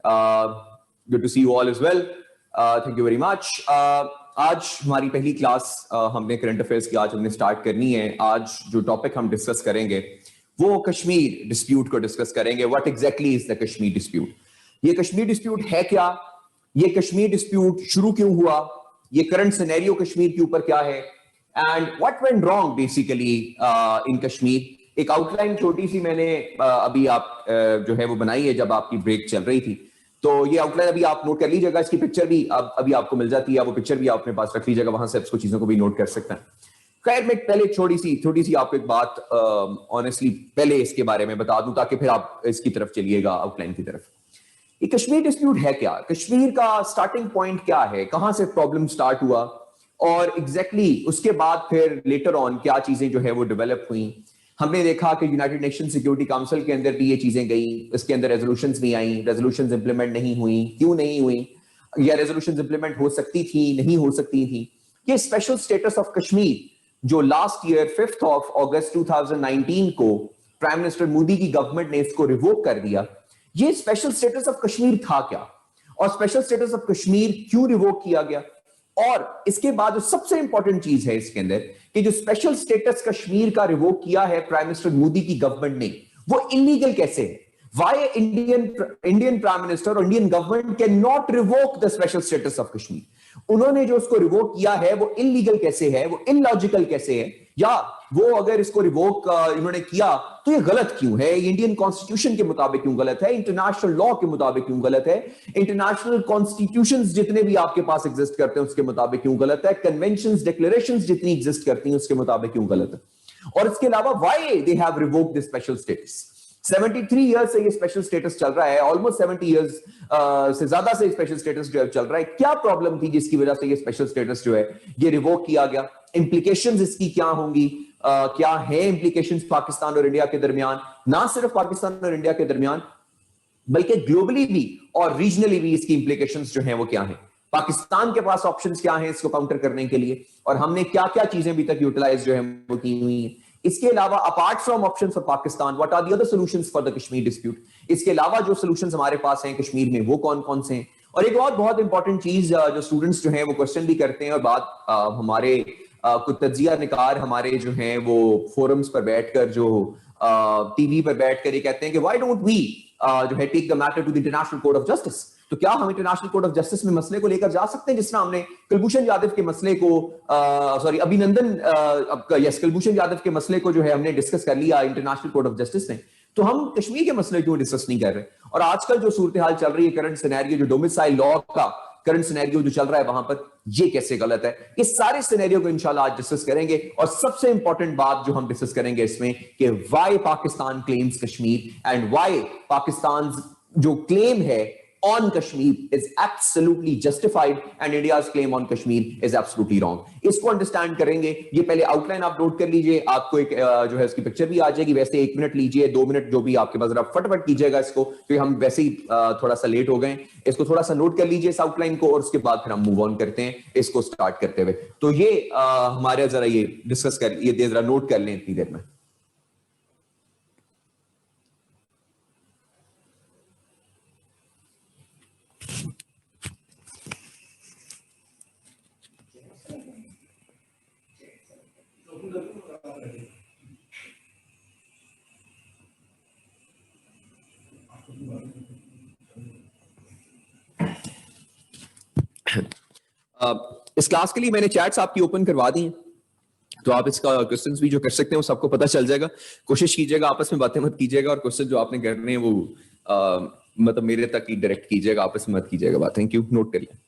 Good to see you all as well, thank you very much. आज हमारी पहली class हमने करंट अफेयर्स की आज हमने स्टार्ट करनी है। आज जो टॉपिक हम डिस्कस करेंगे वो कश्मीर डिस्प्यूट को डिस्कस करेंगे। What exactly is the Kashmir dispute? ये कश्मीर डिस्प्यूट है क्या? ये कश्मीर डिस्प्यूट शुरू क्यों हुआ? ये करंट सिनेरियो कश्मीर के ऊपर क्या है? And what went wrong basically in Kashmir. एक आउटलाइन छोटी सी मैंने अभी आप जो है वो बनाई है जब आपकी ब्रेक चल रही थी, तो ये आउटलाइन अभी आप नोट कर लीजिएगा। इसकी पिक्चर भी अभी आपको मिल जाती है, वो पिक्चर भी आप अपने पास रख लीजिएगा, वहां से आप इसको चीजों को भी नोट कर सकते हैं। खैर मैं पहले छोटी सी आपको एक बात ऑनेस्टली पहले इसके बारे में बता दूं ताकि फिर आप इसकी तरफ चलिएगा, आउटलाइन की तरफ। ये कश्मीर डिस्प्यूट है क्या? कश्मीर का स्टार्टिंग पॉइंट क्या है? कहां से प्रॉब्लम स्टार्ट हुआ और एग्जैक्टली उसके बाद फिर लेटर ऑन क्या चीजें जो है वो डेवलप हुई। हमने देखा कि यूनाइटेड नेशन सिक्योरिटी काउंसिल के अंदर भी ये चीजें गई, इसके अंदर रेजोल्यूशंस भी आई, रेजोल्यूशंस इंप्लीमेंट नहीं हुई। क्यों नहीं हुई? या रेजोल्यूशंस इंप्लीमेंट हो सकती थी, नहीं हो सकती थी। ये स्पेशल स्टेटस ऑफ कश्मीर जो लास्ट ईयर 5 अगस्त 2019 को प्राइम मिनिस्टर मोदी की गवर्नमेंट ने इसको रिवोक कर दिया। ये स्पेशल स्टेटस ऑफ कश्मीर था क्या, और स्पेशल स्टेटस ऑफ कश्मीर क्यों रिवोक किया गया? और इसके बाद जो सबसे इंपॉर्टेंट चीज है इसके अंदर कि जो स्पेशल स्टेटस कश्मीर का रिवोक किया है प्राइम मिनिस्टर मोदी की गवर्नमेंट ने, वो इलीगल कैसे है? वाई इंडियन प्राइम मिनिस्टर और Indian government can not revoke the special status of Kashmir? उन्होंने जो उसको रिवोक किया है वो इलीगल कैसे है, वो इलॉजिकल कैसे है, या वो अगर इसको रिवोक इन्होंने किया तो ये गलत क्यों है? इंडियन कॉन्स्टिट्यूशन के मुताबिक क्यों गलत है? इंटरनेशनल लॉ के मुताबिक क्यों गलत है? इंटरनेशनल कॉन्स्टिट्यूशंस जितने भी आपके पास एग्जिस्ट करते हैं उसके मुताबिक क्यों गलत है? कन्वेंशंस डिक्लेरेशंस जितनी एग्जिस्ट करती हैं उसके मुताबिक क्यों गलत है? और इसके अलावा why they have revoked this special status? 73 years से ये स्पेशल स्टेटस चल रहा है, ऑलमोस्ट 70 इयर्स से ज्यादा से स्पेशल स्टेटस जो है चल रहा है। क्या प्रॉब्लम थी जिसकी वजह से ये स्पेशल स्टेटस जो है ये रिवोक किया गया? इंप्लीकेशंस इसकी क्या होंगी? क्या है इंप्लीकेशंस पाकिस्तान और इंडिया के दरमियान? ना सिर्फ पाकिस्तान और इंडिया के दरमियान बल्कि ग्लोबली भी और रीजनली भी इसकी इंप्लीकेशंस जो हैं वो क्या हैं? पाकिस्तान के पास ऑप्शंस क्या हैं इसको काउंटर करने के लिए, और हमने क्या क्या चीजें अभी तक यूटिलाइज जो है वो की हुई हैं? इसके अलावा apart from options for Pakistan what are the other solutions for the Kashmir dispute? इसके अलावा जो सॉल्यूशंस हमारे पास हैं कश्मीर में वो कौन कौन से हैं? और एक और बहुत इंपॉर्टेंट चीज जो स्टूडेंट्स जो हैं वो क्वेश्चन भी करते हैं और बात हमारे कुछ तज्जिया निकार हमारे जो हैं वो फोरम्स पर बैठकर जो टीवी पर बैठकर ये कहते हैं कि व्हाई डोंट वी जो है take the matter to the International Court of Justice? तो क्या हम इंटरनेशनल कोर्ट ऑफ जस्टिस में मसले को लेकर जा सकते हैं जिस तरह हमने कुलभूषण यादव के मसले को सॉरी कुलभूषण यादव के मसले को जो है हमने डिस्कस कर लिया इंटरनेशनल कोर्ट ऑफ जस्टिस में, तो हम कश्मीर के मसले क्यों डिस्कस नहीं कर रहे? और आजकल जो सूरत हाल चल रही है, करंट सिनेरियो जो डोमिसाइल लॉ का करंट सिनेरियो जो चल रहा है वहां पर, ये कैसे गलत है? इस सारे सिनेरियो को इंशाल्लाह आज डिस्कस करेंगे। और सबसे इंपॉर्टेंट बात जो हम डिस्कस करेंगे इसमें कि why Pakistan claims Kashmir and why Pakistan जो क्लेम है on Kashmir is absolutely justified and India's claim on Kashmir is absolutely wrong. इसको अंडरस्टैंड करेंगे। ये पहले आउटलाइन आप नोट कर लीजिए, आपको एक जो है इसकी पिक्चर भी आ जाएगी। वैसे 1 मिनट लीजिए, 2 मिनट जो भी आपके पास, जरा फटाफट कीजिएगा इसको क्योंकि हम वैसे ही थोड़ा सा लेट हो गए। इसको थोड़ा सा नोट कर लीजिए इस आउटलाइन को, और उसके बाद फिर हम मूव ऑन करते हैं इसको स्टार्ट करते हुए। तो ये हमारे जरा ये डिस्कस कर, ये जरा नोट कर लें इतनी देर में। इस क्लास के लिए मैंने चैट्स आपकी ओपन करवा दी हैं, तो आप इसका क्वेश्चंस भी जो कर सकते हैं वो सबको पता चल जाएगा। कोशिश कीजिएगा आपस में बातें मत कीजिएगा, और क्वेश्चन जो आपने करने हैं वो मतलब मेरे तक ही डायरेक्ट कीजिएगा, आपस में मत कीजिएगा बात। थैंक यू, नोट कर लें।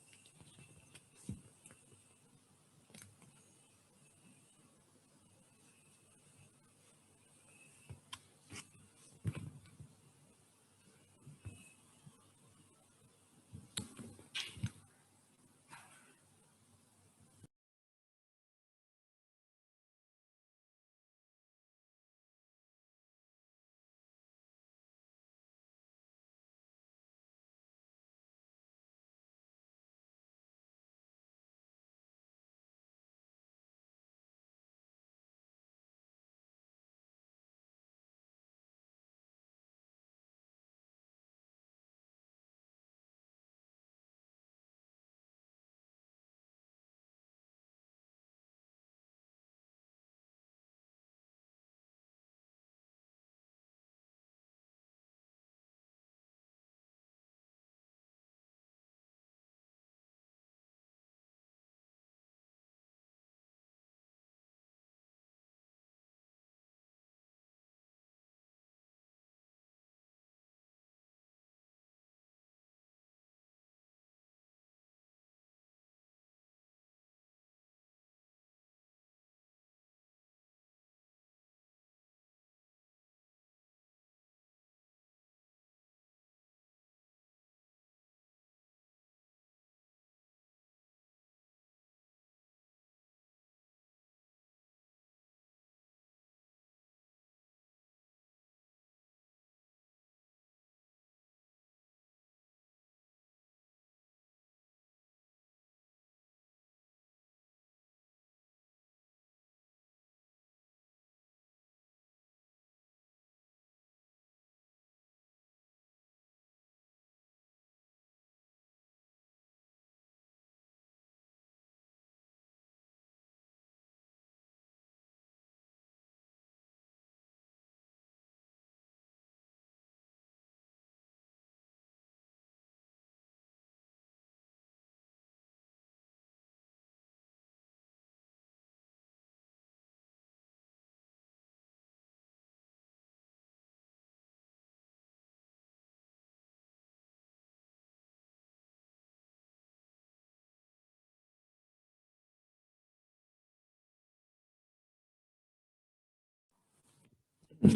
जी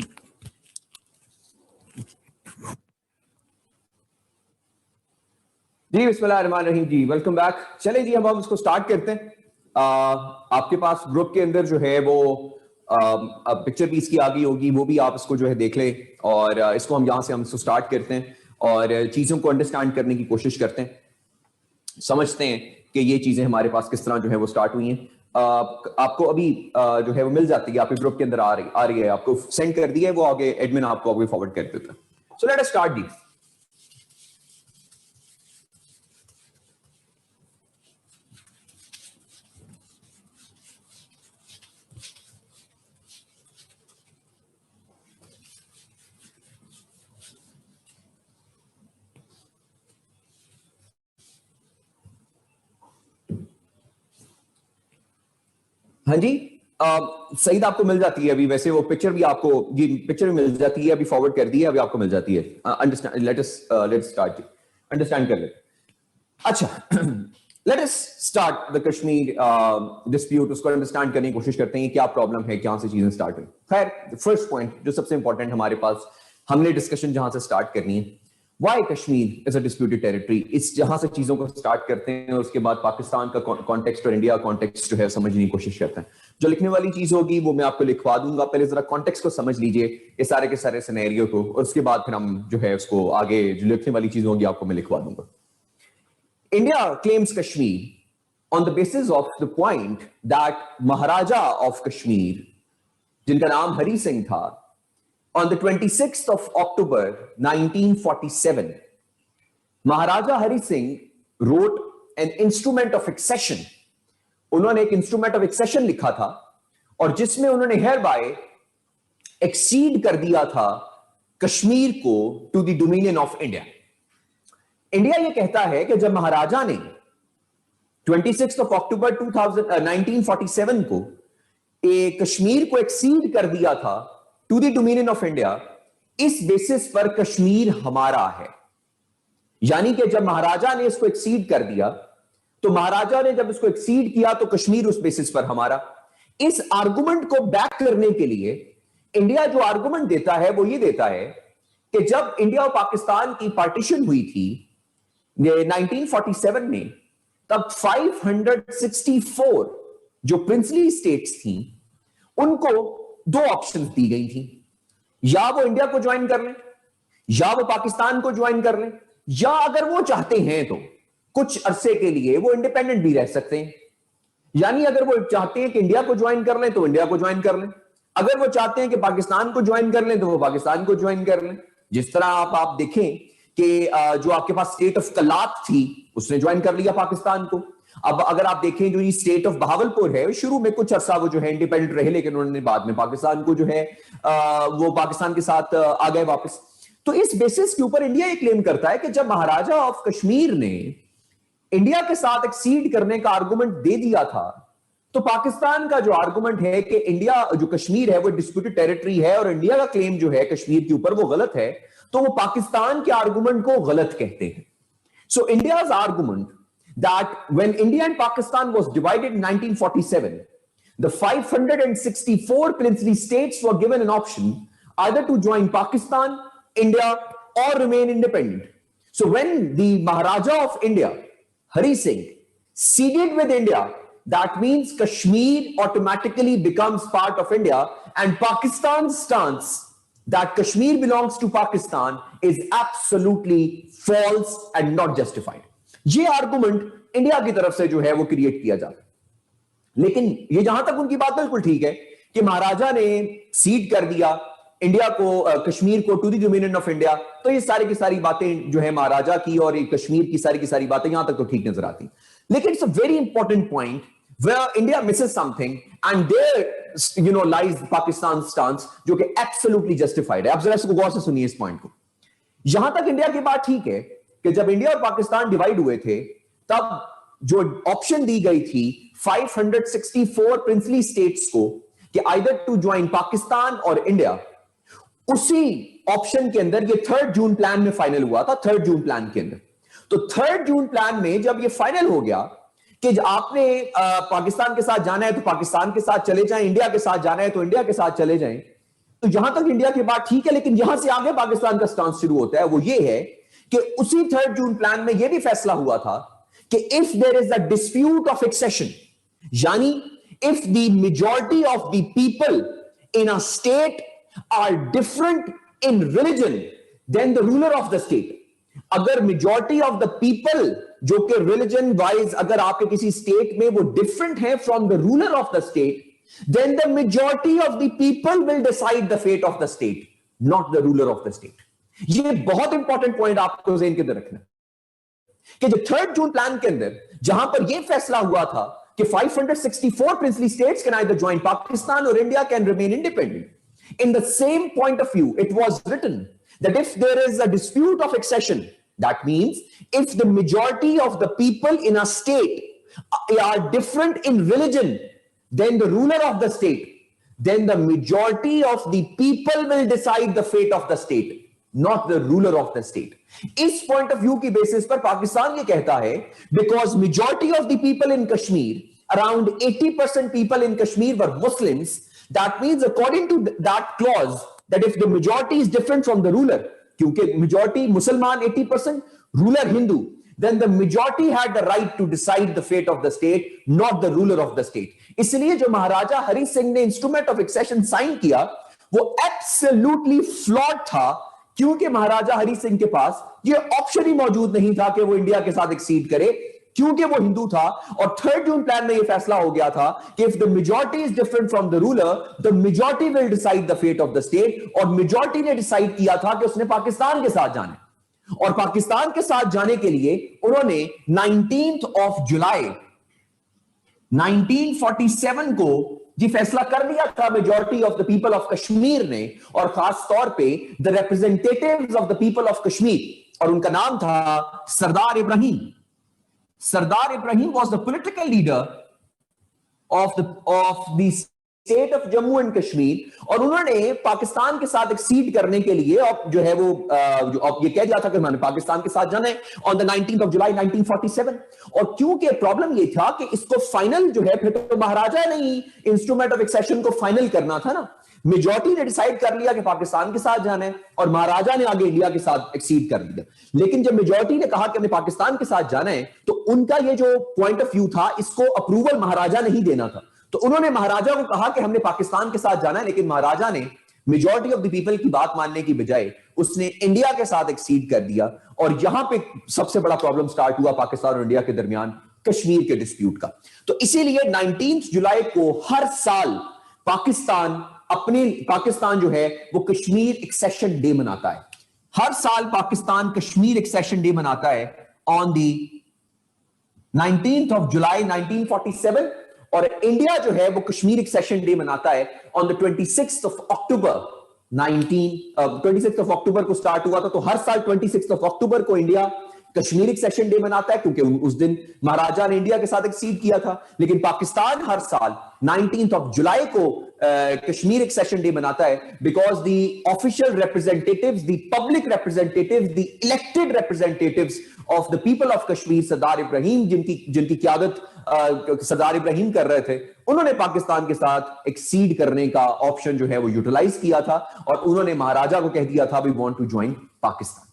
बिस्मिल्लाहिर्रहमानिर्रहीम जी, वेलकम बैक। चले जी, अब हम इसको स्टार्ट करते हैं। आपके पास ग्रुप के अंदर जो है वो पिक्चर पीस की आ गई होगी, वो भी आप इसको जो है देख लें, और इसको हम यहाँ से हम इसको स्टार्ट करते हैं और चीजों को अंडरस्टैंड करने की कोशिश करते हैं, समझते हैं कि ये चीजें हमारे पास किस तरह जो है वो स्टार्ट हुई हैं। आपको अभी जो है वो मिल जाती है, आपके ग्रुप के अंदर आ रही है, आपको सेंड कर दी है, वो आगे एडमिन आपको आगे फॉरवर्ड कर देता है। So let us start the. हाँ जी, सईद आपको मिल जाती है अभी, वैसे वो पिक्चर भी आपको, ये पिक्चर भी मिल जाती है, अभी फॉरवर्ड कर दी है, अभी आपको मिल जाती है। अंडरस्टैंड, लेट्स स्टार्ट, अंडरस्टैंड कर ले। अच्छा, let us start the Kashmir dispute, उसको अंडरस्टैंड करने की कोशिश करते हैं क्या प्रॉब्लम है, क्या से चीजें स्टार्ट हुई। खैर, फर्स्ट पॉइंट जो सबसे इंपॉर्टेंट हमारे पास, हमने डिस्कशन जहां से स्टार्ट करनी है, why Kashmir is a disputed territory, इस जहां से चीजों को स्टार्ट करते हैं, और उसके बाद पाकिस्तान का कॉन्टेक्स्ट और इंडिया कॉन्टेक्स्ट जो है समझने की कोशिश करते हैं। जो लिखने वाली चीज होगी वो मैं आपको लिखवा दूंगा, पहले जरा कॉन्टेक्स्ट को समझ लीजिए, ये सारे के सारे सिनेरियो को, और उसके बाद फिर हम जो है उसको आगे जो लिखने वाली चीज होगी आपको मैं लिखवा दूंगा। India claims Kashmir on the basis of the point that Maharaja of Kashmir, जिनका नाम हरि सिंह था, on the 26th of October 1947, Maharaja Hari Singh wrote an instrument of accession. उन्होंने एक इंस्ट्रूमेंट ऑफ एक्सेशन लिखा था, और जिसमें उन्होंने hereby एक्सीड कर दिया था कश्मीर को to the dominion of India. India ये कहता है कि जब महाराजा ने 26 अक्टूबर 1947 को कश्मीर को एक्सीड कर दिया था to the dominion of India, इस बेसिस पर कश्मीर हमारा है। यानी कि जब महाराजा ने इसको एक्सीड कर दिया, तो महाराजा ने जब इसको एक्सीड किया तो कश्मीर उस बेसिस पर हमारा। इस आर्गुमेंट को बैक करने के लिए इंडिया जो आर्गुमेंट देता है वो ये देता है कि जब इंडिया और पाकिस्तान की पार्टीशन हुई थी 1947 में, तब 564 जो प्रिंसली स्टेट्स थी उनको दो ऑप्शंस दी गई थी, या वो इंडिया को ज्वाइन कर लें, या वो पाकिस्तान को ज्वाइन कर लें, या अगर वो चाहते हैं तो कुछ अरसे के लिए वो इंडिपेंडेंट भी रह सकते हैं। यानी अगर वो चाहते हैं कि इंडिया को ज्वाइन कर लें तो इंडिया को ज्वाइन कर लें, अगर वो चाहते हैं कि पाकिस्तान को ज्वाइन कर लें तो वो पाकिस्तान को ज्वाइन कर लें। जिस तरह आप देखें कि जो आपके पास स्टेट ऑफ कलात थी उसने ज्वाइन कर लिया पाकिस्तान को। अब अगर आप देखें जो ये स्टेट ऑफ बहावलपुर है, शुरू में कुछ अरसा वो जो है इंडिपेंडेंट रहे, लेकिन उन्होंने बाद में पाकिस्तान को जो है वो पाकिस्तान के साथ आ गए वापस। तो इस बेसिस के ऊपर इंडिया ये क्लेम करता है कि जब महाराजा ऑफ कश्मीर ने इंडिया के साथ एक्सीड करने का आर्गुमेंट दे दिया था, तो पाकिस्तान का जो आर्गुमेंट है कि इंडिया जो कश्मीर है वो डिस्प्यूटेड टेरिटरी है और इंडिया का क्लेम जो है कश्मीर के ऊपर वो गलत है, तो वो पाकिस्तान के आर्गुमेंट को गलत कहते हैं। सो India's argument that when India and Pakistan was divided in 1947, the 564 princely states were given an option either to join Pakistan, India, or remain independent. So when the Maharaja of India, Hari Singh, ceded with India, that means Kashmir automatically becomes part of India, and Pakistan's stance that Kashmir belongs to Pakistan is absolutely false and not justified. ये argument India की तरफ से जो है वो create किया जाता है। लेकिन ये जहां तक उनकी बात बिल्कुल ठीक है कि महाराजा ने सीड कर दिया इंडिया को, कश्मीर को to the dominion of India, तो ये सारी की सारी बातें जो है महाराजा की और कश्मीर की सारी बातें यहां तक तो ठीक नजर आती। लेकिन it's a very important point where India misses something and there lies Pakistan stance जो कि absolutely justified है। अब जरा इसको गौर से सुनिए इस पॉइंट को। यहां तक इंडिया की बात ठीक है कि जब इंडिया और पाकिस्तान डिवाइड हुए थे तब जो ऑप्शन दी गई थी 564 प्रिंसली स्टेट्स को कि आइदर टू ज्वाइन पाकिस्तान और इंडिया, उसी ऑप्शन के अंदर ये 3 जून प्लान में फाइनल हुआ था। 3 जून प्लान के अंदर, तो 3 जून प्लान में जब ये फाइनल हो गया कि आपने पाकिस्तान के साथ जाना है तो पाकिस्तान के साथ चले जाएं, इंडिया के साथ जाना है तो इंडिया के साथ चले जाएं, तो यहां तक इंडिया की बात ठीक है, लेकिन यहां से आगे पाकिस्तान का स्टांस शुरू होता है, वो ये है कि उसी 3 जून प्लान में यह भी फैसला हुआ था कि if there is a dispute of accession, यानी if the majority of the people in a state are different in religion than the ruler of the state, अगर मेजॉरिटी ऑफ द पीपल जो कि रिलीजन वाइज अगर आपके किसी state में वो different है from the ruler of the state, then the majority of the people will decide the fate of the state, not the ruler of the state. ये बहुत इंपॉर्टेंट पॉइंट आपको ज़हन के अंदर रखना कि जो 3 जून प्लान के अंदर जहां पर यह फैसला हुआ था कि 564 princely states can either join Pakistan or India can remain independent. In the same point of view, it was written that if there is a dispute of accession, that means if the majority of the people in a state are different in religion then the ruler of the state, then the majority of the people will decide the fate of the state, not the ruler of the state. इस point of view की basis पर पाकिस्तान ये कहता है because majority of the people in Kashmir, around 80% people in Kashmir were Muslims, that means according to that clause that if the majority is different from the ruler, क्योंकि majority Musliman 80%, ruler Hindu, then the majority had the right to decide the fate of the state, not the ruler of the state. इसलिए जो महाराजा हरि सिंह ने instrument of accession sign किया वो absolutely flawed था, क्योंकि महाराजा हरि सिंह के पास ये ऑप्शन ही मौजूद नहीं था कि वो इंडिया के साथ एक्सीड करे, क्योंकि वो हिंदू था। और 3 जून प्लान में ये फैसला हो गया था कि if the majority is different from the ruler, the majority will decide the fate of the state. और मेजॉरिटी ने डिसाइड किया था कि उसने पाकिस्तान के साथ जाना, और पाकिस्तान के साथ जाने के लिए उन्होंने 19 जुलाई 1947 को ये फैसला कर लिया था majority of the people of Kashmir ने, और खास तौर पे the representatives of the people of Kashmir, और उनका नाम था Sardar Ibrahim. Sardar Ibrahim was the political leader of the state of Jammu and Kashmir, और उन्होंने पाकिस्तान के साथ एक्सीड करने के लिए अब जो है वो ये कह दिया था कि मैंने पाकिस्तान के साथ जाना है ऑन द 19 जुलाई 1947। और क्योंकि प्रॉब्लम ये था कि इसको फाइनल जो है, फिर तो महाराजा ने ही इंस्ट्रूमेंट ऑफ एक्सेशन को फाइनल करना था ना, मेजॉरिटी ने डिसाइड कर लिया कि पाकिस्तान के साथ जाना है और महाराजा ने आगे इंडिया के साथ एक्सीड कर लिया। लेकिन जब मेजॉरिटी ने कहा कि हमें पाकिस्तान के साथ जाना है, तो उनका ये जो पॉइंट ऑफ व्यू था इसको अप्रूवल महाराजा ने ही देना था। तो उन्होंने महाराजा को कहा कि हमने पाकिस्तान के साथ जाना है, लेकिन महाराजा ने मेजॉरिटी ऑफ द पीपल की बात मानने की बजाय उसने इंडिया के साथ एक्सीड कर दिया। और यहां पे सबसे बड़ा प्रॉब्लम स्टार्ट हुआ पाकिस्तान और इंडिया के दरमियान कश्मीर के डिस्प्यूट का। तो इसीलिए 19 जुलाई को हर साल पाकिस्तान जो है वो कश्मीर एक्सेशन डे मनाता है। हर साल पाकिस्तान कश्मीर एक्सेशन डे मनाता है ऑन दी 19 जुलाई 1947, और इंडिया जो है वो कश्मीर एक्सेशन डे मनाता है ऑन द 26 अक्टूबर 26 अक्टूबर को स्टार्ट हुआ था। तो हर साल 26 अक्टूबर को इंडिया कश्मीर एक्सेशन डे मनाता है, क्योंकि उस दिन महाराजा ने इंडिया के साथ एक्सीड किया था। लेकिन पाकिस्तान हर साल 19 जुलाई को कश्मीर एक्सेशन डे मनाता है, because the official representatives, the public representatives, the elected representatives of the people of Kashmir, Sardar Ibrahim, जिनकी क़यादत सरदार इब्राहिम कर रहे थे, उन्होंने पाकिस्तान के साथ एक्सीड करने का ऑप्शन जो है वो यूटिलाइज किया था, और उन्होंने महाराजा को कह दिया था we want to join Pakistan.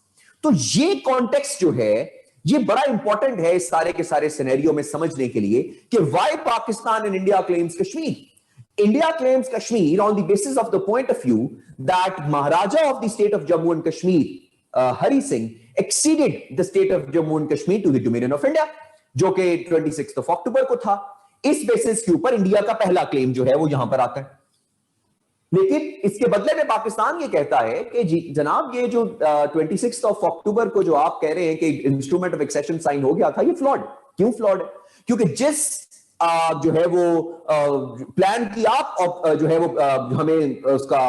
तो ये कॉन्टेक्स्ट जो है ये बड़ा इंपॉर्टेंट है इस सारे के सारे सिनेरियो में समझने के लिए कि why Pakistan and India claims Kashmir. India claims Kashmir on the basis of the point of view that maharaja of the state of Jammu and Kashmir Hari Singh acceded the state of Jammu and Kashmir to the dominion of India, जो कि 26 अक्टूबर को था। इस बेसिस के ऊपर India का पहला claim जो है वो यहां पर आता है। लेकिन इसके बदले में पाकिस्तान ये कहता है कि जी जनाब, ये जो 26 अक्टूबर को जो आप कह रहे हैं कि इंस्ट्रूमेंट ऑफ एक्सेशन साइन हो गया था, ये फ्लॉड। क्यों फ्लॉड है? क्योंकि जिस जो है वो प्लान की आप जो है वो हमें उसका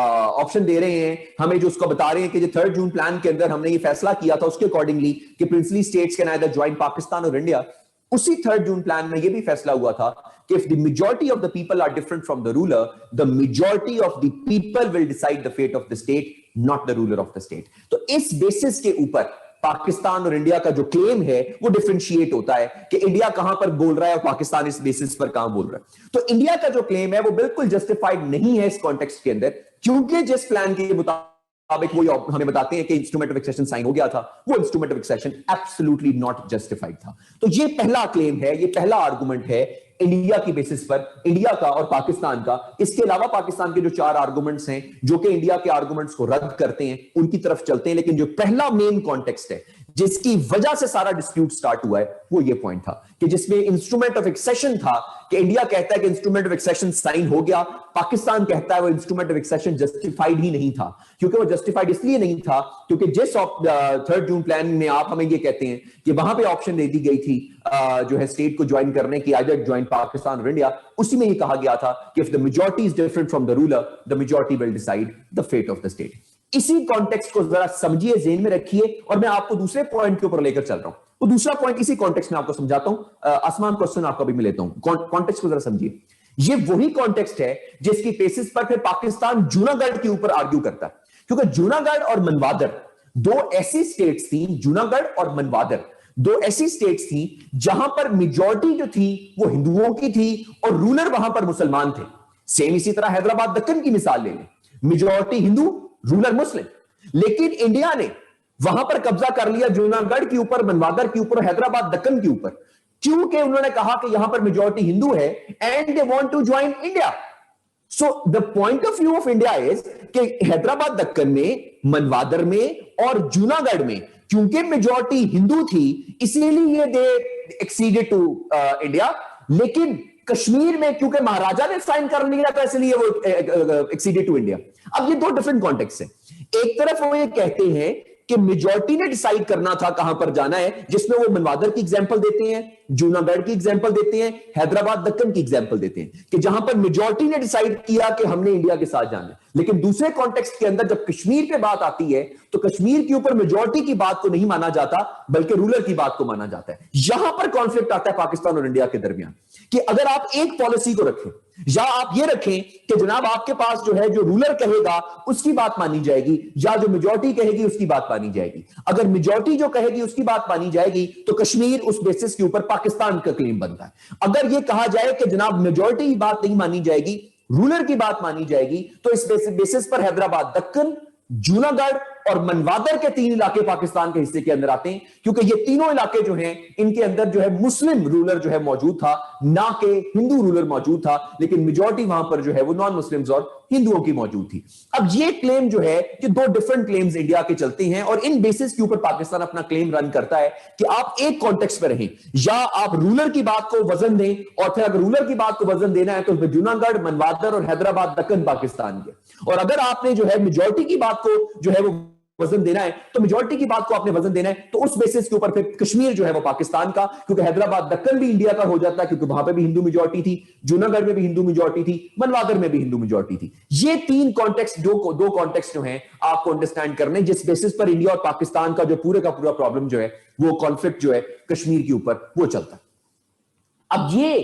ऑप्शन दे रहे हैं, हमें जो उसको बता रहे हैं कि जो 3 जून प्लान के अंदर हमने ये फैसला किया था उसके अकॉर्डिंगली कि princely states can either join Pakistan और इंडिया, उसी 3 जून प्लान में ये भी फैसला हुआ था कि if the majority of the people are different from the ruler, the majority of the people will decide the fate of the state, not the ruler of the state. तो इस बेसिस के ऊपर पाकिस्तान और इंडिया का जो claim है वो differentiate होता है कि इंडिया कहां पर बोल रहा है और पाकिस्तान इस बेसिस पर कहां बोल रहा है। तो इंडिया का जो क्लेम है वो बिल्कुल जस्टिफाइड नहीं है इस कॉन्टेक्स्ट के अंदर, क्योंकि जिस प्लान के मुताबिक वो हमें बताते हैं कि इंस्ट्रूमेंट ऑफ एक्सेशन साइन हो गया था, वो instrument of accession absolutely not justified था। तो ये पहला क्लेम है, ये पहला आर्गुमेंट है इंडिया की बेसिस पर, इंडिया का और पाकिस्तान का। इसके अलावा पाकिस्तान के जो 4 आर्गुमेंट्स हैं जो कि इंडिया के आर्गुमेंट्स को रद्द करते हैं, उनकी तरफ चलते हैं। लेकिन जो पहला मेन कॉन्टेक्स्ट है जिसकी वजह से सारा डिस्प्यूट स्टार्ट हुआ है वो ये पॉइंट था कि जिसमें इंस्ट्रूमेंट ऑफ एक्सेशन था कि इंडिया कहता है कि इंस्ट्रूमेंट ऑफ एक्सेशन साइन हो गया, पाकिस्तान कहता है वो इंस्ट्रूमेंट ऑफ एक्सेशन जस्टिफाइड ही नहीं था। क्योंकि वो जस्टिफाइड इसलिए नहीं था क्योंकि जिस 3 जून प्लान में आप हमें ये कहते हैं कि वहां पे ऑप्शन दे दी गई थी जो है स्टेट को ज्वाइन करने की, आइदर ज्वाइन पाकिस्तान और इंडिया, उसी में ये कहा गया था कि if the majority is different from the ruler, the majority will decide the fate of the state. इसी कॉन्टेक्स्ट को जरा समझिए, ज़हन में रखिए, और मैं आपको दूसरे पॉइंट के ऊपर लेकर चल रहा हूं। तो दूसरा पॉइंट इसी कॉन्टेक्स्ट में आपको समझाता हूं। आसमान क्वेश्चन आपका भी मैं लेता हूं, कॉन्टेक्स्ट को जरा समझिए। ये वही कॉन्टेक्स्ट है जिसकी बेसिस पर फिर पाकिस्तान जूनागढ़ के ऊपर आर्ग्यू करता है, क्योंकि जूनागढ़ और मनवादर 2 ऐसी स्टेट्स थी, जूनागढ़ और मनवादर 2 ऐसी स्टेट्स थी जहां पर मेजॉरिटी जो थी वो हिंदुओं की थी और रूलर वहां पर मुसलमान थे। सेम इसी तरह हैदराबाद दक्कन की मिसाल ले लें, मेजॉरिटी हिंदू, रूलर मुस्लिम, लेकिन इंडिया ने वहां पर कब्जा कर लिया जूनागढ़ के ऊपर, मनवादर के ऊपर, हैदराबाद दक्कन के ऊपर, क्योंकि उन्होंने कहा कि यहां पर मेजॉरिटी हिंदू है and they want to join India. So the point of view of India is कि हैदराबाद दक्कन में, मनवादर में और जूनागढ़ में क्योंकि मेजॉरिटी हिंदू थी इसीलिए दे एक्सीडेड टू इंडिया, लेकिन कश्मीर में क्योंकि महाराजा ने साइन कर लिया तो इसलिए वो एक्सीडेड टू इंडिया। अब ये 2 डिफरेंट कॉन्टेक्स्ट हैं। एक तरफ वो ये कहते हैं कि मेजॉरिटी ने डिसाइड करना था कहां पर जाना है, जिसमें वो मनवादर की एग्जांपल देते हैं, जूनागढ़ की एग्जांपल देते हैं, हैदराबाद दक्कन की एग्जांपल देते हैं कि जहां पर मेजॉरिटी ने डिसाइड किया कि हमने इंडिया के साथ जाना है। लेकिन दूसरे कॉन्टेक्स्ट के अंदर जब कश्मीर पे बात आती है तो कश्मीर के ऊपर मेजॉरिटी की बात को नहीं माना जाता बल्कि रूलर की बात को माना जाता है। यहां पर कॉन्फ्लिक्ट आता है पाकिस्तान और इंडिया के दरमियान कि अगर आप एक पॉलिसी को रखें या आप ये रखें कि जनाब आपके पास जो है जो रूलर कहेगा उसकी बात मानी जाएगी या जो मेजॉरिटी कहेगी उसकी बात मानी जाएगी। अगर मेजॉरिटी जो कहेगी उसकी बात मानी जाएगी तो कश्मीर उस बेसिस के ऊपर पाकिस्तान का क्लेम बनता है। अगर यह कहा जाए कि जनाब मेजॉरिटी की बात नहीं मानी जाएगी, रूलर की बात मानी जाएगी, तो इस बेसिस पर हैदराबाद दक्कन, जूनागढ़ और मनवादर के 3 इलाके पाकिस्तान के हिस्से के अंदर आते हैं, क्योंकि ये तीनों इलाके जो हैं इनके अंदर जो है मुस्लिम रूलर जो है मौजूद था, ना कि हिंदू रूलर मौजूद था, लेकिन मेजॉरिटी वहां पर जो है वो नॉन मुस्लिम्स और हिंदुओं की मौजूद थी। अब ये क्लेम जो है कि 2 डिफरेंट क्लेम्स इंडिया के चलते हैं और इन बेसिस के ऊपर पाकिस्तान अपना क्लेम रन करता है कि आप एक कॉन्टेक्स्ट पर रहें, या आप रूलर की बात को वजन दें, और फिर अगर रूलर की बात को वजन देना है तो जूनागढ़, मनवादर और हैदराबाद दक्कन पाकिस्तान के, और अगर आपने जो है मेजॉरिटी की बात को जो है वो वजन देना है तो मेजॉरिटी की बात को आपने वजन देना है, तो उस बेसिस के ऊपर फिर कश्मीर जो है वो पाकिस्तान का, क्योंकि हैदराबाद दक्कन भी इंडिया का हो जाता है क्योंकि वहां पे भी हिंदू मेजॉरिटी थी, जूनागढ़ में भी हिंदू मेजॉरिटी थी, मनवादर में भी हिंदू मेजॉरिटी थी। ये 3 कॉन्टेक्स्ट, दो कॉन्टेक्स्ट जो हैं आपको अंडरस्टैंड करने, जिस बेसिस पर इंडिया और पाकिस्तान का जो पूरे का पूरा प्रॉब्लम जो है वो कॉन्फ्लिक्ट जो है कश्मीर के ऊपर वो चलता है। अब ये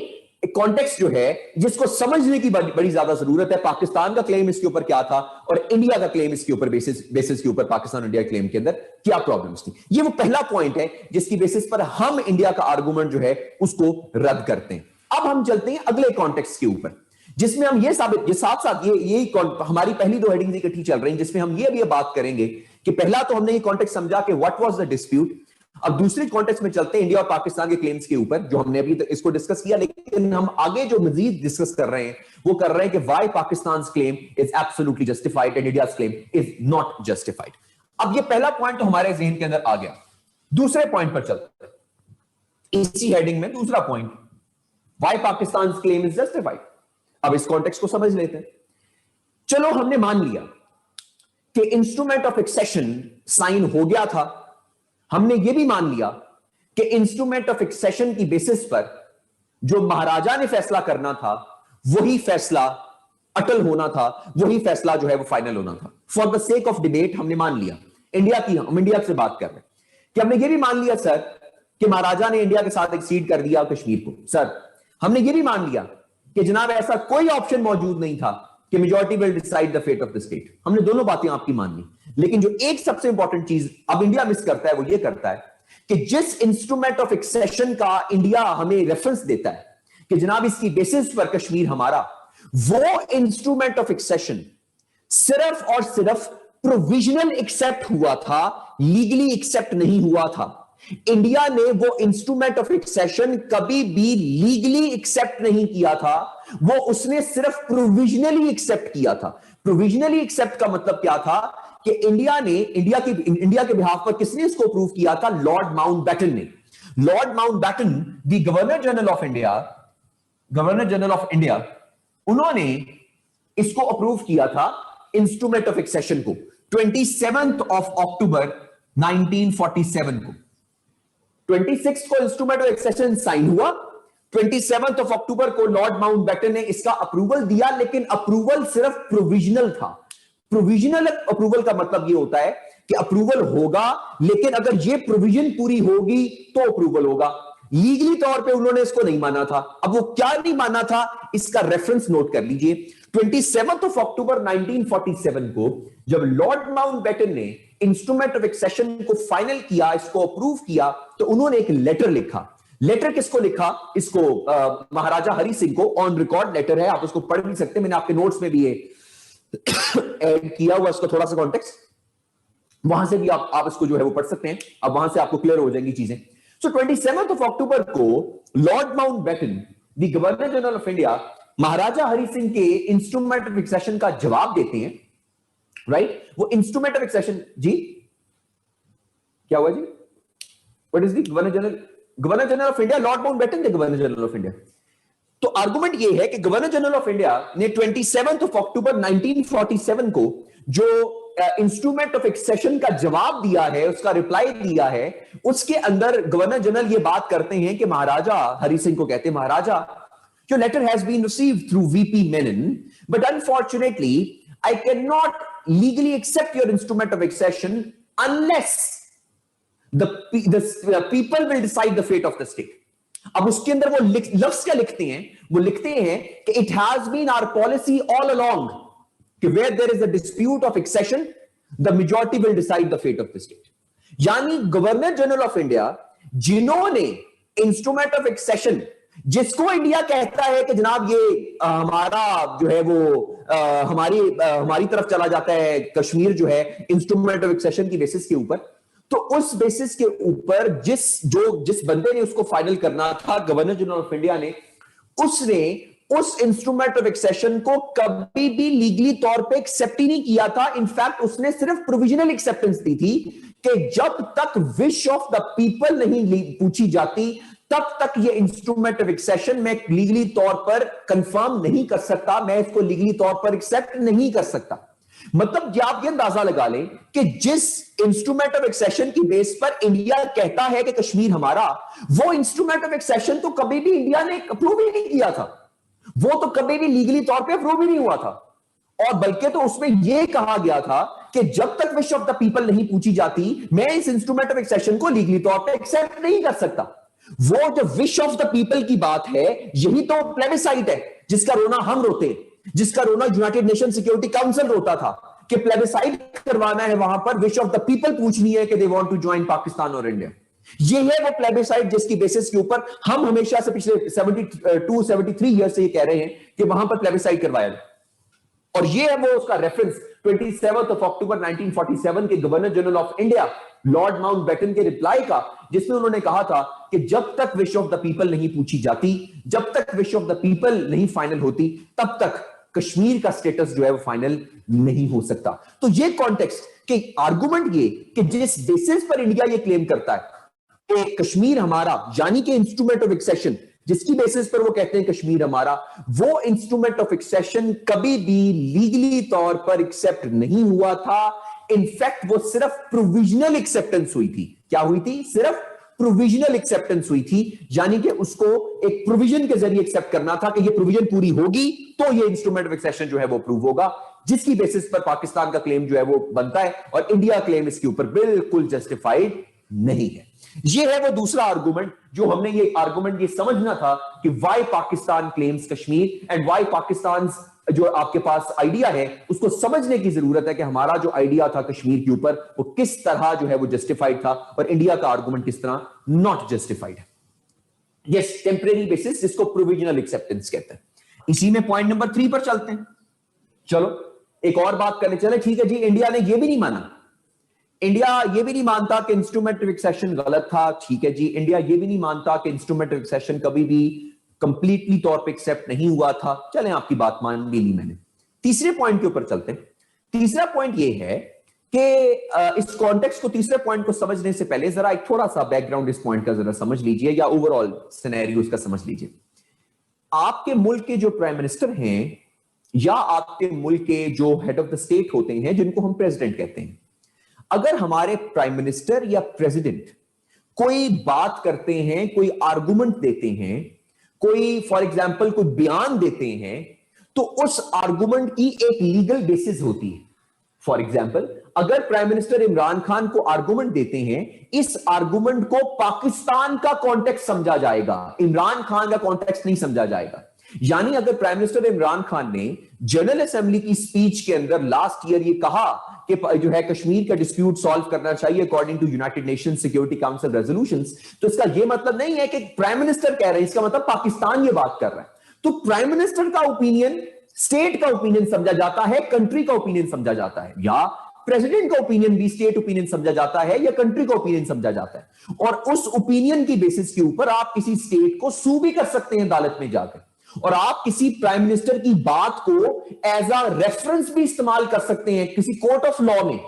एक कॉन्टेक्स्ट जो है जिसको समझने की बड़ी ज्यादा जरूरत है। पाकिस्तान का क्लेम इसके ऊपर क्या था और इंडिया का क्लेम इसके ऊपर, बेसिस के ऊपर पाकिस्तान इंडिया क्लेम के अंदर क्या प्रॉब्लम्स थी। ये वो पहला पॉइंट है जिसकी बेसिस पर हम इंडिया का आर्गुमेंट जो है उसको रद्द करते हैं। अब हम चलते हैं अगले कॉन्टेक्स्ट के ऊपर, जिसमें हम ये साबित, ये साथ साथ ये हमारी पहली 2 हेडिंग्स इकट्ठी चल रही हैं, जिसमें हम ये भी बात करेंगे कि पहला तो हमने ये कॉन्टेक्स्ट समझा कि व्हाट वाज द डिस्प्यूट। अब दूसरे कॉन्टेक्स्ट में चलते हैं इंडिया और पाकिस्तान के क्लेम्स के ऊपर, जो हमने अभी इसको डिस्कस किया, लेकिन हम आगे जो मजीद डिस्कस कर रहे हैं वो कर रहे हैं कि why Pakistan claim is absolutely justified and India's claim is not justified. अब ये पहला पॉइंट तो हमारे जहन के अंदर आ गया। दूसरे पॉइंट पर चलते हैं, इसी हेडिंग में दूसरा point, why Pakistan claim is justified. अब इस कॉन्टेक्स्ट को समझ लेते हैं। चलो हमने मान लिया कि इंस्ट्रूमेंट ऑफ एक्सेशन साइन हो गया था, हमने यह भी मान लिया कि इंस्ट्रूमेंट ऑफ एक्सेशन की बेसिस पर जो महाराजा ने फैसला करना था वही फैसला अटल होना था, वही फैसला जो है वो फाइनल होना था। For the sake of debate हमने मान लिया, हम इंडिया से बात कर रहे हैं, कि हमने ये भी मान लिया सर कि महाराजा ने इंडिया के साथ एक्सीड कर दिया कश्मीर को। सर हमने ये भी मान लिया कि जनाब ऐसा कोई ऑप्शन मौजूद नहीं था कि majority will decide the fate of the state, हमने दोनों बातें आपकी मान ली, लेकिन जो एक सबसे इंपॉर्टेंट चीज अब इंडिया मिस करता है वो ये करता है कि जिस इंस्ट्रूमेंट ऑफ एक्सेशन का इंडिया हमें रेफरेंस देता है कि जनाब इसकी बेसिस पर कश्मीर हमारा, वो इंस्ट्रूमेंट ऑफ एक्सेशन सिर्फ और सिर्फ प्रोविजनल एक्सेप्ट हुआ था, लीगली एक्सेप्ट नहीं हुआ था। इंडिया ने वो इंस्ट्रूमेंट ऑफ एक्सेशन कभी भी लीगली एक्सेप्ट नहीं किया था, वो उसने सिर्फ प्रोविजनली एक्सेप्ट किया था। प्रोविजनली एक्सेप्ट का मतलब क्या था कि इंडिया के बिहाफ पर किसने इसको अप्रूव किया था? लॉर्ड माउंटबेटन ने। Lord Mountbatten the governor general of India, उन्होंने इसको अप्रूव किया था इंस्ट्रूमेंट ऑफ एक्सेशन को 27 अक्टूबर 1947 को। 26 को इंस्ट्रूमेंट ऑफ एक्सेशन साइन हुआ, 27 अक्टूबर को लॉर्ड माउंटबेटन ने इसका अप्रूवल दिया, लेकिन अप्रूवल सिर्फ प्रोविजनल था। प्रोविजनल अप्रूवल का मतलब यह होता है कि अप्रूवल होगा, लेकिन अगर यह प्रोविजन पूरी होगी तो अप्रूवल होगा। लीगली तौर पे उन्होंने इसको नहीं माना था। अब वो क्या नहीं माना था, इसका रेफरेंस नोट कर लीजिए। 27 अक्टूबर 1947 को जब लॉर्ड माउंटबेटन ने इंस्ट्रूमेंट ऑफ एक्सेशन को फाइनल किया, इसको अप्रूव किया, तो उन्होंने एक लेटर लिखा। लेटर किसको लिखा? इसको महाराजा हरि सिंह को। ऑन रिकॉर्ड लेटर है, आप उसको पढ़ भी सकते हैं, मैंने आपके नोट्स में भी ये ऐड किया हुआ इसको थोड़ा सा कॉन्टेक्स्ट, वहां से भी आप इसको जो है वो पढ़ सकते हैं। अब वहां से आपको क्लियर हो जाएंगी चीजें। सो 27 अक्टूबर को Lord Mountbatten the governor general of India Maharaja Hari Singh के इंस्ट्रूमेंट ऑफ एक्सेशन का जवाब देते हैं, राइट? वो इंस्ट्रूमेंट ऑफ एक्सेशन, जी क्या हुआ जी? What is the governor general of India? Lord Mountbatten the governor general of India. तो आर्गुमेंट ये है कि गवर्नर जनरल ऑफ इंडिया ने 27 अक्टूबर 1947 को जो इंस्ट्रूमेंट ऑफ एक्सेशन का जवाब दिया है, उसका रिप्लाई दिया है, उसके अंदर गवर्नर जनरल ये बात करते हैं कि महाराजा हरि सिंह को कहते हैं, महाराजा, your letter has been received through VP Menon, but unfortunately I cannot legally accept your instrument of accession unless the people will decide the fate of the state. अब उसके अंदर वो लफ्ज क्या लिखते हैं? वो लिखते हैं कि it has been our policy all along कि where there is a dispute of accession, the majority will decide the fate of the state. यानी गवर्नर जनरल ऑफ इंडिया, जिन्होंने इंस्ट्रूमेंट ऑफ एक्सेशन, जिसको इंडिया कहता है कि जनाब ये हमारा जो है वो हमारी तरफ चला जाता है, कश्मीर जो है इंस्ट्रूमेंट ऑफ एक्सेशन की बेसिस के ऊपर, तो उस बेसिस के ऊपर जिस बंदे ने उसको फाइनल करना था, गवर्नर जनरल ऑफ इंडिया ने, उसने उस इंस्ट्रूमेंट ऑफ एक्सेशन को कभी भी लीगली तौर पे एक्सेप्ट ही नहीं किया था। इनफैक्ट उसने सिर्फ प्रोविजनल एक्सेप्टेंस दी थी कि जब तक विश ऑफ द पीपल नहीं पूछी जाती, तब तक ये इंस्ट्रूमेंट ऑफ एक्सेशन मैं लीगली तौर पर कंफर्म नहीं कर सकता, मैं इसको लीगली तौर पर एक्सेप्ट नहीं कर सकता। मतलब आप ये अंदाजा लगा लें कि जिस इंस्ट्रूमेंट ऑफ एक्सेशन की बेस पर इंडिया कहता है कि कश्मीर हमारा, वो इंस्ट्रूमेंट ऑफ एक्सेशन तो कभी भी इंडिया ने अप्रूव ही नहीं किया था, वो तो कभी भी लीगली तौर पे अप्रूव ही नहीं हुआ था। और बल्कि तो उसमें यह कहा गया था कि जब तक विश ऑफ द पीपल नहीं पूछी जाती, मैं इस इंस्ट्रूमेंट ऑफ एक्सेशन को लीगली तौर पे एक्सेप्ट नहीं कर सकता। वो जो विश ऑफ द पीपल की बात है, यही तो प्लेबिसाइट है जिसका रोना हम रोते हैं, जिसका रोना यूनाइटेड नेशन सिक्योरिटी काउंसिल रोता था कि प्लेबिसाइट करवाना है, वहां पर विश ऑफ द पीपल पूछनी है कि they want to join Pakistan और इंडिया। ये है वो प्लेबिसाइट जिसकी बेसिस के ऊपर हम हमेशा से पिछले 73 ईयर से ये कह रहे हैं कि वहां पर प्लेबिसाइट करवाया जाए। और ये है वो उसका रेफरेंस 27 अक्टूबर 1947 के governor general of India Lord Mountbatten के रिप्लाई का, जिसमें उन्होंने कहा था कि जब तक विश ऑफ द पीपल नहीं पूछी जाती, जब तक विश ऑफ द पीपल नहीं फाइनल होती, तब तक कश्मीर का स्टेटस जो है वो फाइनल नहीं हो सकता। तो ये कॉन्टेक्स्ट के आर्गुमेंट ये कि जिस बेसिस पर इंडिया ये क्लेम करता है कि कश्मीर हमारा, यानी कि इंस्ट्रूमेंट ऑफ एक्सेशन, जिसकी बेसिस पर वो कहते हैं कश्मीर हमारा, वो इंस्ट्रूमेंट ऑफ एक्सेशन कभी भी लीगली तौर पर एक्सेप्ट नहीं हुआ था। इनफैक्ट वो सिर्फ प्रोविजनल एक्सेप्टेंस हुई थी। क्या हुई थी? सिर्फ प्रोविजनल एक्सेप्टेंस हुई थी, यानी कि उसको एक प्रोविजन के जरिए एक्सेप्ट करना था कि ये प्रोविजन पूरी होगी तो ये इंस्ट्रूमेंट ऑफ एक्सेशन जो है वो अप्रूव होगा, जिसकी बेसिस पर पाकिस्तान का क्लेम जो है वो बनता है और इंडिया क्लेम इसके ऊपर बिल्कुल जस्टिफाइड नहीं है। ये है वो दूसरा आर्गुमेंट जो हमने ये आर्गुमेंट ये समझना था कि why Pakistan claims Kashmir and why Pakistan जो आपके पास आइडिया है उसको समझने की जरूरत है कि हमारा जो आइडिया था कश्मीर के ऊपर वो किस तरह जो है वो जस्टिफाइड था और इंडिया का आर्गुमेंट किस तरह नॉट जस्टिफाइड है। यस, टेम्परेरी बेसिस, जिसको प्रोविजनल एक्सेप्टेंस कहते हैं। इसी में पॉइंट नंबर 3 पर चलते हैं। चलो एक और बात करने चले। ठीक है जी, इंडिया ने यह भी नहीं माना, इंडिया ये भी नहीं मानता कि इंस्ट्रूमेंट ऑफ एक्सेशन गलत था। ठीक है जी, इंडिया ये भी नहीं मानता कि इंस्ट्रूमेंट ऑफ एक्सेशन कभी भी कंप्लीटली तौर पे एक्सेप्ट नहीं हुआ था। चलें, आपकी बात मान भी ली मैंने। तीसरे पॉइंट के ऊपर चलते हैं। तीसरा पॉइंट ये है कि इस कॉन्टेक्स्ट को, तीसरे पॉइंट को समझने से पहले जरा एक थोड़ा सा बैकग्राउंड इस पॉइंट का जरा समझ लीजिए, या ओवरऑल सिनेरियो उसका समझ लीजिए। आपके मुल्क के जो प्राइम मिनिस्टर हैं या आपके मुल्क के जो हेड ऑफ द स्टेट होते हैं, जिनको हम प्रेसिडेंट कहते हैं, अगर हमारे प्राइम मिनिस्टर या प्रेसिडेंट कोई बात करते हैं, कोई आर्गुमेंट देते हैं, कोई फॉर एग्जांपल कोई बयान देते हैं, तो उस आर्गुमेंट की एक लीगल बेसिस होती है। फॉर एग्जांपल, अगर प्राइम मिनिस्टर इमरान खान को आर्गुमेंट देते हैं, इस आर्गुमेंट को पाकिस्तान का कॉन्टेक्स्ट समझा जाएगा, इमरान खान का कॉन्टेक्स्ट नहीं समझा जाएगा। यानी अगर प्राइम मिनिस्टर इमरान खान ने जनरल असेंबली की स्पीच के अंदर लास्ट ईयर ये कहा कि जो है कश्मीर का डिस्प्यूट सॉल्व करना चाहिए according to United nation security Council resolutions, तो इसका यह मतलब नहीं है कि प्राइम मिनिस्टर कह रहे हैं, इसका मतलब पाकिस्तान ये बात कर रहा है। तो प्राइम मिनिस्टर का ओपिनियन स्टेट का ओपिनियन समझा जाता है, कंट्री का ओपिनियन समझा जाता है, या प्रेसिडेंट का ओपिनियन भी स्टेट ओपिनियन समझा जाता है या कंट्री का ओपिनियन समझा जाता है। और उस ओपिनियन की बेसिस के ऊपर आप किसी स्टेट को सू भी कर सकते हैं अदालत में जाकर, और आप किसी प्राइम मिनिस्टर की बात को एज अ रेफरेंस भी इस्तेमाल कर सकते हैं किसी कोर्ट ऑफ लॉ में।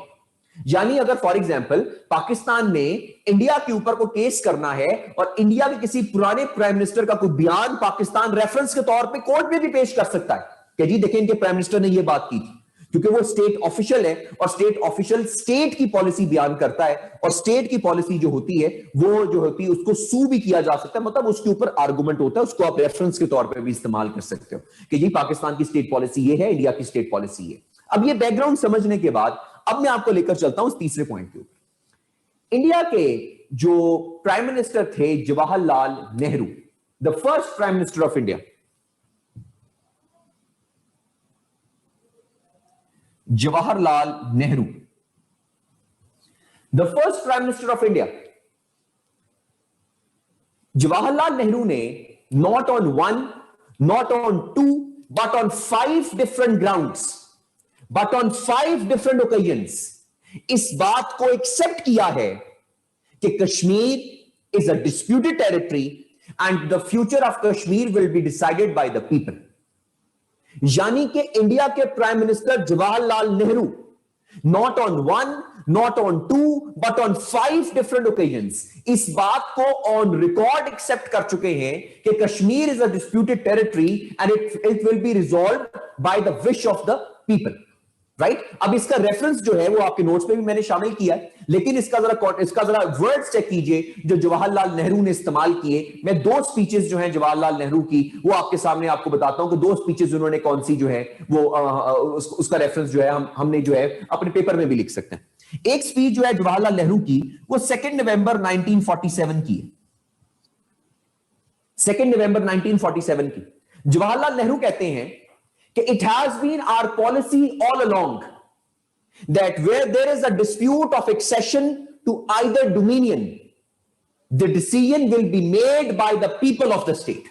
यानी अगर फॉर एग्जांपल पाकिस्तान ने इंडिया के ऊपर को केस करना है और इंडिया के किसी पुराने प्राइम मिनिस्टर का कोई बयान पाकिस्तान रेफरेंस के तौर पे कोर्ट में भी पेश कर सकता है कि जी देखें इनके प्राइम मिनिस्टर ने यह बात की थी, क्योंकि वो स्टेट ऑफिशियल है और स्टेट ऑफिशियल स्टेट की पॉलिसी बयान करता है, और स्टेट की पॉलिसी जो होती है वो जो होती है उसको सू भी किया जा सकता है, मतलब उसके ऊपर आर्गुमेंट होता है, उसको आप रेफरेंस के तौर पे भी इस्तेमाल कर सकते हो कि जी पाकिस्तान की स्टेट पॉलिसी ये है, इंडिया की स्टेट पॉलिसी ये। अब ये बैकग्राउंड समझने के बाद अब मैं आपको लेकर चलता हूं इस तीसरे पॉइंट के ऊपर। इंडिया के जो प्राइम मिनिस्टर थे Jawaharlal Nehru, the first prime minister of India, Jawaharlal Nehru, the first Prime Minister of India. Jawaharlal Nehru ने not on one, not on two, but on 5 different grounds, but on 5 different occasions, इस बात को accept किया है कि Kashmir is a disputed territory and the future of Kashmir will be decided by the people. यानी कि India के prime minister Jawaharlal Nehru not on one, not on two, but on 5 different occasions इस बात को ऑन रिकॉर्ड एक्सेप्ट कर चुके हैं कि Kashmir is a disputed territory and it will B resolved bye the wish of the people. Right, अब इसका reference जो है वो आपके नोट्स में भी मैंने शामिल किया है, लेकिन इसका जरा वर्ड्स चेक कीजिए जो जवाहरलाल नेहरू ने इस्तेमाल किए। मैं 2 स्पीचेस जो हैं जवाहरलाल नेहरू की वो आपके सामने आपको बताता हूं कि 2 स्पीचेस उन्होंने कौन सी जो है वो उसका रेफरेंस जो है हमने जो है अपने पेपर में भी लिख सकते हैं। एक स्पीच जो है जवाहरलाल नेहरू की वो 2 नवंबर 1947 की है, 2 नवंबर 1947 की। जवाहरलाल नेहरू कहते हैं कि it has been our policy all along that where there is a dispute of accession to either dominion, the decision will be made by the people of the state.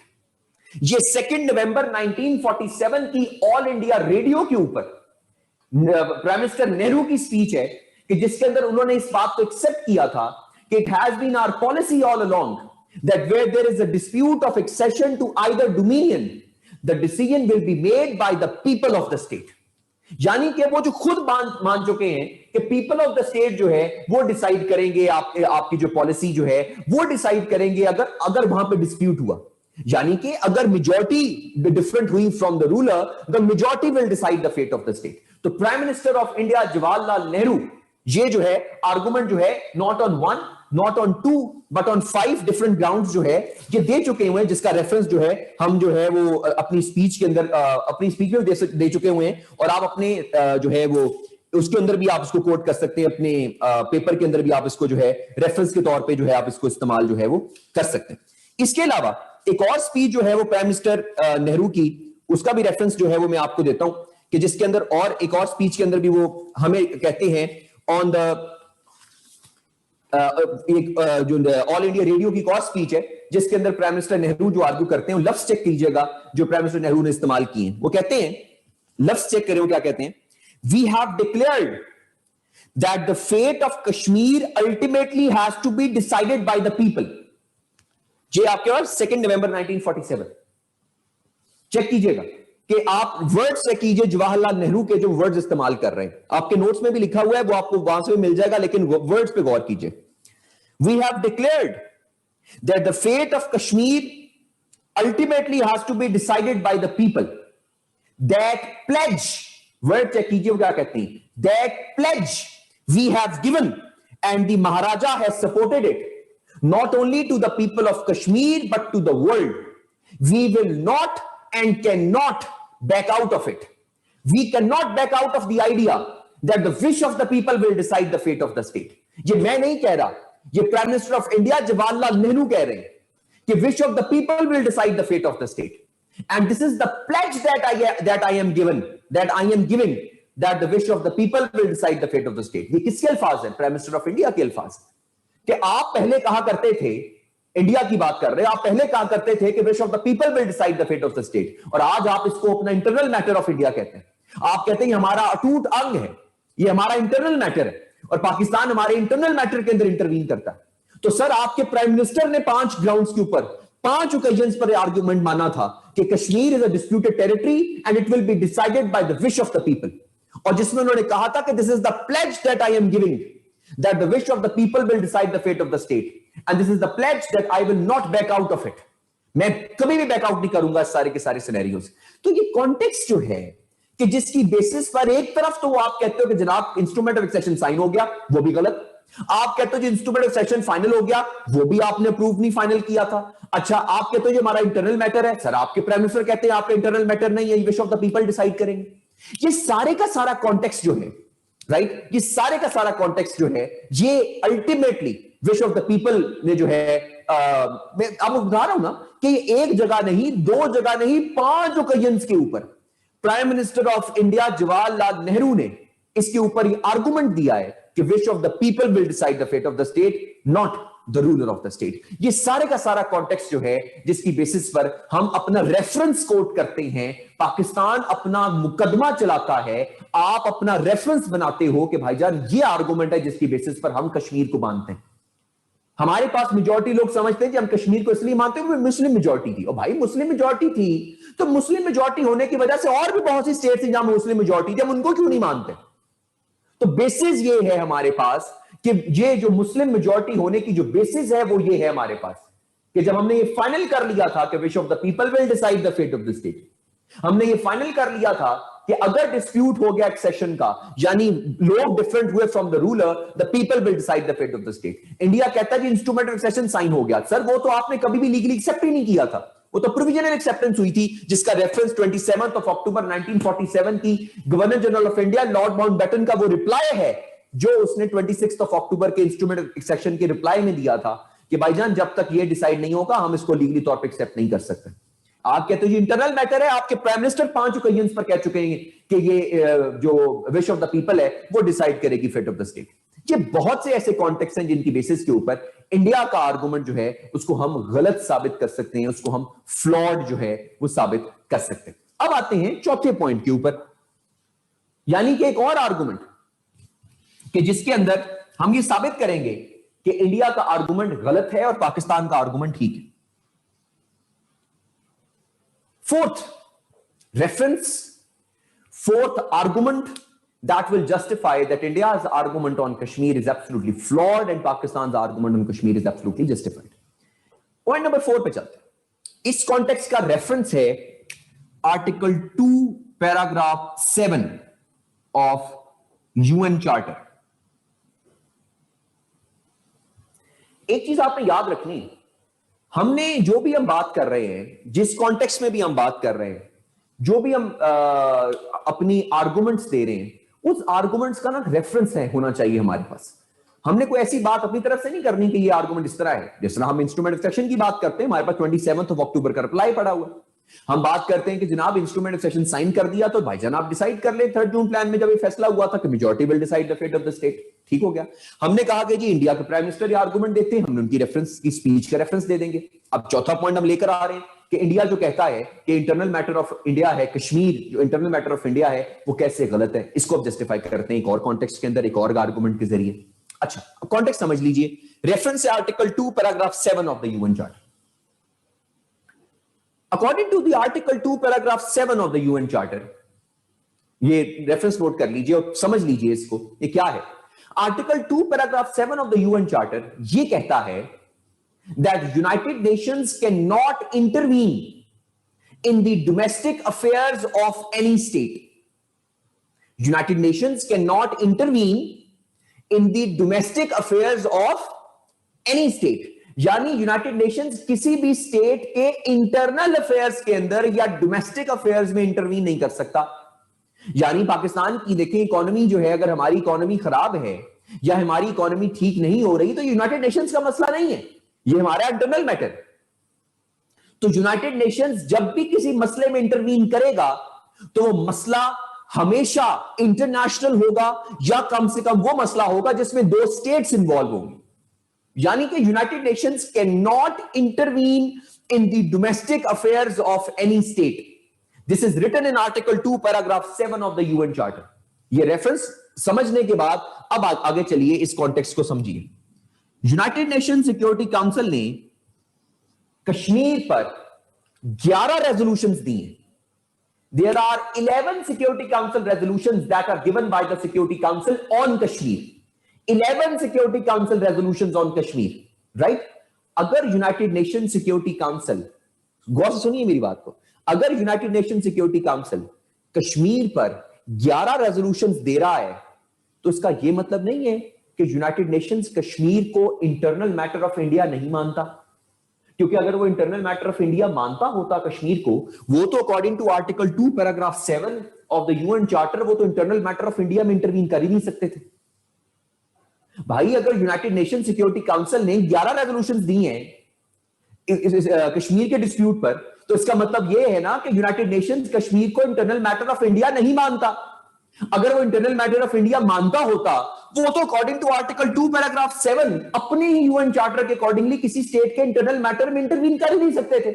ये 2 नवंबर 1947 की ऑल इंडिया रेडियो के ऊपर prime minister Nehru की speech है कि जिसके अंदर उन्होंने इस बात को एक्सेप्ट किया था कि it has been our policy all along that where there is a dispute of accession to either dominion, the decision will be made by the people of the state. यानी कि वो जो खुद मान चुके हैं कि पीपल ऑफ द स्टेट जो है वो डिसाइड करेंगे, आपकी जो पॉलिसी जो है वो डिसाइड करेंगे अगर वहां पे डिस्प्यूट हुआ। यानी कि अगर मेजॉरिटी डिफरेंट हुई from the ruler, the majority will decide the fate of the state. तो prime minister of India Jawaharlal Nehru ये जो है आर्गुमेंट जो है not on one, not on two, but on 5 different grounds जो है ये दे चुके हुए हैं, जिसका रेफरेंस जो है हम जो है वो अपनी स्पीच के अंदर अपनी स्पीच में दे चुके हुए हैं, और आप अपने जो है वो उसके अंदर भी आप इसको कोट कर सकते हैं, अपने पेपर के अंदर भी आप इसको जो है रेफरेंस के तौर पे जो है आप इसको इस्तेमाल जो है वो कर सकते हैं। इसके अलावा एक और स्पीच जो है वो प्राइम मिनिस्टर नेहरू की उसका भी रेफरेंस जो है वो मैं आपको देता हूं कि जिसके अंदर और एक और स्पीच के अंदर भी वो हमें कहते हैं ऑन द जो ऑल इंडिया रेडियो की एक और स्पीच है जिसके अंदर प्राइम मिनिस्टर नेहरू जो आर्ग्यू करते हैं, लफ्ज चेक कीजिएगा जो प्राइम मिनिस्टर नेहरू ने इस्तेमाल किए हैं। वो कहते हैं, लफ्ज चेक करें वो क्या कहते हैं, we have declared that the fate of Kashmir ultimately has to be decided by the people. ये आपके पास 2 नवंबर 1947। चेक कीजिएगा कि आप वर्ड चेक कीजिए जवाहरलाल नेहरू के जो वर्ड्स इस्तेमाल कर रहे हैं, आपके नोट्स में भी लिखा हुआ है, वो आपको वहां से भी मिल जाएगा, लेकिन वर्ड्स पे गौर कीजिए। We have declared that the fate of Kashmir ultimately has to be decided by the people. That pledge, word check कीजिए वो क्या कहते हैं, that pledge we have given and the maharaja has supported it not only to the people of Kashmir but to the world. We will not and cannot back out of it. We cannot back out of the idea that the wish of the people will decide the fate of the state. ये मैं नहीं कह रहा, ये prime minister of India Jawaharlal Nehru कह रहे हैं कि wish of the people will decide the fate of the state. And this is the pledge that I am giving that the wish of the people will decide the fate of the state. ये किसके अल्फाज हैं? Prime minister of India के अल्फाज कि आप पहले कहा करते थे, इंडिया की बात कर रहे हैं, आप पहले कहा करते थे कि wish of the people will decide the fate of the state, और आज आप इसको अपना इंटरनल मैटर ऑफ इंडिया कहते हैं। आप कहते हैं हमारा अटूट अंग है, ये हमारा इंटरनल मैटर है और पाकिस्तान हमारे इंटरनल मैटर के अंदर इंटरवीन करता है। तो सर आपके प्राइम मिनिस्टर ने 5 ग्राउंड्स के ऊपर 5 ओकेजन्स पर आर्गुमेंट माना था कि Kashmir is a disputed territory and it will be decided by the wish of the people, और जिसमें उन्होंने कहा था कि this is the pledge that I am giving that the wish of the people will decide the fate of the state, and this is the pledge that I will not back out of it. मैं कभी भी back out नहीं करूंगा सारे के सारे scenario से। तो ये कॉन्टेक्स्ट जो है कि जिसकी बेसिस पर एक तरफ तो आप कहते हो कि जनाब इंस्ट्रूमेंट ऑफ एक्सेशन साइन हो गया, वो भी गलत। आप कहते हो जो इंस्ट्रूमेंट ऑफ एक्सेशन फाइनल हो गया, वो भी आपने अप्रूव नहीं फाइनल किया था। अच्छा, आप कहते हो जो हमारा इंटरनल मैटर है, सर आपके प्राइम मिनिस्टर कहते हैं आपका इंटरनल मैटर नहीं है, wish of the people decide करेंगे। ये सारे का सारा कॉन्टेक्स्ट जो है, राइट, ये सारे का सारा कॉन्टेक्स्ट जो है ये ultimately wish of the people ने जो है मैं आपको बता रहा हूं ना कि ये एक जगह नहीं, 2 जगह नहीं, 5 ओकेजन्स के ऊपर prime minister of India Jawaharlal Nehru ने इसके ऊपर ये आर्गुमेंट दिया है कि wish of the people will decide the fate of the state, not the ruler of the state. ये सारे का सारा कॉन्टेक्स्ट जो है जिसकी बेसिस पर हम अपना रेफरेंस कोट करते हैं, पाकिस्तान अपना मुकदमा चलाता है, आप अपना रेफरेंस बनाते हो कि भाईजान ये आर्गुमेंट है जिसकी बेसिस पर हम कश्मीर को मानते हैं। हमारे पास मेजॉरिटी लोग समझते हैं कि हम कश्मीर को इसलिए मानते हैं मुस्लिम मेजॉरिटी थी, और भाई मुस्लिम मेजॉरिटी थी तो मुस्लिम मेजॉरिटी होने की वजह से और भी बहुत सी स्टेट थी जहां मुस्लिम मेजॉरिटी थी, हम उनको क्यों नहीं मानते? तो बेसिस ये है हमारे पास कि ये जो मुस्लिम मेजॉरिटी होने की जो बेसिस है वो ये है हमारे पास कि जब हमने ये फाइनल कर लिया था कि wish of the people will decide the fate of the state, हमने ये फाइनल कर लिया था कि अगर डिस्प्यूट हो गया एक्सेशन का, यानी लोग डिफरेंट हुए from the ruler, the people will decide the fate of the state. India कहता है कि इंस्ट्रूमेंट ऑफ एक्सेशन साइन हो गया, सर वो तो आपने कभी भी लीगली एक्सेप्ट ही नहीं किया था, वो तो प्रोविजनल एक्सेप्टेंस हुई थी जिसका रेफरेंस 27 अक्टूबर 1947 की governor general of India Lord Mountbatten का वो रिप्लाई है जो उसने 26 अक्टूबर के इंस्ट्रूमेंट ऑफ एक्सेशन के रिप्लाई में दिया था कि भाईजान जब तक ये डिसाइड नहीं होगा हम इसको लीगली तौर पर एक्सेप्ट नहीं कर सकते। आप कहते हो ये इंटरनल मैटर है, आपके प्राइम मिनिस्टर 5 ओकेजन्स पर कह चुके हैं कि ये जो विश ऑफ द पीपल है वो डिसाइड करेगी फेट ऑफ द स्टेट। ये बहुत से ऐसे कॉन्टेक्स्ट हैं जिनकी बेसिस के ऊपर इंडिया का आर्गुमेंट जो है उसको हम गलत साबित कर सकते हैं, उसको हम फ्लॉड जो है वो साबित कर सकते हैं। अब आते हैं चौथे पॉइंट के ऊपर, यानी कि एक और आर्गुमेंट कि जिसके अंदर हम ये साबित करेंगे कि इंडिया का आर्गुमेंट गलत है और पाकिस्तान का आर्गुमेंट ठीक है। Fourth reference, fourth argument that will justify that India's argument on Kashmir is absolutely flawed and Pakistan's argument on Kashmir is absolutely justified. Point number 4 पे चलते हैं। इस कॉन्टेक्स्ट का रेफरेंस है article 2 paragraph 7 of UN charter. एक चीज आपने याद रखनी, हमने जो भी हम बात कर रहे हैं, जिस कॉन्टेक्स्ट में भी हम बात कर रहे हैं, जो भी हम अपनी आर्गुमेंट्स दे रहे हैं, उस आर्गुमेंट्स का ना रेफरेंस है होना चाहिए हमारे पास। हमने कोई ऐसी बात अपनी तरफ से नहीं करनी कि ये आर्गुमेंट इस तरह है। जिस तरह हम इंस्ट्रूमेंट ऑफ एक्सेशन की बात करते हैं, हमारे पास 27 अक्टूबर का रिप्लाई पड़ा हुआ, हम बात करते हैं कि जनाब इंस्ट्रूमेंट ऑफ सेशन साइन कर दिया तो भाईजान आप डिसाइड कर ले, 3 जून प्लान में जब ये फैसला हुआ था कि majority will decide the fate of the state, ठीक हो गया। हमने कहा कि जी इंडिया के प्राइम मिनिस्टर ये आर्गुमेंट देते हैं, हम उनकी रेफरेंस की स्पीच का रेफरेंस दे देंगे। अब चौथा पॉइंट हम लेकर आ रहे हैं कि इंडिया जो कहता है कि इंटरनल मैटर ऑफ इंडिया है कश्मीर, जो इंटरनल मैटर ऑफ इंडिया है वो कैसे गलत है, इसको अब जस्टिफाई करते हैं एक और कॉन्टेक्स्ट के अंदर, एक और आर्गुमेंट के जरिए। अच्छा, कॉन्टेक्स्ट समझ लीजिए, रेफरेंस है article 2 paragraph 7 of the UN charter. According to the Article 2, paragraph 7 of the UN Charter, ये रेफरेंस नोट कर लीजिए और समझ लीजिए इसको, ये क्या है। Article 2 paragraph 7 of the UN charter ये कहता है that United Nations cannot intervene in the domestic affairs of any state. United Nations cannot intervene in the domestic affairs of any state. यानी यूनाइटेड नेशंस किसी भी state के internal affairs के अंदर या डोमेस्टिक अफेयर्स में इंटरवीन नहीं कर सकता। यानी पाकिस्तान की देखें इकोनॉमी जो है, अगर हमारी इकोनॉमी खराब है या हमारी इकोनॉमी ठीक नहीं हो रही तो यूनाइटेड नेशंस का मसला नहीं है, ये हमारा इंटरनल मैटर। तो यूनाइटेड नेशंस जब भी किसी मसले में इंटरवीन करेगा तो वो मसला हमेशा इंटरनेशनल होगा या कम से कम वो मसला होगा जिसमें 2 स्टेट्स इंवॉल्व होंगी। यानी कि united nations can not intervene in the domestic affairs of any state. This is written in article 2 paragraph 7 of the UN charter. ये रेफरेंस समझने के बाद अब आगे चलिए इस कॉन्टेक्स्ट को समझिए। यूनाइटेड नेशन सिक्योरिटी काउंसिल ने कश्मीर पर 11 रेजोल्यूशंस दी हैं। There are 11 Security Council resolutions that are given by the Security Council on Kashmir. 11 Security Council resolutions on Kashmir, right? अगर यूनाइटेड नेशन सिक्योरिटी काउंसिल, गौर से सुनिए मेरी बात को, अगर United nation security council Kashmir पर 11 रेजोल्यूशंस दे रहा है तो इसका यह मतलब नहीं है कि यूनाइटेड नेशंस कश्मीर को इंटरनल मैटर ऑफ इंडिया नहीं मानता। क्योंकि अगर वो इंटरनल मैटर ऑफ इंडिया मानता होता कश्मीर को, वो तो according to article 2 paragraph 7 of the UN charter वो तो इंटरनल मैटर ऑफ इंडिया में इंटरवीन कर ही नहीं सकते थे। भाई अगर यूनाइटेड नेशन सिक्योरिटी काउंसिल ने 11 रेजोल्यूशंस दी हैं कश्मीर के डिस्प्यूट पर, तो इसका मतलब यह है ना कि यूनाइटेड नेशंस कश्मीर को इंटरनल मैटर ऑफ इंडिया नहीं मानता। अगर वो इंटरनल मैटर ऑफ इंडिया मानता होता वो तो अकॉर्डिंग टू आर्टिकल 2 पैराग्राफ 7 अपने ही यूएन चार्टर के अकॉर्डिंगली किसी स्टेट के इंटरनल मैटर में इंटरवीन कर ही नहीं सकते थे।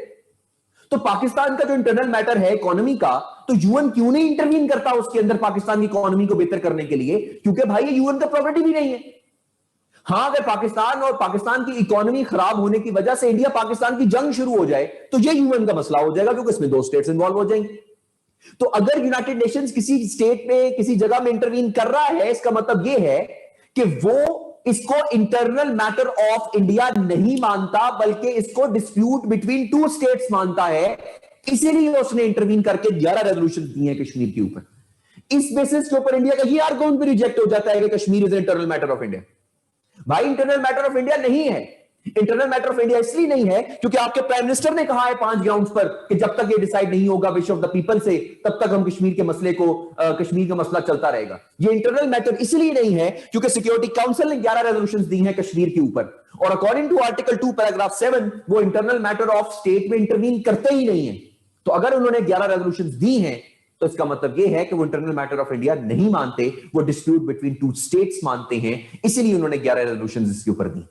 तो पाकिस्तान का जो इंटरनल मैटर है इकोनॉमी का, तो यूएन क्यों नहीं इंटरवीन करता उसके अंदर पाकिस्तान की इकोनॉमी को बेहतर करने के लिए? क्योंकि भाई ये यूएन का प्रोग्रेटिव ही नहीं है। हां, अगर पाकिस्तान और पाकिस्तान की इकोनॉमी खराब होने की वजह से इंडिया पाकिस्तान की जंग शुरू हो जाए तो ये यूएन का मसला हो जाएगा, क्योंकि इसमें 2 स्टेट्स इन्वॉल्व हो जाएंगे। तो अगर यूनाइटेड नेशंस किसी स्टेट में किसी जगह में इंटरवीन कर रहा है, इसका मतलब यह है कि वो इसको इंटरनल मैटर ऑफ इंडिया नहीं मानता, बल्कि इसको डिस्प्यूट बिटवीन 2 स्टेट्स मानता है। इसीलिए उसने इंटरवीन करके 11 रेजोल्यूशन दिए हैं कश्मीर के ऊपर। इस बेसिस के ऊपर इंडिया का ये आर्गुमेंट भी रिजेक्ट हो जाता है कि Kashmir is internal matter of India. भाई इंटरनल मैटर ऑफ इंडिया नहीं है। इंटरनल मैटर ऑफ इंडिया इसलिए नहीं है क्योंकि आपके प्राइम मिनिस्टर ने कहा है 5 ग्राउंड्स पर कि जब तक ये डिसाइड नहीं होगा विश ऑफ द पीपल से, तब तक हम कश्मीर के मसले को कश्मीर का मसला चलता रहेगा। ये इंटरनल मैटर इसलिए नहीं है क्योंकि सिक्योरिटी काउंसिल ने 11 रेजोल्यूशंस दी हैं कश्मीर के ऊपर, और अकॉर्डिंग टू आर्टिकल 2 पैराग्राफ 7 वो इंटरनल मैटर ऑफ स्टेट में इंटरवीन करते ही नहीं है। तो अगर उन्होंने 11 रेजोल्यूशंस दी हैं तो इसका मतलब यह है कि वो इंटरनल मैटर ऑफ इंडिया नहीं मानते, वो डिस्प्यूट बिटवीन 2 स्टेट्स मानते हैं। इसीलिए उन्होंने 11 रेजोल्यूशंस इसके ऊपर दी।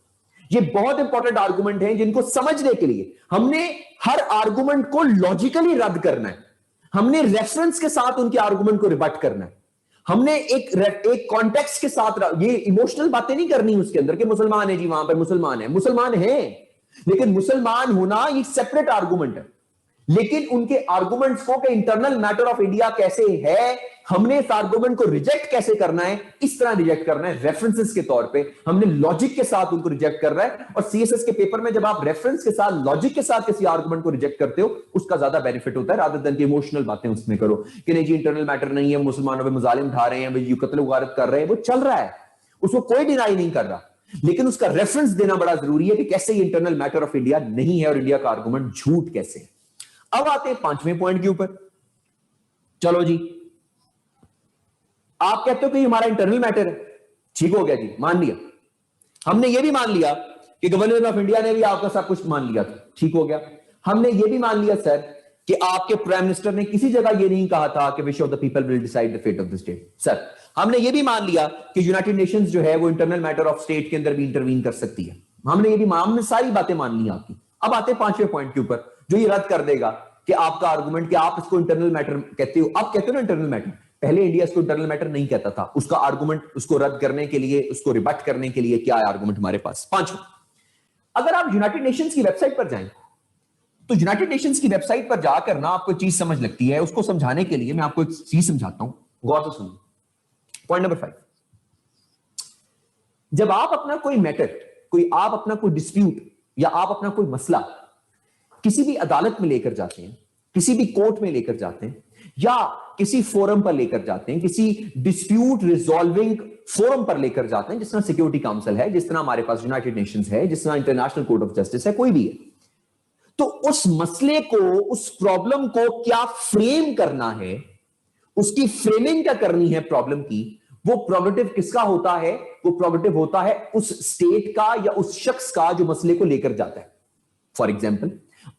ये बहुत इंपॉर्टेंट आर्गुमेंट हैं जिनको समझने के लिए हमने हर आर्गुमेंट को लॉजिकली रद्द करना है, हमने रेफरेंस के साथ उनके आर्गुमेंट को रिबट करना है, हमने एक कॉन्टेक्स्ट के साथ, ये इमोशनल बातें नहीं करनी उसके अंदर कि मुसलमान है जी, वहां पर मुसलमान है, मुसलमान है, लेकिन मुसलमान होना ये सेपरेट आर्गुमेंट है। लेकिन उनके आर्गुमेंट्स को कि इंटरनल मैटर ऑफ इंडिया कैसे है, हमने इस आर्गुमेंट को रिजेक्ट कैसे करना है, इस तरह रिजेक्ट करना है रेफरेंसेस के तौर पे, हमने लॉजिक के साथ उनको रिजेक्ट कर रहा है। और सीएसएस के पेपर में जब आप रेफरेंस के साथ, लॉजिक के साथ किसी आर्गुमेंट को रिजेक्ट करते हो, उसका ज्यादा बेनिफिट होता है रादर देन कि इमोशनल बातें उसमें करो कि नहीं जी इंटरनल मैटर नहीं है, मुसलमानों पे मुजालिम ढा रहे हैं, कत्ल वारत कर रहे हैं, वो चल रहा है, उसको कोई डिनाई नहीं कर रहा, लेकिन उसका रेफरेंस देना बड़ा जरूरी है कि कैसे इंटरनल मैटर ऑफ इंडिया नहीं है और इंडिया का आर्गुमेंट झूठ कैसे है। अब आते हैं 5वें पॉइंट के ऊपर। चलो जी, आप कहते हो कि हमारा इंटरनल मैटर है, ठीक हो गया जी, मान लिया। हमने ये भी मान लिया कि गवर्नर ऑफ इंडिया ने भी आपका सब कुछ मान लिया था, ठीक हो गया। हमने ये भी मान लिया सर कि आपके प्राइम मिनिस्टर ने किसी जगह यह नहीं कहा था कि wish of the people will decide the fate of the state. Sir, हमने यह भी मान लिया कि यूनाइटेड नेशंस जो है वो इंटरनल मैटर ऑफ स्टेट के अंदर भी इंटरवीन कर सकती है। हमने सारी बातें मान ली आपकी। अब आते हैं 5वें पॉइंट के ऊपर, जो ये रद्द कर देगा कि आपका आर्गुमेंट कि आप इसको इंटरनल मैटर कहते हो। आप कहते हो ना इंटरनल मैटर, पहले इंडिया इसको इंटरनल मैटर नहीं कहता था। उसका आर्गुमेंट, उसको रद्द करने के लिए, उसको रिबट करने के लिए क्या है आर्गुमेंट हमारे पास? 5वां, अगर आप यूनाइटेड नेशंस की वेबसाइट पर जाएं तो यूनाइटेड नेशंस की वेबसाइट पर जाकर ना आपको चीज समझ लगती है। उसको समझाने के लिए मैं आपको एक चीज समझाता हूं, गौर से सुनिए। पॉइंट नंबर 5, जब आप अपना कोई मैटर, आप अपना कोई डिस्प्यूट या आप अपना कोई मसला किसी भी अदालत में लेकर जाते हैं, किसी भी कोर्ट में लेकर जाते हैं, या किसी फोरम पर लेकर जाते हैं, किसी डिस्प्यूट रिजॉल्विंग फोरम पर लेकर जाते हैं, जिस तरह सिक्योरिटी काउंसिल है, जिस तरह हमारे पास यूनाइटेड नेशंस है, जिस तरह इंटरनेशनल कोर्ट ऑफ जस्टिस है, कोई भी है, तो उस मसले को, उस प्रॉब्लम को क्या फ्रेम करना है, उसकी फ्रेमिंग क्या करनी है प्रॉब्लम की, वो प्रोगेटिव किसका होता है? वो प्रोगेटिव होता है उस स्टेट का या उस शख्स का जो मसले को लेकर जाता है। फॉर एग्जाम्पल,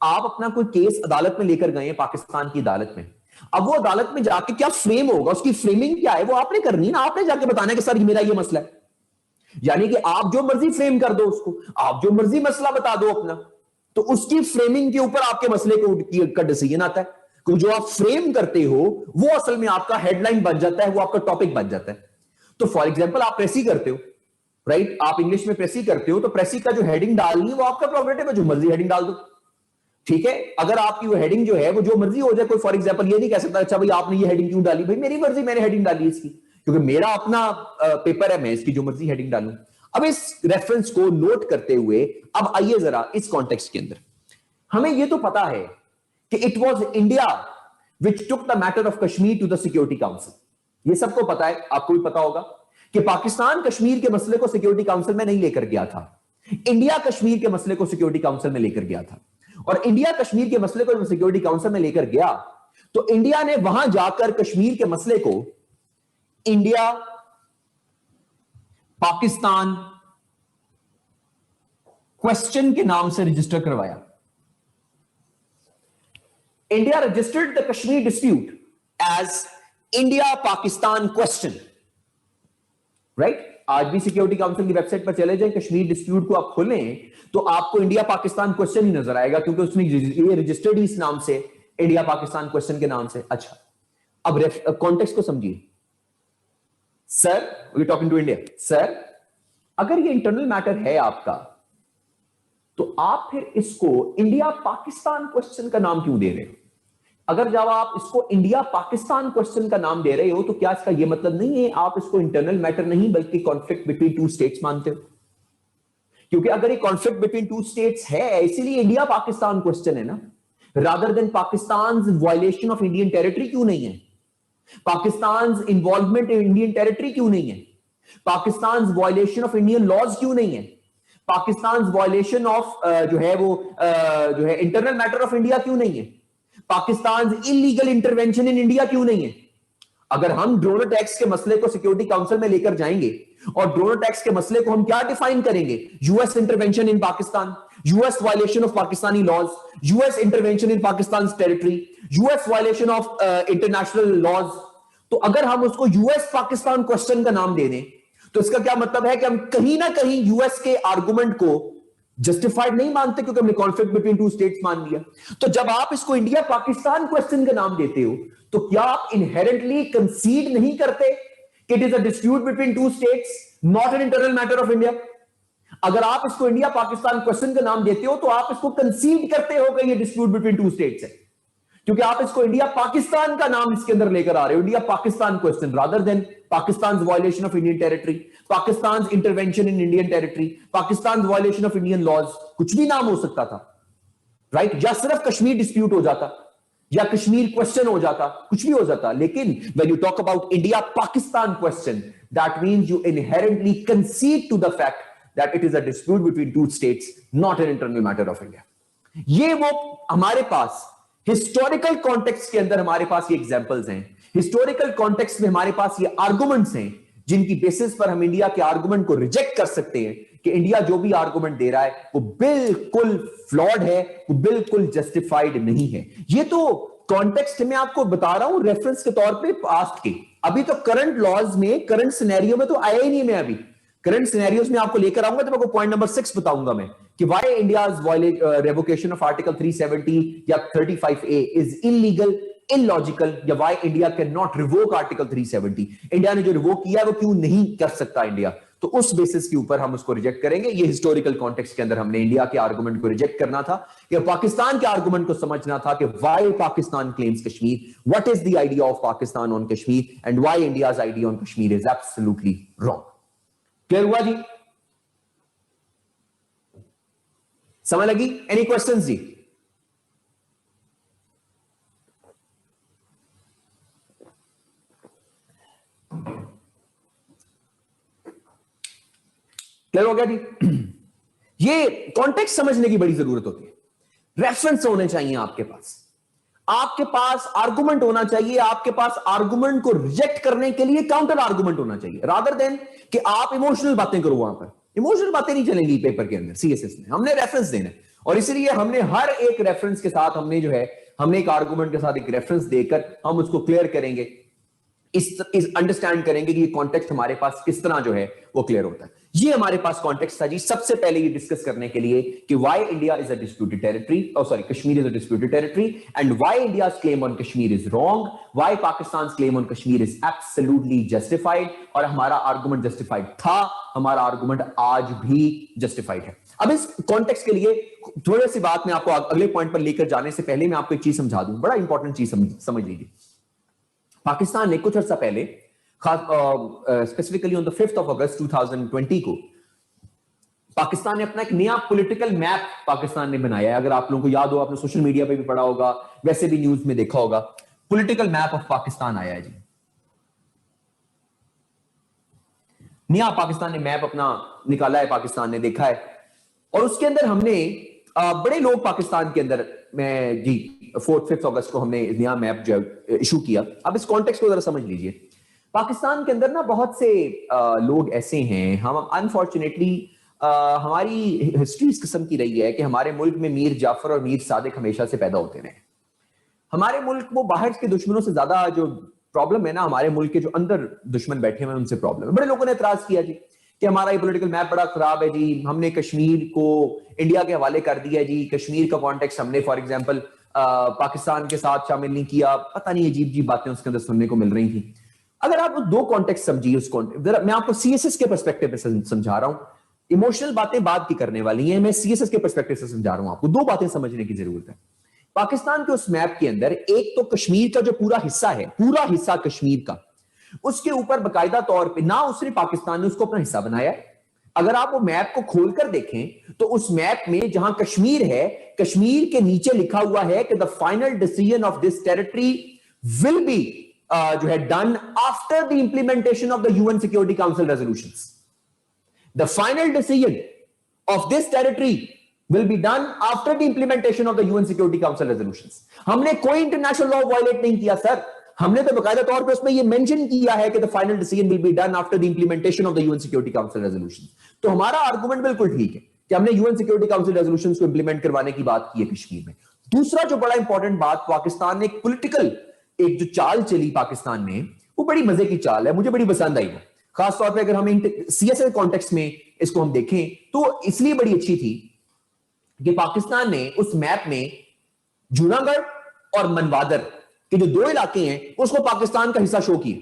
आप अपना कोई केस अदालत में लेकर गए हैं, पाकिस्तान की अदालत में। अब वो अदालत में जाके क्या फ्रेम होगा, उसकी फ्रेमिंग क्या है, वो आपने करनी है ना। आपने जाके बताना कि सर मेरा ये मसला है। यानी कि आप जो मर्जी फ्रेम कर दो उसको, आप जो मर्जी मसला बता दो अपना, तो उसकी फ्रेमिंग के ऊपर आपके मसले का डिसीजन आता है। क्योंकि जो आप फ्रेम करते हो वो असल में आपका हेडलाइन बन जाता है, वो आपका टॉपिक बन जाता है। तो फॉर एग्जाम्पल, आप प्रेसी करते हो, राइट? आप इंग्लिश में प्रेसी करते हो, तो प्रेसी का जो हेडिंग डालनी है वो आपका प्रोग्रेटिव है, जो मर्जी हेडिंग डाल दो, ठीक है। अगर आपकी वो हेडिंग जो है वो जो मर्जी हो जाए, कोई फॉर एग्जांपल ये नहीं कह सकता अच्छा भाई आपने ये हेडिंग क्यों डाली, भाई मेरी मर्जी, मैंने हेडिंग डाली इसकी, क्योंकि मेरा अपना पेपर है, मैं इसकी जो मर्जी हेडिंग डालूं। अब इस रेफरेंस को नोट करते हुए अब आइए जरा इस कॉन्टेक्स्ट के अंदर, हमें ये तो पता है कि it was India which took the matter of Kashmir to the security council. ये सबको पता है, आपको भी पता होगा कि पाकिस्तान कश्मीर के मसले को सिक्योरिटी काउंसिल में नहीं लेकर गया था, इंडिया कश्मीर के मसले को सिक्योरिटी काउंसिल में लेकर गया था। और इंडिया कश्मीर के मसले को जब सिक्योरिटी काउंसिल में लेकर गया तो इंडिया ने वहां जाकर कश्मीर के मसले को इंडिया पाकिस्तान क्वेश्चन के नाम से रजिस्टर करवाया। India registered the Kashmir dispute as India Pakistan question, right? आज भी सिक्योरिटी काउंसिल की वेबसाइट पर चले जाएं, कश्मीर डिस्प्यूट को आप खोलें तो आपको इंडिया पाकिस्तान क्वेश्चन ही नजर आएगा, क्योंकि उसने ये रजिस्टर्ड ही इस नाम से, इंडिया पाकिस्तान क्वेश्चन के नाम से। अच्छा, अब कॉन्टेक्स्ट को समझिए। Sir, we talking to India. Sir, अगर ये इंटरनल मैटर है आपका, तो आप फिर इसको इंडिया पाकिस्तान क्वेश्चन का नाम क्यों दे रहे हो? अगर जब आप इसको इंडिया पाकिस्तान क्वेश्चन का नाम दे रहे हो तो क्या इसका यह मतलब नहीं है आप इसको इंटरनल मैटर नहीं बल्कि कॉन्फ्लिक्ट बिटवीन टू स्टेट्स मानते हो? क्योंकि अगर ये कॉन्फ्लिक्ट बिटवीन टू स्टेट्स है, इसीलिए इंडिया पाकिस्तान क्वेश्चन है ना, rather than Pakistan violation of Indian territory क्यों नहीं है, Pakistan involvement in Indian territory क्यों नहीं है, Pakistan violation of Indian laws क्यों नहीं है, पाकिस्तान वायलेशन ऑफ जो है इंटरनल मैटर ऑफ इंडिया क्यों नहीं है, Pakistan illegal intervention in India क्यों नहीं है? अगर हम ड्रोन अटैक्स के मसले को सिक्योरिटी काउंसिल में लेकर जाएंगे और ड्रोन अटैक्स के मसले को हम क्या डिफाइन करेंगे? US intervention in Pakistan, US violation of Pakistani laws, US intervention in Pakistan territory, US violation of international laws. तो अगर हम उसको यूएस पाकिस्तान क्वेश्चन का नाम दे दें तो इसका क्या मतलब है कि हम कहीं ना कहीं यूएस के आर्गुमेंट को जस्टिफाइड नहीं मानते, क्योंकि हमने कॉन्फ्लिक्ट बिटवीन टू स्टेट्स मान लिया। तो जब आप इसको इंडिया पाकिस्तान क्वेश्चन का नाम देते हो तो क्या आप इनहेरेंटली कंसीड नहीं करते कि it is a dispute between two states, not an internal matter of India? अगर आप इसको इंडिया पाकिस्तान क्वेश्चन का नाम देते हो तो आप इसको कंसीड करते हो कि ये डिस्प्यूट बिटवीन टू स्टेट्स है, क्योंकि आप इसको इंडिया पाकिस्तान का नाम इसके अंदर लेकर आ रहे हो, India Pakistan question, rather than Pakistan violation of Indian territory, Pakistan intervention in Indian territory, Pakistan violation of Indian laws. कुछ भी नाम हो सकता था, राइट? या सिर्फ कश्मीर डिस्प्यूट हो जाता, या कश्मीर क्वेश्चन हो जाता, कुछ भी हो जाता। लेकिन when you talk about India Pakistan question, that means you inherently concede to the fact that it is a dispute between two states, not an internal matter of India. ये वो हमारे पास हिस्टोरिकल कॉन्टेक्स्ट के अंदर हमारे पास ये एग्जांपल्स हैं, historical context में हमारे पास ये आर्गुमेंट्स हैं जिनकी बेसिस पर हम इंडिया के आर्गुमेंट को रिजेक्ट कर सकते हैं, कि इंडिया जो भी आर्गुमेंट दे रहा है वो बिल्कुल फ्लॉड है, वो बिल्कुल जस्टिफाइड नहीं है। ये तो कॉन्टेक्स्ट में आपको बता रहा हूं रेफरेंस के तौर पे पास्ट के, अभी तो करंट लॉज में, करंट सिनेरियो में तो आया ही नहीं। मैं अभी करंट सिनेरियोज में आपको लेकर आऊंगा तो आपको पॉइंट नंबर 6 बताऊंगा मैं कि why India's revocation of article 370 या 35A इज इलीगल, इलॉजिकल, या why India can not revoke article 370। India ने जो रिवोक किया वो क्यों नहीं कर सकता इंडिया, तो उस बेसिस के ऊपर हम उसको रिजेक्ट करेंगे। ये हिस्टोरिकल कॉन्टेक्स्ट के अंदर हमने इंडिया के आर्गुमेंट को रिजेक्ट करना था, या पाकिस्तान के आर्गुमेंट को समझना था कि why Pakistan claims Kashmir, what is the idea of Pakistan on Kashmir and why India's idea on Kashmir is absolutely wrong. Clear हुआ जी? समझ लगी? एनी क्वेश्चंस जी? क्लियर हो गया जी? ये कॉन्टेक्स्ट समझने की बड़ी जरूरत होती है। रेफरेंस होने चाहिए आपके पास आर्गुमेंट होना चाहिए, आपके पास आर्गुमेंट को रिजेक्ट करने के लिए काउंटर आर्गुमेंट होना चाहिए, रादर देन कि आप इमोशनल बातें करो। वहां पर इमोशनल बातें नहीं चलेंगी पेपर के अंदर, सीएसएस में हमने रेफरेंस देना है, और इसलिए हमने हर एक रेफरेंस के साथ हमने एक आर्गुमेंट के साथ एक रेफरेंस देकर हम उसको क्लियर करेंगे, इस अंडरस्टैंड करेंगे कि ये कॉन्टेक्स्ट हमारे पास किस तरह वो क्लियर होता है। ये हमारे पास कॉन्टेक्स्ट था जी सबसे पहले ये डिस्कस करने के लिए कि why India is a disputed territory, Kashmir is a disputed territory, and why India's claim on Kashmir is wrong, why Pakistan's claim on Kashmir is absolutely justified. और हमारा आर्गुमेंट जस्टिफाइड था, हमारा आर्गुमेंट आज भी जस्टिफाइड है। अब इस कॉन्टेक्स्ट के लिए थोड़ी सी बात मैं आपको अगले पॉइंट पर लेकर जाने से पहले मैं आपको एक चीज समझा दूं, बड़ा इंपॉर्टेंट चीज समझ लीजिए। पाकिस्तान ने कुछ अर्सा पहले, specifically on the 5th of August 2020 को, पाकिस्तान ने अपना एक नया पॉलिटिकल मैप पाकिस्तान ने बनाया है। अगर आप लोगों को याद हो, आपने सोशल मीडिया पे भी पढ़ा होगा, वैसे भी न्यूज में देखा होगा, पॉलिटिकल मैप ऑफ पाकिस्तान आया है जी। नया पाकिस्तान ने मैप अपना निकाला है, पाकिस्तान ने देखा है, और उसके अंदर हमने बड़े लोग पाकिस्तान के अंदर में जी 4th-5th अगस्त को हमने नया मैप जो इशू किया। अब इस कॉन्टेक्स्ट को जरा समझ लीजिए। पाकिस्तान के अंदर ना बहुत से लोग ऐसे हैं, हम अनफॉर्चुनेटली हमारी हिस्ट्री इस किस्म की रही है कि हमारे मुल्क में मीर जाफर और मीर सादिक हमेशा से पैदा होते रहे। हमारे मुल्क वो बाहर के दुश्मनों से ज्यादा जो प्रॉब्लम है ना, हमारे मुल्क के जो अंदर दुश्मन बैठे हुए हैं उनसे प्रॉब्लम है। बड़े लोगों ने एतराज किया जी कि हमारा ये पॉलिटिकल मैप बड़ा खराब है जी, हमने कश्मीर को इंडिया के हवाले कर दिया जी, कश्मीर का कॉन्टेक्स्ट हमने फॉर एग्जांपल पाकिस्तान के साथ शामिल नहीं किया, पता नहीं अजीब अजीब बातें उसके अंदर सुनने को मिल रही थी। अगर आप दो कॉन्टेक्स्ट समझिए, उस कॉन्टेक्स्ट मैं आपको सीएसएस के पर्सपेक्टिव से समझा रहा हूं, इमोशनल बातें बाद की करने वाली हैं, मैं सीएसएस के पर्सपेक्टिव से समझा रहा हूं आपको। दो बातें समझने की जरूरत है। पाकिस्तान के उस मैप के अंदर एक तो कश्मीर का जो पूरा हिस्सा है, पूरा हिस्सा कश्मीर का, उसके ऊपर बाकायदा तौर पे ना उसने पाकिस्तान ने उसको अपना हिस्सा बनाया है। अगर आप वो मैप को खोलकर देखें तो उस मैप में जहां कश्मीर है, कश्मीर के नीचे लिखा हुआ है कि the final decision of this territory will be जो है done after the implementation of the UN security Council resolutions. The final decision of this territory will be done after the implementation of the UN Security Council resolutions। हमने कोई international law violet नहीं किया sir, हमने तो बकायदा तौर पे उसमें ये मेंशन किया है कि the final decision will be done after the implementation of the UN Security Council resolutions। तो हमारा आर्गुमेंट बिल्कुल ठीक है कि हमने UN Security Council resolutions को इंप्लीमेंट करवाने की बात की है कश्मीर में। दूसरा जो बड़ा इंपॉर्टेंट बात, पाकिस्तान ने एक पॉलिटिकल एक जो चाल चली पाकिस्तान ने, वो बड़ी मजे की चाल है, मुझे बड़ी पसंद आई वो। खासतौर पर अगर हम सीएसए कॉन्टेक्स्ट में इसको हम देखें तो इसलिए बड़ी अच्छी थी कि पाकिस्तान ने उस मैप में जूनागढ़ और मनवादर के जो दो इलाके हैं उसको पाकिस्तान का हिस्सा शो किया।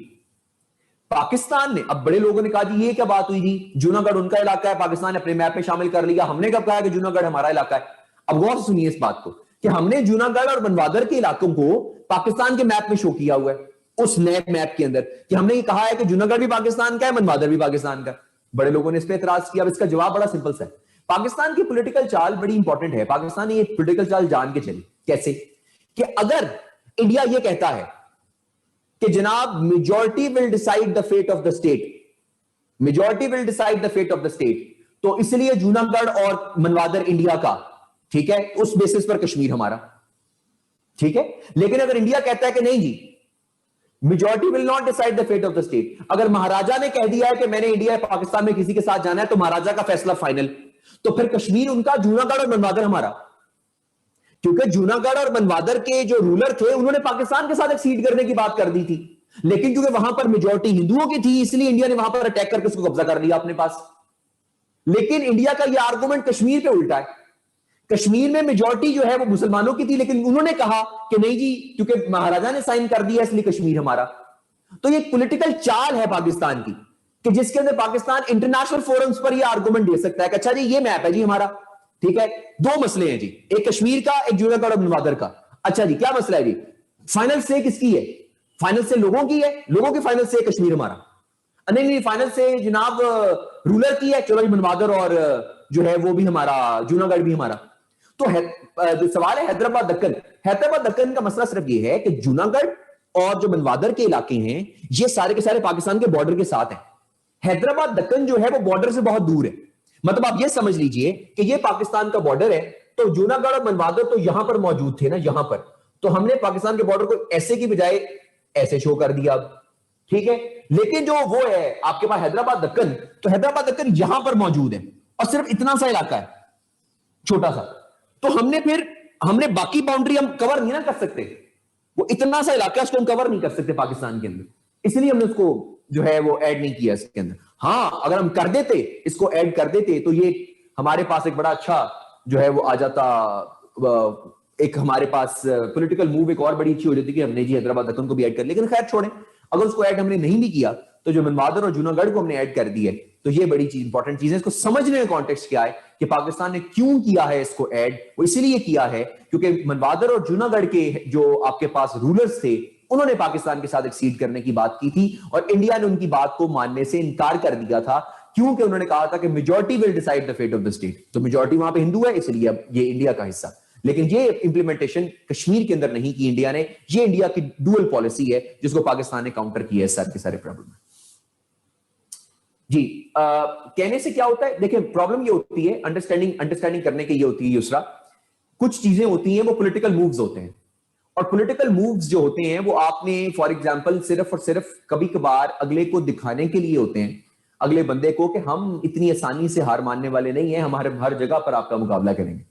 पाकिस्तान ने, अब बड़े लोगों ने कहा जी ये क्या बात हुई जी, जूनागढ़ उनका इलाका है, पाकिस्तान ने अपने मैप में शामिल कर लिया, हमने कब कहा कि जूनागढ़ हमारा इलाका है। अब गौर से सुनिए इस बात को कि हमने जूनागढ़ और मनवादर के इलाकों को पाकिस्तान के मैप में शो किया हुआ है उस नए मैप के अंदर, कि हमने ये कहा है कि जूनागढ़ भी पाकिस्तान का है, मनवादर भी पाकिस्तान का। बड़े लोगों ने इस पर एतराज किया। अब इसका जवाब बड़ा सिंपल सा है। पाकिस्तान की पॉलिटिकल चाल बड़ी इंपॉर्टेंट है। पाकिस्तान ने ये पॉलिटिकल चाल जान के चली। कैसे? कि अगर इंडिया ये कहता है कि जनाब majority will decide the fate of the state, majority will decide the fate of the state, तो इसलिए जूनागढ़ और मनवादर इंडिया का, ठीक है, उस बेसिस पर कश्मीर हमारा, ठीक है। लेकिन अगर इंडिया कहता है कि नहीं जी, majority will not decide the fate of the state. अगर महाराजा ने कह दिया है कि मैंने इंडिया पाकिस्तान में किसी के साथ जाना है तो महाराजा का फैसला फाइनल, तो फिर कश्मीर उनका, जूनागढ़ और मनवादर हमारा। क्योंकि जूनागढ़ और मनवादर के जो रूलर थे उन्होंने पाकिस्तान के साथ एक्सीड करने की बात कर दी थी, लेकिन क्योंकि वहां पर मेजॉरिटी हिंदुओं की थी इसलिए इंडिया ने वहां पर अटैक करके उसको कब्जा कर लिया अपने पास। लेकिन इंडिया का यह आर्गुमेंट कश्मीर पे उल्टा है। कश्मीर में मेजॉरिटी जो है वो मुसलमानों की थी, लेकिन उन्होंने कहा कि नहीं जी, क्योंकि महाराजा ने साइन कर दिया इसलिए कश्मीर हमारा। तो ये पॉलिटिकल चाल है पाकिस्तान की कि जिसके अंदर पाकिस्तान इंटरनेशनल फोरम्स पर ये आर्गुमेंट दे सकता है कि अच्छा जी ये मैप है जी हमारा, ठीक है, दो मसले हैं जी, एक कश्मीर का, एक जूनागढ़ और मनवादर का। अच्छा जी क्या मसला है जी, फाइनल से किसकी है? फाइनल से लोगों की है, लोगों की फाइनल से कश्मीर हमारा। नहीं, फाइनल से जनाब रूलर की है, चलो जी मनवादर और जो है वो भी हमारा, जूनागढ़ भी हमारा। तो जो सवाल है हैदराबाद दक्कन, हैदराबाद दक्कन का मसला सिर्फ ये है कि जूनागढ़ और जो मनवादर के इलाके हैं ये सारे के सारे पाकिस्तान के बॉर्डर के साथ हैं। हैदराबाद दक्कन जो है वो बॉर्डर से बहुत दूर है, मतलब आप ये समझ लीजिए कि ये पाकिस्तान का बॉर्डर है। तो जूनागढ़ और मनवादर तो यहां पर मौजूद थे ना, यहां पर, तो हमने पाकिस्तान के बॉर्डर को ऐसे की बजाय ऐसे शो कर दिया अब, ठीक है। लेकिन जो वो है आपके पास हैदराबाद दक्कन, तो हैदराबाद दक्कन यहां पर मौजूद है और सिर्फ इतना सा इलाका है, छोटा सा। तो हमने बाकी बाउंड्री हम कवर नहीं ना कर सकते, वो इतना सा इलाका उसको हम कवर नहीं कर सकते पाकिस्तान के अंदर, इसलिए हमने उसको जो है वो ऐड नहीं किया इसके अंदर। हाँ अगर हम कर देते, इसको ऐड कर देते, तो ये हमारे पास एक बड़ा अच्छा जो है वो आ जाता, एक हमारे पास पॉलिटिकल मूव एक और बड़ी अच्छी हो जाती कि हमने जी हैदराबाद दक्कन को भी ऐड कर, लेकिन खैर छोड़ें, अगर उसको ऐड हमने नहीं भी किया तो जो मनवादर और जूनागढ़ को हमने ऐड कर दिया, तो ये बड़ी चीज इंपॉर्टेंट चीज है। इसको समझने में कॉन्टेक्स्ट क्या है कि पाकिस्तान ने क्यों किया है इसको ऐड, वो इसीलिए किया है क्योंकि मनवादर और जूनागढ़ के जो आपके पास रूलर्स थे उन्होंने पाकिस्तान के साथ एक्सीड करने की बात की थी और इंडिया ने उनकी बात को मानने से इनकार कर दिया था, क्योंकि उन्होंने कहा था कि majority will decide the fate of the state. तो मेजॉरिटी वहां पे हिंदू है इसलिए अब ये इंडिया का हिस्सा, लेकिन ये इंप्लीमेंटेशन कश्मीर के अंदर नहीं की इंडिया ने। ये इंडिया की डुअल पॉलिसी है जिसको पाकिस्तान ने काउंटर किया है सारे के सारे प्रॉब्लम। जी कहने से क्या होता है, देखिए प्रॉब्लम ये होती है, अंडरस्टैंडिंग करने की ये होती है युसरा, कुछ चीजें होती हैं वो पॉलिटिकल मूव्स होते हैं, और पॉलिटिकल मूव्स जो होते हैं वो आपने फॉर एग्जांपल सिर्फ और सिर्फ कभी कभार अगले को दिखाने के लिए होते हैं, अगले बंदे को कि हम इतनी आसानी से हार मानने वाले नहीं है, हमारे हर जगह पर आपका मुकाबला करेंगे।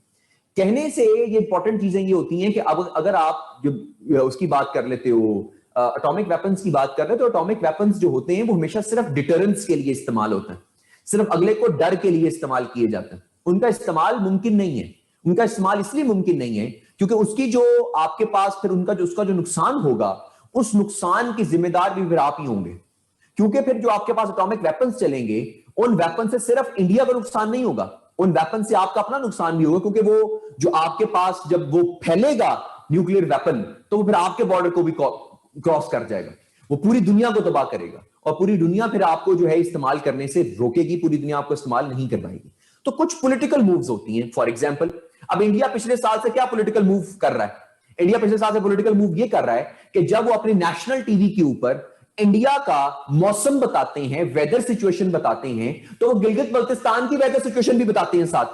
कहने से ये इंपॉर्टेंट चीजें ये होती हैं कि अब अगर आप जो उसकी बात कर लेते हो, एटॉमिक वेपन्स की बात कर रहे हैं, तो एटॉमिक वेपन्स जो होते हैं वो हमेशा सिर्फ डिटरेंस के लिए इस्तेमाल होते हैं, सिर्फ अगले को डर के लिए इस्तेमाल किए जाते हैं। उनका इस्तेमाल मुमकिन नहीं है, उनका इस्तेमाल इसलिए मुमकिन नहीं है क्योंकि उसकी जो आपके पास फिर उसका जो नुकसान होगा, उस नुकसान की जिम्मेदार भी फिर आप ही होंगे, क्योंकि फिर जो आपके पास एटॉमिक वेपन्स चलेंगे उन वेपन से सिर्फ इंडिया का नुकसान नहीं होगा, उन वेपन से आपका अपना नुकसान भी होगा, क्योंकि वो जो आपके पास जब वो फैलेगा न्यूक्लियर वेपन तो वो फिर आपके बॉर्डर को भी क्रॉस कर जाएगा, वो पूरी दुनिया को तबाह करेगा और पूरी दुनिया फिर आपको जो है इस्तेमाल करने से रोकेगी, पूरी दुनिया आपको इस्तेमाल नहीं कर पाएगी। तो कुछ पॉलिटिकल मूव्स होती हैं, फॉर एग्जांपल अब इंडिया पिछले साल से क्या पॉलिटिकल मूव कर रहा है, इंडिया पिछले साल से पॉलिटिकल मूव ये कर रहा है कि जब वो अपने नेशनल टीवी के ऊपर इंडिया का मौसम बताते हैं, वेदर सिचुएशन बताते हैं, तो वो गिलगित बल्तिस्तान की वेदर सिचुएशन भी बताते हैं, साथ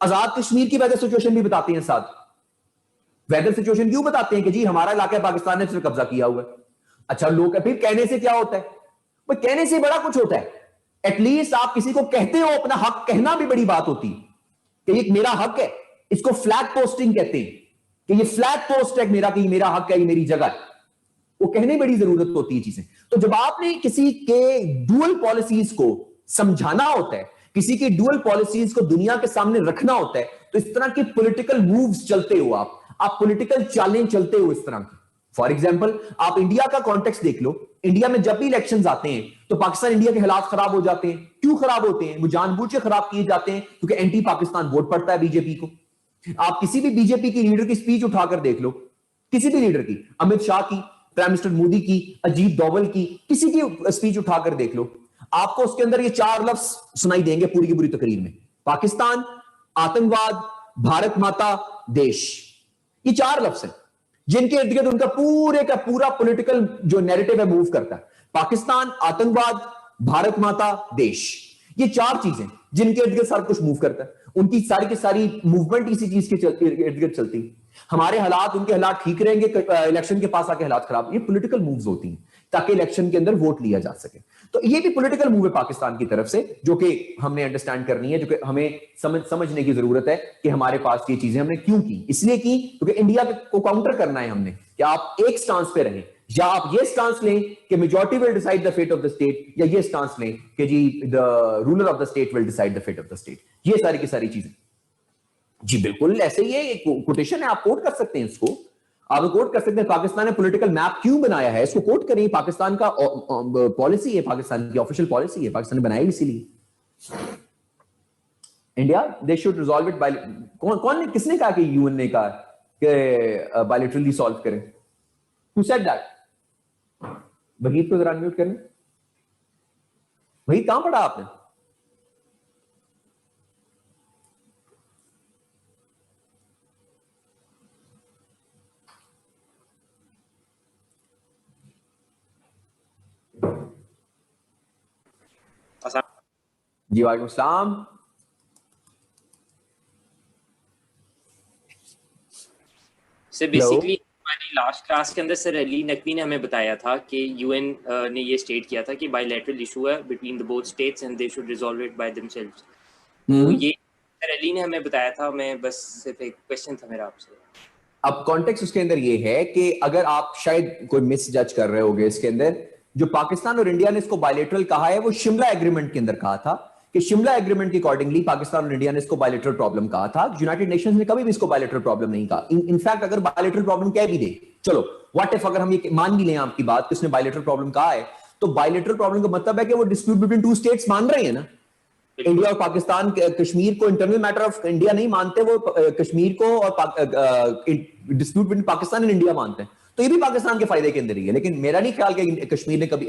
आजाद कश्मीर की वेदर सिचुएशन भी बताते हैं। साथ वेदर सिचुएशन क्यों बताते हैं कि जी हमारा इलाका पाकिस्तान ने सिर्फ कब्जा किया हुआ है। अच्छा लोग फिर कहने से क्या होता है, वो कहने से बड़ा कुछ होता है, एटलीस्ट आप किसी को कहते हो, अपना हक कहना भी बड़ी बात होती है कि ये मेरा हक है, इसको फ्लैग पोस्टिंग कहते हैं कि ये फ्लैग पोस्ट है मेरा, कि मेरा हक है, ये मेरी जगह है, वो कहने बड़ी जरूरत होती है चीजें। तो जब आपने किसी के डुअल पॉलिसीज को समझाना होता है, किसी की डुअल पॉलिसीज को दुनिया के सामने रखना होता है, तो इस तरह के पॉलिटिकल मूव्स चलते हो, आप पॉलिटिकल चालें चलते हो इस तरह की। फॉर एग्जांपल आप इंडिया का कॉन्टेक्स्ट देख लो, इंडिया में जब भी इलेक्शंस आते हैं तो पाकिस्तान इंडिया के हालात खराब हो जाते हैं। क्यों खराब होते हैं? वो जानबूझ के खराब किए जाते हैं क्योंकि एंटी पाकिस्तान वोट पड़ता है बीजेपी को। आप किसी भी बीजेपी की लीडर की स्पीच उठाकर देख लो, किसी भी लीडर की, अमित शाह की, प्राइम मिनिस्टर मोदी की, अजीत डोभाल की, किसी की स्पीच उठाकर देख लो, आपको उसके अंदर ये चार लफ्ज सुनाई देंगे पूरी की पूरी तकरीर में, पाकिस्तान, आतंकवाद, भारत माता, देश। ये चार लफ्ज हैं जिनके इर्द गिर्द उनका पूरे का पूरा पॉलिटिकल जो नैरेटिव है मूव करता है। पाकिस्तान, आतंकवाद, भारत माता, देश, ये चार चीजें जिनके इर्द गिर्द सारा कुछ मूव करता है। उनकी सारी की सारी मूवमेंट इसी चीज के इर्द गिर्द चलती है। हमारे हालात उनके हालात ठीक रहेंगे, इलेक्शन के पास आके हालात खराब। ये पॉलिटिकल मूव्स होती हैं ताकि इलेक्शन के अंदर वोट लिया जा सके। तो ये भी पॉलिटिकल मूव है पाकिस्तान की तरफ से, जो कि हमने अंडरस्टैंड करनी है, जो कि हमें समझने की जरूरत है कि हमारे पास ये चीजें हमने क्यों की। इसलिए की क्योंकि इंडिया को काउंटर करना है हमने, कि आप एक स्टांस पे रहें, या आप ये स्टांस लें कि majority will decide the fate of the state, या ये स्टांस लें कि जी the ruler of the state will decide the fate of the state. ये सारी की सारी चीजें जी बिल्कुल ऐसे ही है। एक कोटेशन है, आप कोट कर सकते हैं इसको, आप कोट कर सकते हैं। पाकिस्तान ने पॉलिटिकल मैप क्यों बनाया है, इसको कोट करें। पाकिस्तान का पॉलिसी है, पाकिस्तान की ऑफिशियल पॉलिसी है, पाकिस्तान ने बनाई इसीलिए। India they should resolve it by, कौन ने, किसने कहा कि यूएन ने कहा कि बायलैटरली सॉल्व करें? Who said that? वहीद को जरा अनम्यूट करें। वहीद कहां पढ़ा आपने? जी वालेकुम सलाम। सर बेसिकली हमारी लास्ट क्लास के अंदर सर अली नकवी ने हमें बताया था कि यूएन ने ये स्टेट किया था कि बायलैटरल इशू है between the both states and they should resolve it by themselves. तो ये सर अली ने हमें बताया था। मैं बस सिर्फ एक क्वेश्चन था मेरा आपसे। अब कॉन्टेक्स्ट उसके अंदर ये है कि अगर आप शायद कोई मिस जज कर रहे होगे, इसके अंदर जो पाकिस्तान और इंडिया ने इसको बायलैटरल कहा है वो शिमला एग्रीमेंट के अंदर कहा था कि शिमला एग्रीमेंट के अकॉर्डिंगली पाकिस्तान और इंडिया ने इसको बायलैटरल प्रॉब्लम कहा था। यूनाइटेड नेशंस ने कभी भी इसको बायलैटरल प्रॉब्लम नहीं कहा। इनफैक्ट अगर बायलैटरल प्रॉब्लम कह भी दे, चलो व्हाट इफ अगर हम ये मान भी लें आपकी बात कि उसने बायलैटरल प्रॉब्लम कहा है, तो बायलैटरल प्रॉब्लम का मतलब है कि वो डिस्प्यूट बिटवीन टू स्टेट्स मान रहे हैं ना। इंडिया और पाकिस्तान कश्मीर को इंटरनल मैटर ऑफ इंडिया नहीं मानते, वो कश्मीर को और dispute between Pakistan and India मानते हैं। तो ये भी पाकिस्तान के फायदे के अंदर ही है। लेकिन मेरा नहीं ख्याल कि कश्मीर ने कभी,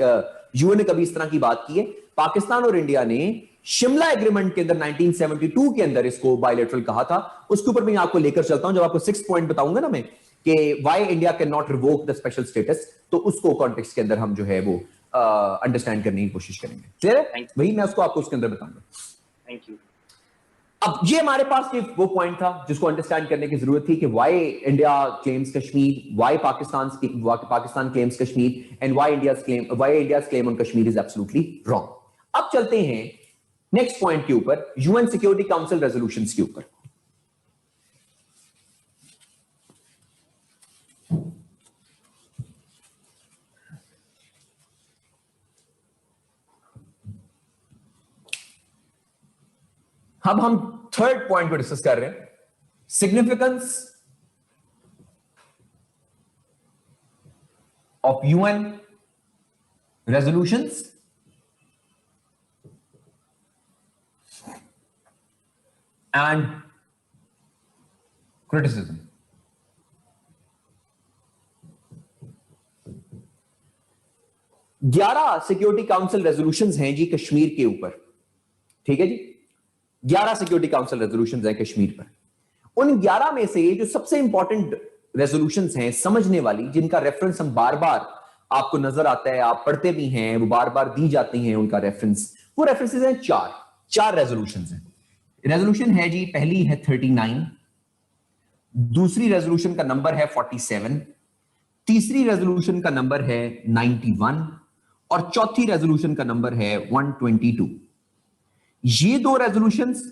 यूएन ने कभी इस तरह की बात की है। पाकिस्तान और इंडिया ने शिमला एग्रीमेंट के अंदर 1972 के अंदर इसको बायलैटरल कहा था। उसके ऊपर मैं आपको लेकर चलता हूं, जब आपको 6 पॉइंट बताऊंगा ना मैं कि why India can not revoke the special status, तो उसको कॉन्टेक्स्ट के अंदर हम जो है वो अंडरस्टैंड करने की कोशिश करेंगे। क्लियर है? वही मैं उसको आपको उसके अंदर बताऊंगा। Thank you. अब ये हमारे पास ये वो पॉइंट था जिसको अंडरस्टैंड करने की जरूरत थी कि why India claims Kashmir, why Pakistan claims Kashmir, and why India's claim on Kashmir is absolutely wrong. अब चलते हैं नेक्स्ट पॉइंट के ऊपर, यूएन सिक्योरिटी काउंसिल रेजोल्यूशंस के ऊपर। अब हम थर्ड पॉइंट को डिस्कस कर रहे हैं, significance of UN resolutions and criticism. ग्यारह सिक्योरिटी काउंसिल रेजोल्यूशंस हैं जी कश्मीर के ऊपर, ठीक है जी। 11 सिक्योरिटी काउंसिल रेजोल्यूशंस हैं कश्मीर पर। उन 11 में से जो सबसे इंपॉर्टेंट रेजोल्यूशंस हैं समझने वाली, जिनका रेफरेंस हम बार बार आपको नजर आता है, आप पढ़ते भी हैं, वो बार बार दी जाती हैं उनका रेफरेंस, वो रेफरेंसेस हैं चार रेजोल्यूशंस हैं। रेजोल्यूशन है जी, पहली है 39, दूसरी रेजोल्यूशन का नंबर है 47, तीसरी रेजोल्यूशन का नंबर है 91 और चौथी रेजोल्यूशन का नंबर है 122। ये दो रेजोल्यूशंस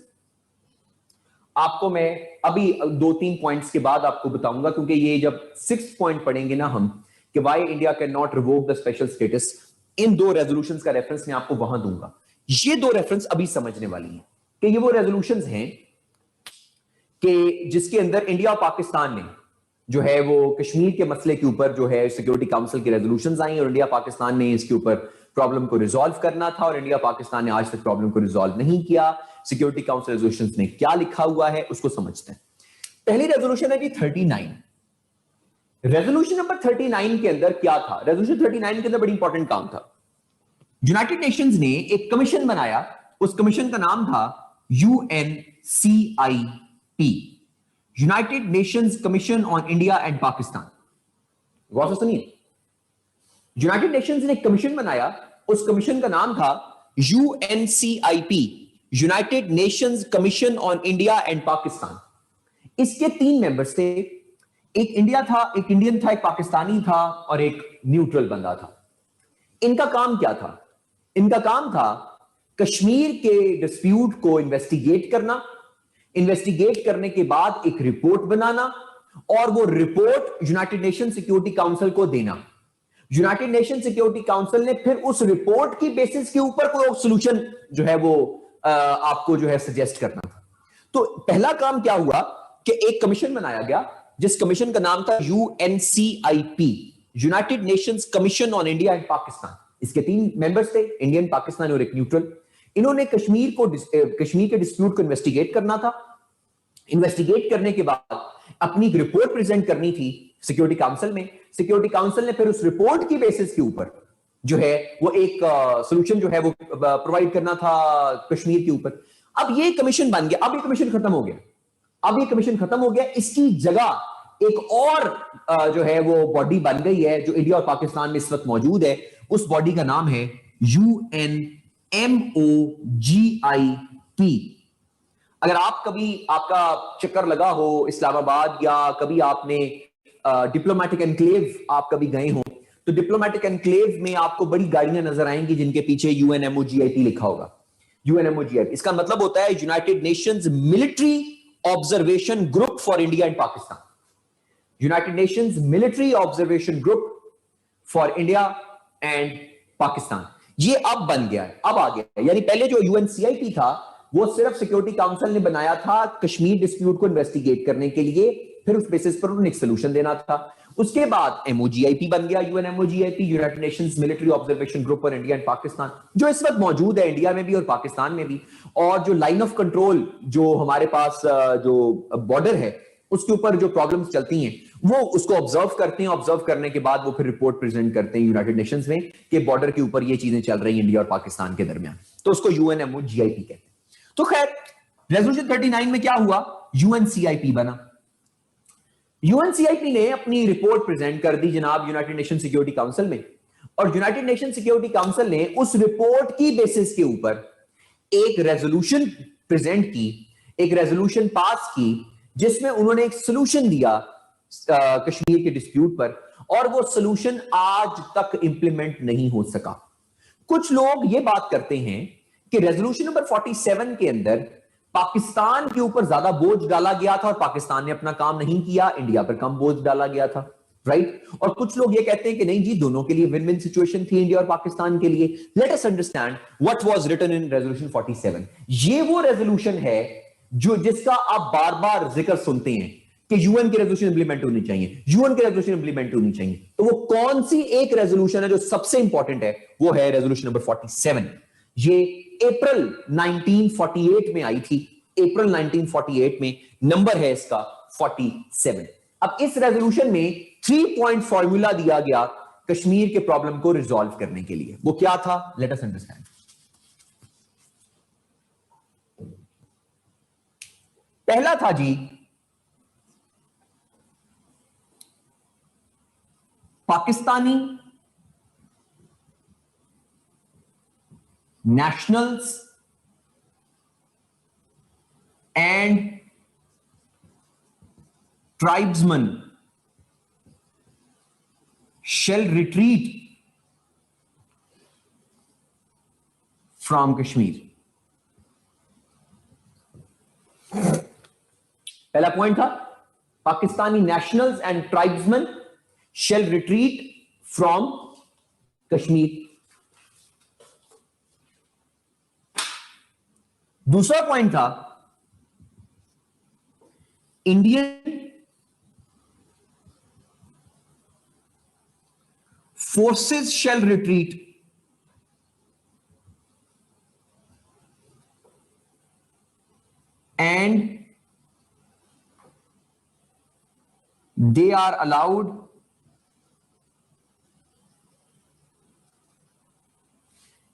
आपको मैं अभी 2-3 पॉइंट्स के बाद आपको बताऊंगा, क्योंकि ये जब 6th पॉइंट पढ़ेंगे ना हम कि why India can not revoke the special status, इन दो रेजोल्यूशंस का रेफरेंस मैं आपको वहां दूंगा। ये दो रेफरेंस अभी समझने वाली हैं कि ये वो रेजोल्यूशंस हैं कि जिसके अंदर इंडिया और पाकिस्तान ने जो है वो कश्मीर के मसले के ऊपर जो है सिक्योरिटी काउंसिल की रेजोल्यूशंस आई और इंडिया पाकिस्तान ने इसके ऊपर प्रॉब्लम को रिजॉल्व करना था और इंडिया पाकिस्तान ने आज तक प्रॉब्लम को रिजॉल्व नहीं किया। सिक्योरिटी काउंसिल रेजोल्यूशंस में क्या लिखा हुआ है उसको समझते हैं। पहली रेजोल्यूशन है जी 39। रेजोल्यूशन नंबर 39 के अंदर क्या था? रेजोल्यूशन 39 के अंदर बड़ी इंपॉर्टेंट काम था। यूनाइटेड नेशंस ने एक कमीशन बनाया, उस कमीशन का नाम था UNCIP, United Nations Commission on India and Pakistan. गौर से सुनिए, यूनाइटेड नेशंस ने एक कमीशन बनाया, उस कमीशन का नाम था UNCIP, United Nations Commission on India and Pakistan. इसके 3 मेंबर्स थे, एक इंडिया था, एक इंडियन था, एक पाकिस्तानी था और एक न्यूट्रल बंदा था। इनका काम क्या था? इनका काम था कश्मीर के डिस्प्यूट को इन्वेस्टिगेट करना, इन्वेस्टिगेट करने के बाद एक रिपोर्ट बनाना और वो report United nation security council को देना। यूनाइटेड नेशन सिक्योरिटी काउंसिल ने फिर उस रिपोर्ट की बेसिस के ऊपर कोई सोल्यूशन जो है वो आपको जो है सजेस्ट करना था। तो पहला काम क्या हुआ कि एक कमीशन बनाया गया, जिस कमीशन का नाम था UNCIP, United Nations Commission on India and Pakistan. इसके 3 मेंबर्स थे, इंडियन, पाकिस्तान और एक न्यूट्रल। इन्होंने कश्मीर के डिस्प्यूट को इन्वेस्टिगेट करना था। इन्वेस्टिगेट करने के बाद अपनी रिपोर्ट प्रेजेंट करनी थी सिक्योरिटी काउंसिल में। सिक्योरिटी काउंसिल ने फिर उस रिपोर्ट की बेसिस के ऊपर जो है वो एक सॉल्यूशन जो है वो प्रोवाइड करना था कश्मीर के ऊपर। अब ये कमीशन बन गया, अब ये कमीशन खत्म हो गया, अब ये कमीशन खत्म हो गया। इसकी जगह एक और जो है वो बॉडी बन गई है जो इंडिया और पाकिस्तान में इस वक्त मौजूद है। उस बॉडी का नाम है UNMOGIP। अगर आप कभी आपका चक्कर लगा हो इस्लामाबाद या कभी आपने डिप्लोमेटिक एनक्लेव आप कभी गए हो, तो डिप्लोमेटिक एनक्लेव में आपको बड़ी गाड़ियां नजर आएंगी जिनके पीछे UNMOGIP लिखा होगा। UNMOGIP इसका मतलब होता है United Nations military observation group for India and Pakistan. United Nations military observation group for India and Pakistan. ये अब बन गया है, अब आ गया है। यानी पहले जो UNCIP था वो सिर्फ सिक्योरिटी काउंसिल ने बनाया था कश्मीर डिस्प्यूट को इन्वेस्टिगेट करने के लिए, फिर उस बेसिस पर उन्हें एक सोल्यूशन देना था। उसके बाद MOGIP बन गया, UNMOGIP, United Nations military observation group for India and Pakistan, जो इस वक्त मौजूद है इंडिया में भी और पाकिस्तान में भी। और जो लाइन ऑफ कंट्रोल जो हमारे पास जो बॉर्डर है उसके ऊपर जो प्रॉब्लम्स चलती हैं वो उसको ऑब्जर्व करते हैं। ऑब्जर्व करने के बाद वो फिर रिपोर्ट प्रेजेंट करते हैं यूनाइटेड नेशंस में कि बॉर्डर के ऊपर ये चीजें चल रही हैं इंडिया और पाकिस्तान के दरमियान, तो उसको UNMOGIP कहते हैं। तो खैर रेजोल्यूशन 39 में क्या हुआ, UNCIP बना। UNCIP ने अपनी रिपोर्ट प्रेजेंट कर दी जनाब यूनाइटेड नेशन सिक्योरिटी काउंसिल में, और यूनाइटेड नेशन सिक्योरिटी काउंसिल ने उस रिपोर्ट की बेसिस के ऊपर एक रेजोल्यूशन प्रेजेंट की, एक रेजोल्यूशन पास की जिसमें उन्होंने एक सोल्यूशन दिया कश्मीर के डिस्प्यूट पर, और वो सोल्यूशन आज तक इंप्लीमेंट नहीं हो सका। कुछ लोग ये बात करते हैं कि रेजोल्यूशन नंबर 47 के अंदर पाकिस्तान के ऊपर ज्यादा बोझ डाला गया था और पाकिस्तान ने अपना काम नहीं किया, इंडिया पर कम बोझ डाला गया था, राइट। और कुछ लोग ये कहते हैं कि नहीं जी, दोनों के लिए विन विन सिचुएशन थी इंडिया और पाकिस्तान के लिए। Let us understand what was written in resolution 47। ये वो रेजोल्यूशन है जो जिसका आप बार बार जिक्र सुनते हैं कि यूएन की रेजोल्यूशन इंप्लीमेंट होनी चाहिए, यूएन की रेजोल्यूशन इंप्लीमेंट होनी चाहिए। तो वो कौन सी एक रेजोल्यूशन है जो सबसे इंपॉर्टेंट है? वो है रेजोल्यूशन नंबर 47। ये अप्रैल 1948 में आई थी, अप्रैल 1948 में, नंबर है इसका 47। अब इस रेजोल्यूशन में 3 पॉइंट फॉर्मूला दिया गया कश्मीर के प्रॉब्लम को रिजॉल्व करने के लिए। वो क्या था? Let us understand. पहला था जी, Pakistani nationals and tribesmen shall retreat from Kashmir. पहला पॉइंट था Pakistani nationals and tribesmen shall retreat from Kashmir. दूसरा पॉइंट था Indian forces shall retreat and they are allowed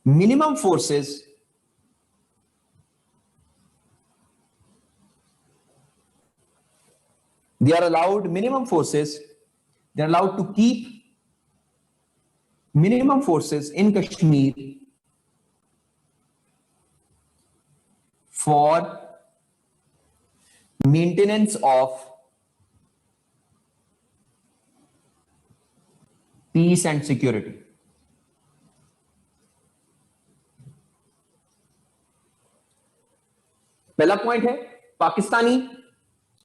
minimum forces they are allowed to keep minimum forces in Kashmir for maintenance of peace and security. पहला point है Pakistani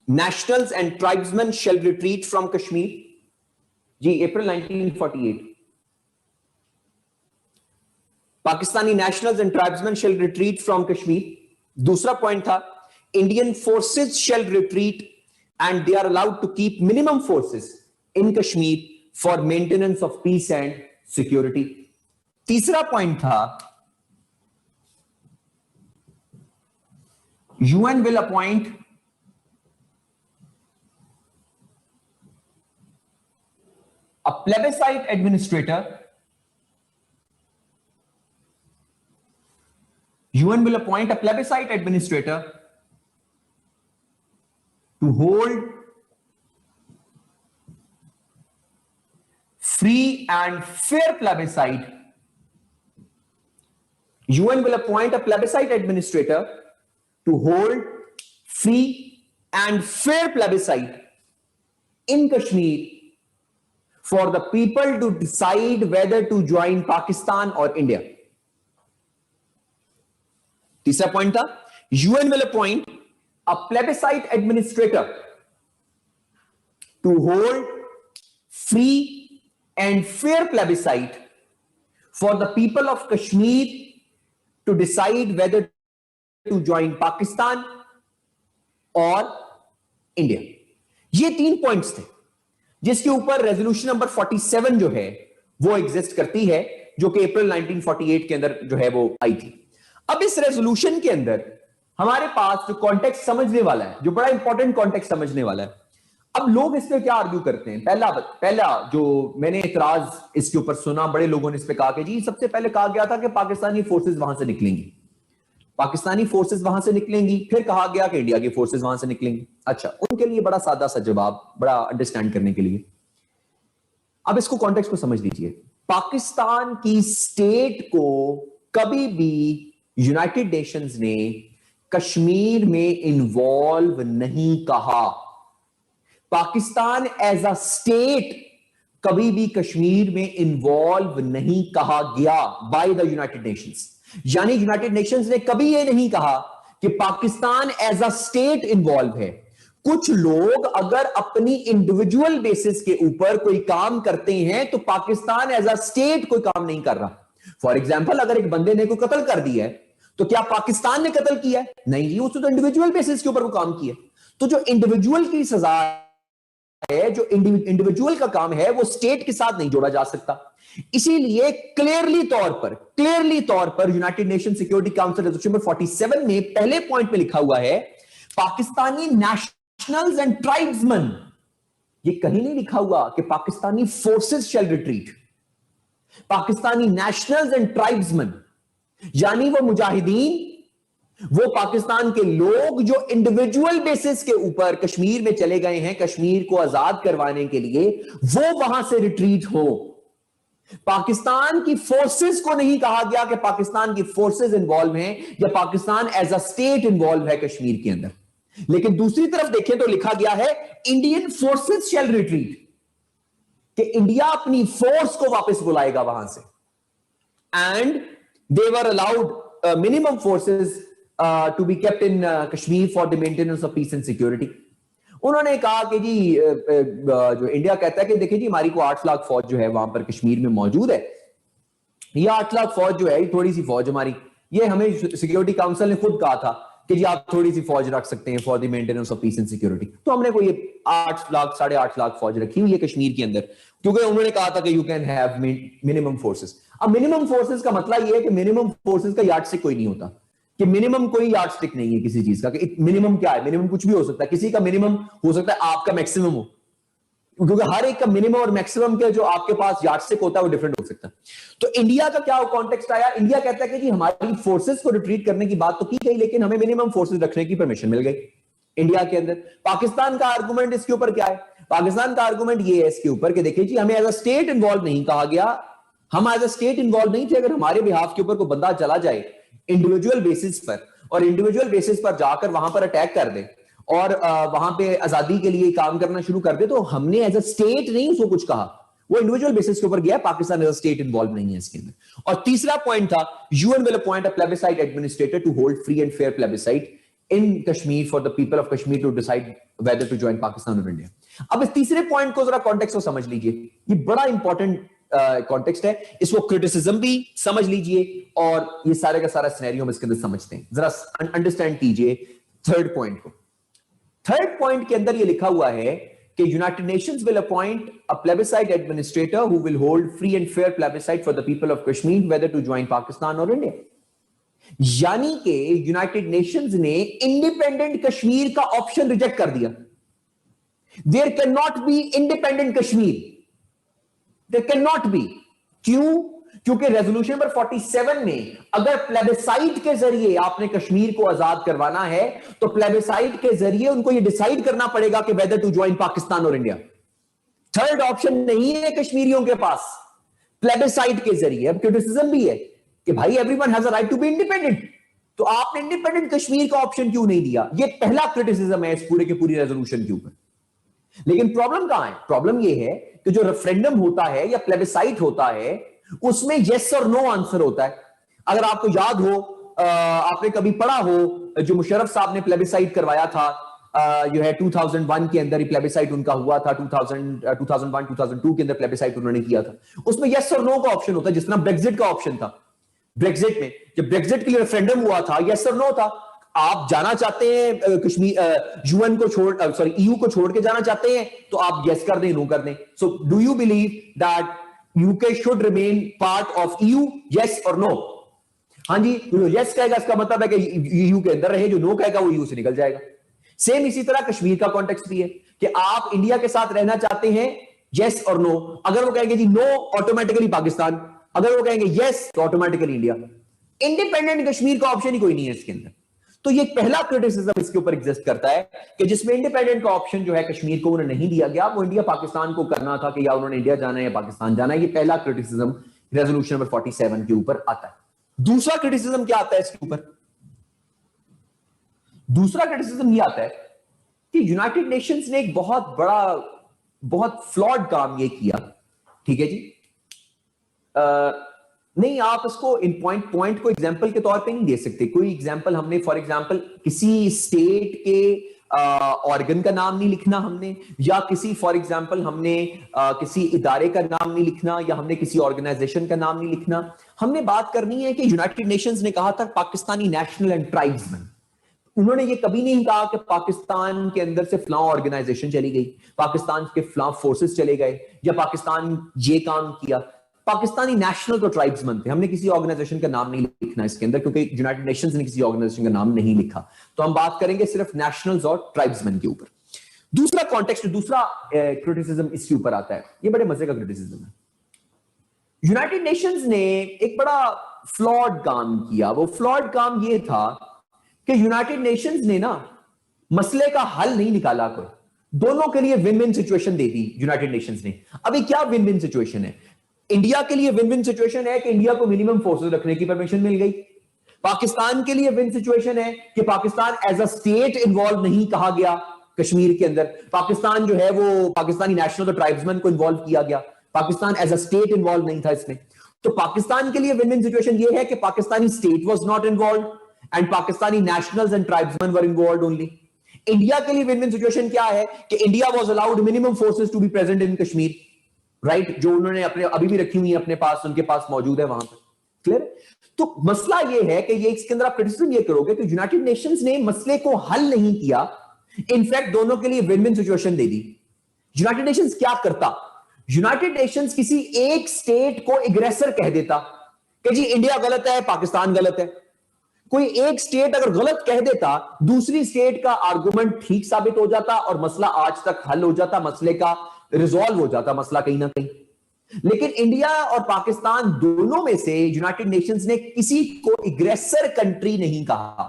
nationals and tribesman shall retreat from Kashmir. जी, April 1948। Pakistani nationals and tribesman shall retreat from Kashmir. दूसरा point था Indian forces shall retreat and they are allowed to keep minimum forces in Kashmir for maintenance of peace and security. तीसरा point था UN will appoint a plebiscite administrator. UN will appoint a plebiscite administrator to hold free and fair plebiscite. UN will appoint a plebiscite administrator to hold free and fair plebiscite in Kashmir for the people to decide whether to join Pakistan or India. तीसरा point था UN will appoint a plebiscite administrator to hold free and fair plebiscite for the people of Kashmir to decide whether to join Pakistan और India. ये 3 points थे जिसके ऊपर resolution number 47 जो है वो एग्जिस्ट करती है, जो कि अप्रैल 1948 के अंदर जो है वो आई थी। अब इस रेजोल्यूशन के अंदर हमारे पास जो कॉन्टेक्स्ट समझने वाला है, जो बड़ा इंपॉर्टेंट कॉन्टेक्स्ट समझने वाला है। अब लोग इस पे क्या आर्ग्यू करते हैं? पहला जो मैंने इतराज इसके ऊपर सुना, बड़े लोगों ने इस पे कहा कि जी सबसे पहले कहा गया था कि पाकिस्तानी फोर्सेस वहां से निकलेंगी, पाकिस्तानी फोर्सेस वहां से निकलेंगी, फिर कहा गया कि इंडिया की फोर्सेस वहां से निकलेंगी। अच्छा, उनके लिए बड़ा सादा सा जवाब, बड़ा अंडरस्टैंड करने के लिए। अब इसको कॉन्टेक्स्ट को समझ लीजिए। पाकिस्तान की स्टेट को कभी भी यूनाइटेड नेशंस ने कश्मीर में इन्वॉल्व नहीं कहा। पाकिस्तान एज अ स्टेट कभी भी कश्मीर में इन्वॉल्व नहीं कहा गया बाय द यूनाइटेड नेशंस। यानी यूनाइटेड नेशंस ने कभी यह नहीं कहा कि Pakistan as a state involve है। कुछ लोग अगर अपनी इंडिविजुअल बेसिस के ऊपर कोई काम करते हैं तो पाकिस्तान एज अ स्टेट कोई काम नहीं कर रहा। फॉर एग्जाम्पल, अगर एक बंदे ने कोई कत्ल कर दिया है तो क्या पाकिस्तान ने कत्ल किया है? नहीं जी, उसने तो इंडिविजुअल बेसिस के ऊपर वो काम किया। तो जो इंडिविजुअल की सजा है, जो इंडिविजुअल का काम है, वो स्टेट के साथ नहीं जोड़ा जा सकता। इसीलिए क्लियरली तौर पर United nation security council resolution number 47 में पहले पॉइंट में लिखा हुआ है पाकिस्तानी नेशनल्स एंड ट्राइब्समैन। ये कहीं नहीं लिखा हुआ कि Pakistani forces shall retreat. Pakistani nationals and tribesman यानी वो मुजाहिदीन, वो पाकिस्तान के लोग जो इंडिविजुअल बेसिस के ऊपर कश्मीर में चले गए हैं कश्मीर को आजाद करवाने के लिए, वो वहां से रिट्रीट हो। पाकिस्तान की फोर्सेस को नहीं कहा गया कि पाकिस्तान की फोर्सेस इंवॉल्व हैं या Pakistan as a state involve है कश्मीर के अंदर। लेकिन दूसरी तरफ देखें तो लिखा गया है इंडियन फोर्सेस शैल रिट्रीट, कि इंडिया अपनी फोर्स को वापस बुलाएगा वहां से। And they were allowed minimum forces to be kept in Kashmir for the maintenance of peace and security. उन्होंने कहा कि जी जो इंडिया कहता है कि देखिए जी हमारी को 8 लाख फौज जो है वहां पर कश्मीर में मौजूद है, ये 8 लाख फौज जो है थोड़ी सी फौज हमारी, ये हमें सिक्योरिटी काउंसिल ने खुद कहा था कि जी आप थोड़ी सी फौज रख सकते हैं for the maintenance of peace and security. तो हमने कोई 8 लाख 8.5 लाख फौज रखी हुई है कश्मीर के अंदर, क्योंकि उन्होंने कहा था कि you can have minimum forces. अब मिनिमम फोर्सेस का मतलब ये है कि मिनिमम फोर्सेस का यार्डस्टिक कोई नहीं होता, कि मिनिमम कोई यार्डस्टिक नहीं है किसी चीज का, कि मिनिमम क्या है, मिनिमम कुछ भी हो सकता है, किसी का मिनिमम हो सकता है आपका मैक्सिमम हो, क्योंकि हर एक का मिनिमम और मैक्सिमम के जो आपके पास यार्डस्टिक होता है वो डिफरेंट हो सकता है। तो इंडिया का क्या कॉन्टेक्स्ट आया? इंडिया कहता है कि जी हमारी फोर्सेस को रिट्रीट करने की बात तो की गई, लेकिन हमें मिनिमम फोर्सेस रखने की परमिशन मिल गई इंडिया के अंदर। पाकिस्तान का आर्गुमेंट इसके ऊपर क्या है? पाकिस्तान का आर्गुमेंट ये है इसके ऊपर कि देखिए जी हमें एज अ स्टेट इन्वॉल्व नहीं कहा गया, हम एज अ स्टेट इन्वॉल्व नहीं थे। अगर हमारे बिहाफ के ऊपर कोई बंदा चला जाए इंडिविजुअल बेसिस पर और इंडिविजुअल बेसिस पर जाकर वहां पर अटैक कर दे और वहां पे आजादी के लिए काम करना शुरू कर दे, तो हमने एज अ स्टेट नहीं उसको कुछ कहा, वो इंडिविजुअल बेसिस के ऊपर गया, Pakistan as a state involve नहीं है इसके अंदर। और तीसरा पॉइंट था, UN will appoint a plebiscite administrator to hold free and fair plebiscite in Kashmir for the people of Kashmir to decide whether to join Pakistan और इंडिया। अब इस तीसरे पॉइंट को जरा कॉन्टेक्स्ट को समझ लीजिए, ये बड़ा इंपॉर्टेंट कॉन्टेक्स्ट है, इसको क्रिटिसिज्म भी समझ लीजिए और ये सारे का सारा सिनेरियो हम इसके अंदर समझते हैं। जरा अंडरस्टैंड कीजिए थर्ड पॉइंट को। थर्ड पॉइंट के अंदर ये लिखा हुआ है कि united nations will appoint a plebiscite administrator who will hold free and fair plebiscite for the people of Kashmir whether to join Pakistan और इंडिया। यानी कि यूनाइटेड नेशंस ने इंडिपेंडेंट कश्मीर का ऑप्शन रिजेक्ट कर दिया। There can not be independent Kashmir, there can not be. क्यों? क्योंकि resolution number 47 में अगर प्लेबिसाइट के जरिए आपने कश्मीर को आजाद करवाना है तो प्लेबिसाइट के जरिए उनको यह डिसाइड करना पड़ेगा कि वेदर टू ज्वाइन पाकिस्तान और इंडिया। थर्ड ऑप्शन नहीं है कश्मीरियों के पास प्लेबिसाइट के जरिए। अब क्रिटिसिज्म भी है कि भाई everyone has a right to be independent, तो आपने इंडिपेंडेंट कश्मीर का ऑप्शन क्यों नहीं दिया? ये पहला क्रिटिसिज्म है इस पूरे के पूरी रेजोल्यूशन के ऊपर। लेकिन प्रॉब्लम कहां है? प्रॉब्लम यह है कि जो रेफरेंडम होता है या प्लेबिसाइट होता है उसमें यस और नो आंसर होता है। अगर आपको याद हो, आपने कभी पढ़ा हो, जो मुशर्रफ साहब ने प्लेबिसाइट करवाया था जो है 2001 के अंदर, प्लेबिसाइट उनका हुआ था 2001-2002 के अंदर प्लेबिसाइट उन्होंने किया था। उसमें यस और नो का ऑप्शन होता है, जिस तरह ब्रेक्जिट का ऑप्शन था। ब्रेक्जिट में जब ब्रेक्जिट के लिए रेफरेंडम हुआ था, यस और नो था। आप जाना चाहते हैं कश्मीर यूएन को छोड़, सॉरी ईयू को छोड़ के जाना चाहते हैं, तो आप यस कर दें, नो कर दें। So do you believe that UK should remain part of EU? Yes or no? हाँ जी, जो yes कहेगा इसका मतलब है कि EU के अंदर रहे, जो no कहेगा वो EU से निकल जाएगा। सेम इसी तरह कश्मीर का कॉन्टेक्स्ट भी है कि आप इंडिया के साथ रहना चाहते हैं, yes और no। अगर वो कहेंगे जी no, ऑटोमेटिकली पाकिस्तान। अगर वो कहेंगे yes, तो ऑटोमेटिकली इंडिया। इंडिपेंडेंट कश्मीर का ऑप्शन ही कोई नहीं है इसके अंदर। तो ये पहला क्रिटिसिज्म इसके ऊपर एग्जिस्ट करता है कि जिसमें इंडिपेंडेंट का ऑप्शन जो है कश्मीर को उन्हें नहीं दिया गया, वो इंडिया पाकिस्तान को करना था कि या उन्होंने इंडिया जाना है या पाकिस्तान जाना है। ये पहला क्रिटिसिज्म रेजोल्यूशन नंबर 47 के ऊपर आता है। दूसरा क्रिटिसिज्म क्या आता है इसके ऊपर? दूसरा क्रिटिसिज्म ये आता है कि यूनाइटेड नेशंस ने एक बहुत बड़ा, बहुत फ्लॉड काम ये किया। ठीक है जी, नहीं आप इसको इन पॉइंट को एग्जांपल के तौर पे नहीं दे सकते। कोई एग्जांपल हमने, फॉर एग्जांपल किसी स्टेट के ऑर्गन का नाम नहीं लिखना हमने, या किसी फॉर एग्जांपल हमने किसी इदारे का नाम नहीं लिखना, या हमने किसी ऑर्गेनाइजेशन का नाम नहीं लिखना। हमने बात करनी है कि यूनाइटेड नेशंस ने कहा था पाकिस्तानी नेशनल एंड ट्राइब्समैन। उन्होंने ये कभी नहीं कहा कि पाकिस्तान के अंदर से फलां ऑर्गेनाइजेशन चली गई, पाकिस्तान के फलां फोर्सेस चले गए, या पाकिस्तान ये काम किया। पाकिस्तानी नेशनल तो ट्राइब्समैन थे। हमने किसी ऑर्गेनाइजेशन का नाम नहीं लिखना इसके अंदर, क्योंकि यूनाइटेड नेशंस ने किसी ऑर्गेनाइजेशन का नाम नहीं लिखा। तो हम बात करेंगे सिर्फ नेशनल्स और ट्राइब्समैन के ऊपर। दूसरा कॉन्टेक्स्ट, दूसरा क्रिटिसिज्म इसके ऊपर आता है। ये बड़े मजे का क्रिटिसिज्म है। यूनाइटेड नेशंस ने एक बड़ा फ्लॉड काम किया। वो फ्लॉड काम ये था कि यूनाइटेड नेशंस ने ना मसले का हल नहीं निकाला, कोई दोनों के लिए विन विन सिचुएशन दे दी यूनाइटेड नेशंस ने। अभी क्या विन विन सिचुएशन है? इंडिया के लिए विन विन सिचुएशन है कि इंडिया को मिनिमम फोर्सेस रखने की परमिशन मिल गई। पाकिस्तान के लिए विन सिचुएशन है कि Pakistan as a state involve नहीं कहा गया कश्मीर के अंदर। पाकिस्तान जो है वो पाकिस्तानी नेशनल और ट्राइब्समैन को इन्वॉल्व किया गया, Pakistan as a state involve नहीं था इसमें। तो पाकिस्तान के लिए विन विन सिचुएशन ये है कि Pakistani state was not involve and Pakistani nationals and tribesman were involved only. India के लिए विन विन सिचुएशन क्या है कि India was allowed minimum forces to be present in Kashmir, right, जो उन्होंने अपने अभी भी रखी हुई है अपने पास, उनके पास मौजूद है वहां पर। क्लियर? तो मसला ये है कि ये इसके अंदर आप क्रिटिसिज्म ये करोगे कि यूनाइटेड नेशंस ने मसले को हल नहीं किया, इनफैक्ट दोनों के लिए विन विन सिचुएशन दे दी। यूनाइटेड नेशंस क्या करता? यूनाइटेड नेशंस किसी एक स्टेट को एग्रेसर कह देता कि जी इंडिया गलत है, पाकिस्तान गलत है। कोई एक स्टेट अगर गलत कह देता, दूसरी स्टेट का आर्गुमेंट ठीक साबित हो जाता और मसला आज तक हल हो जाता, मसले का रिजॉल्व हो जाता मसला कहीं ना कहीं। लेकिन इंडिया और पाकिस्तान दोनों में से यूनाइटेड नेशंस ने किसी को एग्रेसर कंट्री नहीं कहा।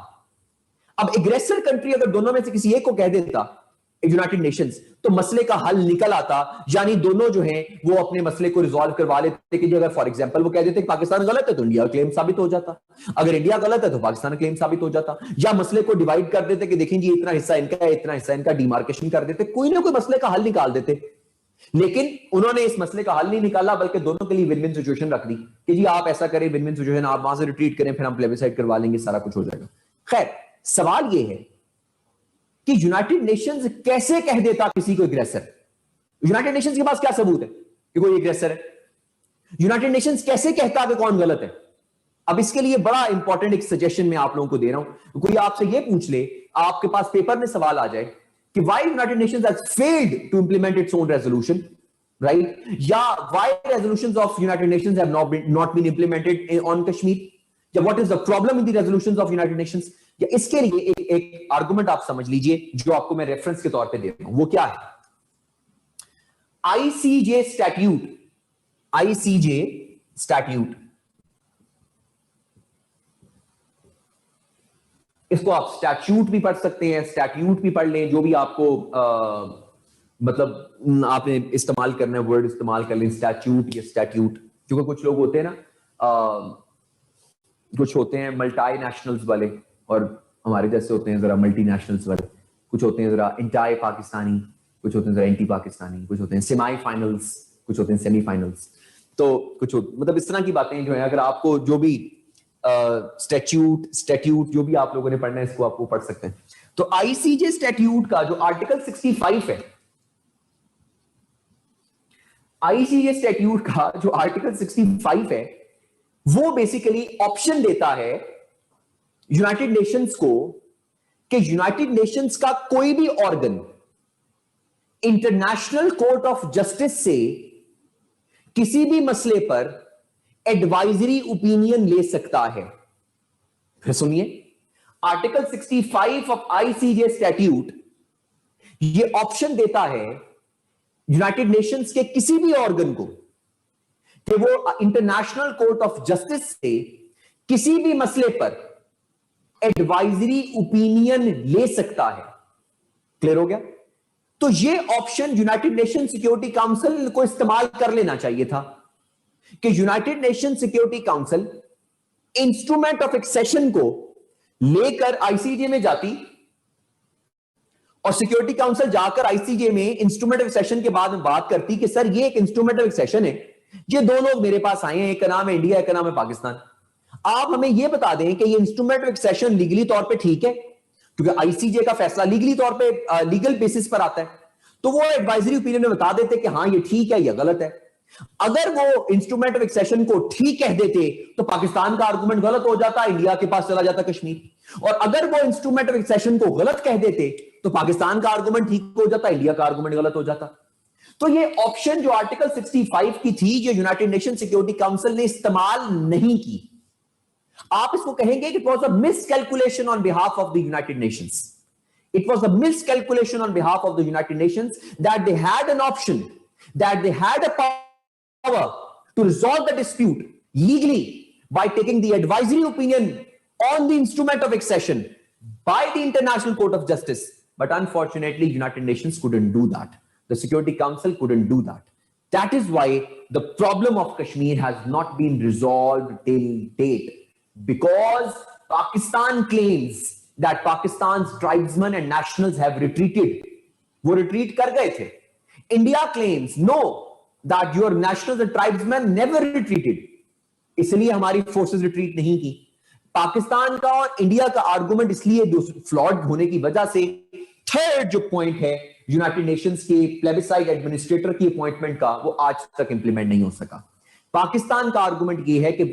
अब एग्रेसर कंट्री अगर दोनों में से किसी एक को कह देता यूनाइटेड नेशंस, तो मसले का हल निकल आता, यानी दोनों जो हैं वो अपने मसले को रिजॉल्व करवा लेते कि अगर फॉर एग्जांपल वो कह देते कि पाकिस्तान गलत है तो इंडिया का क्लेम साबित हो जाता, अगर इंडिया गलत है तो पाकिस्तान का क्लेम साबित हो जाता, या मसले को डिवाइड कर देते कि देखें जी इतना हिस्सा इनका है, इतना हिस्सा इनका, डिमार्केशन कर देते, कोई ना कोई मसले का हल निकाल देते। लेकिन उन्होंने इस मसले का हल नहीं निकाला, बल्कि दोनों के लिए विन विन सिचुएशन रख दी कि जी आप ऐसा करें, विन विन सिचुएशन, आप वहां से रिट्रीट करें, फिर हम प्लेबिसाइड करवा लेंगे, सारा कुछ हो जाएगा। खैर, सवाल यह है कि यूनाइटेड नेशंस कैसे कह देता किसी को एग्रेसर? यूनाइटेड नेशंस के पास क्या सबूत है कि कोई एग्रेसर है? यूनाइटेड नेशंस कैसे कहता कि कौन गलत है? अब इसके लिए बड़ा इंपॉर्टेंट एक सजेशन मैं आप लोगों को दे रहा हूं। कोई आपसे ये पूछ ले, आपके पास पेपर में सवाल आ जाए कि why united nations has failed to implement its own resolution, right? या why resolutions of united nations have not been implemented on Kashmir, या what is the problem in the resolutions of united nations? या इसके लिए एक argument आप समझ लीजिए जो आपको मैं रेफरेंस के तौर पे दे रहा हूं। वो क्या है? आईसीजे स्टैट्यूट, आईसीजे स्टैट्यूट, इसको आप स्टैट्यूट भी पढ़ सकते हैं, स्टैट्यूट भी पढ़ लें, जो भी आपको मतलब आपने इस्तेमाल करना है वर्ड इस्तेमाल कर लें, स्टैट्यूट या स्टैट्यूट। क्योंकि कुछ लोग होते हैं ना, कुछ होते हैं मल्टी नेशनल्स वाले और हमारे जैसे होते हैं जरा मल्टी नेशनल्स वाले, कुछ होते हैं जरा इंटाई पाकिस्तानी, कुछ होते हैं जरा एंटी पाकिस्तानी, कुछ होते हैं सेमीफाइनल्स, कुछ होते हैं सेमीफाइनल्स। तो कुछ मतलब इस तरह की बातें जो है, अगर आपको जो भी स्टैट्यूट जो भी आप लोगों ने पढ़ना है, इसको आपको पढ़ सकते हैं। तो आईसीजे स्टैट्यूट का जो आर्टिकल 65 है, आईसीजे स्टैट्यूट का जो आर्टिकल 65 है, वो बेसिकली ऑप्शन देता है यूनाइटेड नेशंस को कि यूनाइटेड नेशंस का कोई भी organ international Court of justice से किसी भी मसले पर एडवाइजरी ओपिनियन ले सकता है। फिर सुनिए, आर्टिकल 65 ऑफ आईसीजे स्टैट्यूट ये ऑप्शन देता है यूनाइटेड नेशंस के किसी भी ऑर्गन को कि वो इंटरनेशनल कोर्ट ऑफ जस्टिस से किसी भी मसले पर एडवाइजरी ओपिनियन ले सकता है। क्लियर हो गया? तो ये option united nation security council को इस्तेमाल कर लेना चाहिए था कि united nation security council instrument of accession को लेकर आईसीजे में जाती और सिक्योरिटी काउंसिल जाकर आईसीजे में इंस्ट्रूमेंट ऑफ एक्सेशन के बाद में बात करती कि सर ये एक इंस्ट्रूमेंट ऑफ एक्सेशन है, ये दो लोग मेरे पास आए हैं, एक का नाम है इंडिया, एक का नाम है पाकिस्तान, आप हमें ये बता दें कि ये इंस्ट्रूमेंट ऑफ एक्सेशन लीगली तौर पे ठीक है, क्योंकि आईसीजे का फैसला लीगली तौर पे लीगल बेसिस पर आता है, तो वो एडवाइजरी ओपिनियन में बता देते कि हाँ ये ठीक है या गलत है। अगर वो इंस्ट्रूमेंट ऑफ एक्सेशन को ठीक कह देते तो पाकिस्तान का आर्गुमेंट गलत हो जाता, इंडिया के पास चला जाता कश्मीर, और अगर वो इंस्ट्रूमेंट ऑफ एक्सेशन को गलत कह देते तो पाकिस्तान का आर्गुमेंट ठीक हो जाता, इंडिया का आर्गुमेंट गलत हो जाता। तो ये ऑप्शन जो आर्टिकल 65 की थी, जो यूनाइटेड नेशन सिक्योरिटी काउंसिल ने इस्तेमाल नहीं की, आप इसको कहेंगे कि it was a miscalculation on behalf of the united Nations. It was a miscalculation on behalf of the United Nations that they had an option, that they had a power to resolve the dispute legally by taking the advisory opinion on the instrument of accession by the International Court of Justice. But unfortunately, United Nations couldn't do that. The Security Council couldn't do that. That is why the problem of Kashmir has not been resolved till date, because Pakistan claims that Pakistan's tribesmen and nationals have retreated. वो retreat कर गए थे. India claims no, that your nationals and tribesmen never retreated. इसलिए हमारी forces retreat नहीं की. पाकिस्तान का और इंडिया का आर्गुमेंट इसलिए फ्लॉड होने की वजह से थर्ड जो पॉइंट है यूनाइटेड नेशंस के प्लेबिसाइड एडमिनिस्ट्रेटर की अपॉइंटमेंट का, वो आज तक इंप्लीमेंट नहीं हो सका. पाकिस्तान का आर्गुमेंट ये है कि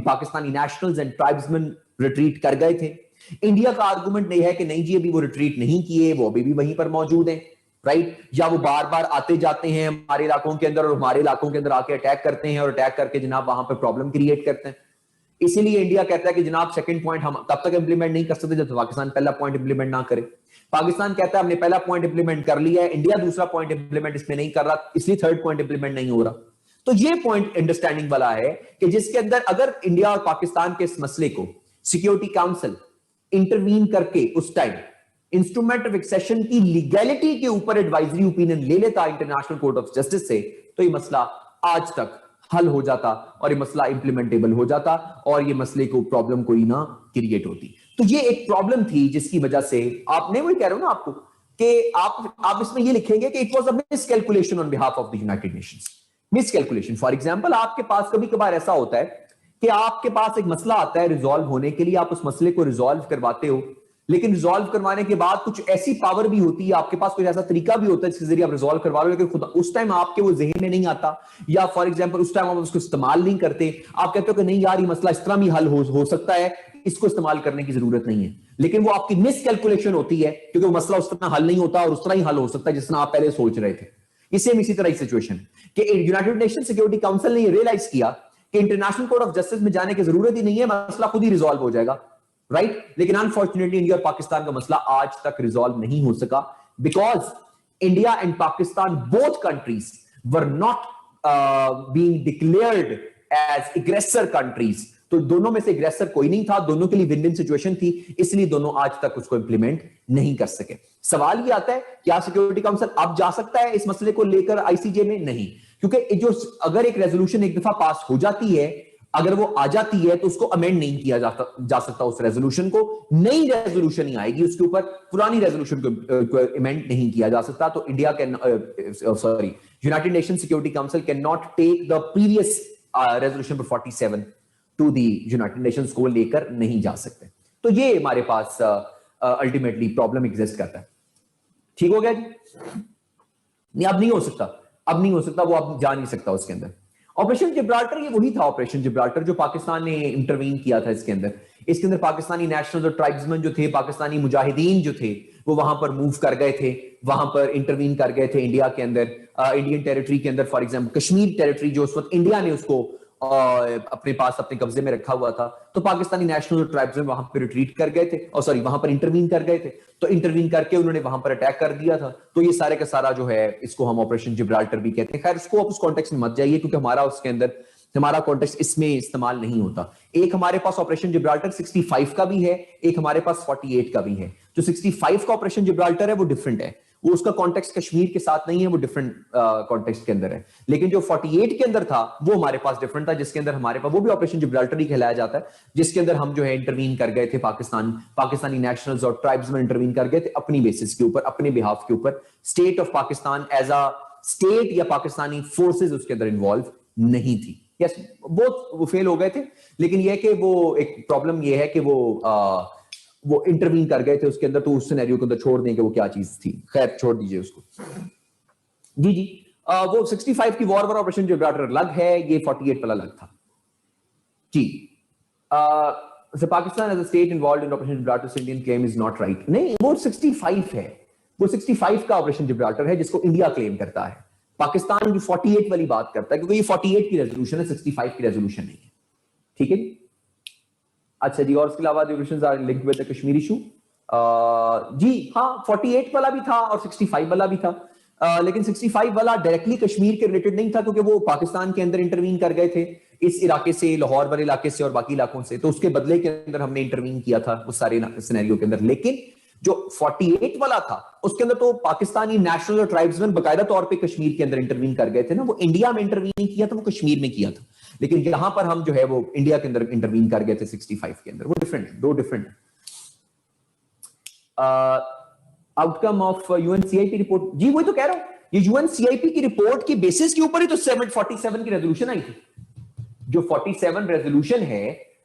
Pakistani nationals and tribesman retreat कर गए थे. इंडिया का आर्गुमेंट नहीं है कि नहीं जी अभी वो रिट्रीट नहीं किए, वो अभी भी वहीं पर मौजूद हैं, राइट? या वो बार बार आते जाते हैं हमारे इलाकों के अंदर और हमारे इलाकों के अंदर आके अटैक करते हैं और अटैक करके जनाब वहां पर प्रॉब्लम क्रिएट करते हैं. इसीलिए इंडिया कहता है कि जनाब सेकंड पॉइंट हम तब तक इंप्लीमेंट नहीं कर सकते जब पाकिस्तान पहला पॉइंट इंप्लीमेंट ना करे. पाकिस्तान कहता है हमने पहला पॉइंट इंप्लीमेंट कर लिया है, इंडिया दूसरा पॉइंट इंप्लीमेंट इसमें नहीं कर रहा, इसलिए थर्ड पॉइंट इंप्लीमेंट नहीं हो रहा. तो ये पॉइंट अंडरस्टैंडिंग वाला है कि जिसके अंदर अगर इंडिया और पाकिस्तान के इस मसले को सिक्योरिटी काउंसिल इंटरवीन करके उस टाइम इंस्ट्रूमेंट ऑफ एक्सेशन की लीगैलिटी के ऊपर एडवाइजरी ओपिनियन ले लेता इंटरनेशनल कोर्ट ऑफ जस्टिस से, तो ये मसला आज तक हल हो जाता और ये मसला इंप्लीमेंटेबल हो जाता और ये मसले को प्रॉब्लम कोई ना क्रिएट होती. तो ये एक प्रॉब्लम थी जिसकी वजह से आपने, वही कह रहा हूं ना आपको, कि आप इसमें ये लिखेंगे कि it was a miscalculation on behalf of the united Nations. Miscalculation, for example आपके पास कभी कभार ऐसा होता है कि आपके पास एक मसला आता है रिजॉल्व होने के लिए, आप उस मसले को रिजॉल्व करवाते हो, लेकिन रिजॉल्व करवाने के बाद कुछ ऐसी पावर भी होती है, आपके पास कोई ऐसा तरीका भी होता है जिसके जरिए आप रिजॉल्व करवा लो, लेकिन खुद उस टाइम आपके वो जहन में नहीं आता, या फॉर एग्जांपल उस टाइम आप उसको इस्तेमाल नहीं करते, आप कहते हो कि नहीं यार ये मसला इस तरह भी हल हो सकता है, इसको इस्तेमाल करने की जरूरत नहीं है, लेकिन वो आपकी मिसकैलकुलेशन होती है क्योंकि वो मसला उस तरह हल नहीं होता और उस तरह ही हल हो सकता है जिस तरह आप पहले सोच रहे थे। इसी तरह की सिचुएशन कि यूनाइटेड नेशन सिक्योरिटी काउंसिल ने ये रियलाइज किया कि इंटरनेशनल कोर्ट ऑफ जस्टिस में जाने की जरूरत ही नहीं है, मसला खुद ही रिजॉल्व हो जाएगा, राइट? लेकिन अनफॉर्चुनेटली इंडिया और पाकिस्तान का मसला आज तक रिजॉल्व नहीं हो सका because India and Pakistan both countries were not being declared as aggressor countries. तो दोनों में से एग्रेसर कोई नहीं था, दोनों के लिए विन विन सिचुएशन थी, इसलिए दोनों आज तक उसको इंप्लीमेंट नहीं कर सके। सवाल ये आता है क्या सिक्योरिटी काउंसिल अब जा सकता है इस मसले को लेकर आईसीजे में? नहीं, क्योंकि जो अगर एक रेजोल्यूशन एक दफा पास हो जाती है, अगर वो आ जाती है तो उसको अमेंड नहीं किया जा सकता उस रेजोल्यूशन को, नई रेजोल्यूशन ही आएगी उसके ऊपर, पुरानी रेजोल्यूशन को अमेंड नहीं किया जा सकता। तो India can united nation security council can not take the previous resolution number 47 to the united nations को लेकर नहीं जा सकते। तो ये हमारे पास अल्टीमेटली प्रॉब्लम एग्जिस्ट करता है। ठीक हो गया जी? नहीं, अब नहीं हो सकता, अब नहीं हो सकता, वो अब जा नहीं सकता उसके अंदर। ऑपरेशन जिब्राल्टर ये वही था ऑपरेशन जिब्राल्टर जो पाकिस्तान ने इंटरवीन किया था इसके अंदर पाकिस्तानी नेशनल्स और ट्राइब्समैन जो थे, पाकिस्तानी मुजाहिदीन जो थे, वो वहां पर मूव कर गए थे, वहां पर इंटरवीन कर गए थे इंडिया के अंदर, इंडियन टेरिटरी के अंदर। फॉर एग्जांपल कश्मीर टेरिटरी जो उस वक्त इंडिया ने उसको अपने पास अपने कब्जे में रखा हुआ था, तो पाकिस्तानी नेशनल ट्राइब्समैन वहां पर रिट्रीट कर गए थे, और सॉरी वहां पर इंटरवीन कर गए थे, तो इंटरवीन करके उन्होंने वहां पर अटैक कर दिया था। तो ये सारे का सारा जो है इसको हम ऑपरेशन जिब्राल्टर भी कहते हैं। खैर उसको आप उस कॉन्टेक्स्ट में मत जाइए क्योंकि हमारा उसके अंदर हमारा कॉन्टेक्स्ट इसमें इस्तेमाल नहीं होता। एक हमारे पास ऑपरेशन जिब्राल्टर 65 का भी है, एक हमारे पास 48 का भी है। जो 65 का ऑपरेशन जिब्राल्टर है वो डिफरेंट है, वो उसका कॉन्टेक्स्ट कश्मीर के साथ नहीं है, वो डिफरेंट कॉन्टेक्स्ट के अंदर है। लेकिन जो 48 के अंदर था वो हमारे पास डिफरेंट था, जिसके अंदर हमारे पास वो भी ऑपरेशन जिब्राल्टर ही कहलाया जाता है, जिसके अंदर हम जो है इंटरवीन कर गए थे, पाकिस्तानी नेशनल्स और ट्राइब्स में इंटरवीन कर गए थे अपनी बेसिस के ऊपर, अपने बिहाफ के ऊपर। State of Pakistan as a state या पाकिस्तानी फोर्सेज उसके अंदर इन्वॉल्व नहीं थी। यस, वो फेल हो गए थे, लेकिन यह कि वो एक प्रॉब्लम ये है कि वो इंटरवीन कर गए थे उसके अंदर, तो उस सिनेरियो के अंदर छोड़ दें कि वो क्या चीज थी। खैर छोड़ दीजिए उसको। जी वो 65 की वॉर ऑपरेशन जिब्राल्टर अलग है, ये 48 वाला अलग था जी। Pakistan as a state involved in operation Gibraltar, Indian claim is not right. नहीं, वो 65 है, वो 65 का ऑपरेशन जिब्राल्टर है जिसको इंडिया क्लेम करता है। पाकिस्तान जो 48 वाली बात करता है, क्योंकि ये 48 की रेजोल्यूशन है, 65 की रेजोल्यूशन नहीं है। ठीक है जी। अच्छा जी, और इसके अलावा revolutions are linked with the Kashmir issue. जी हाँ, 48 वाला भी था और 65 वाला भी था, लेकिन 65 वाला डायरेक्टली कश्मीर के रिलेटेड नहीं था क्योंकि वो पाकिस्तान के अंदर इंटरवीन कर गए थे इस इलाके से, लाहौर वाले इलाके से और बाकी इलाकों से, तो उसके बदले के अंदर हमने इंटरवीन किया था उस सारे सिनेरियो के अंदर। लेकिन जो 48 वाला था उसके अंदर तो पाकिस्तानी नेशनल और ट्राइब्समैन बकायदा तौर पे कश्मीर के अंदर इंटरवीन कर गए थे ना, वो इंडिया में इंटरवीन नहीं किया था, वो कश्मीर में किया था। लेकिन यहां पर हम जो है वो इंडिया के अंदर इंटरवीन कर गए थे 65 के अंदर। वो डिफरेंट है, दो डिफरेंट है। आउटकम ऑफ यूएनसीआईपी रिपोर्ट, जी वही तो कह रहा हूं, ये यूएनसीआईपी की रिपोर्ट की बेसिस के ऊपर ही तो 47 की रेजोल्यूशन आई थी। जो 47 रेजोल्यूशन है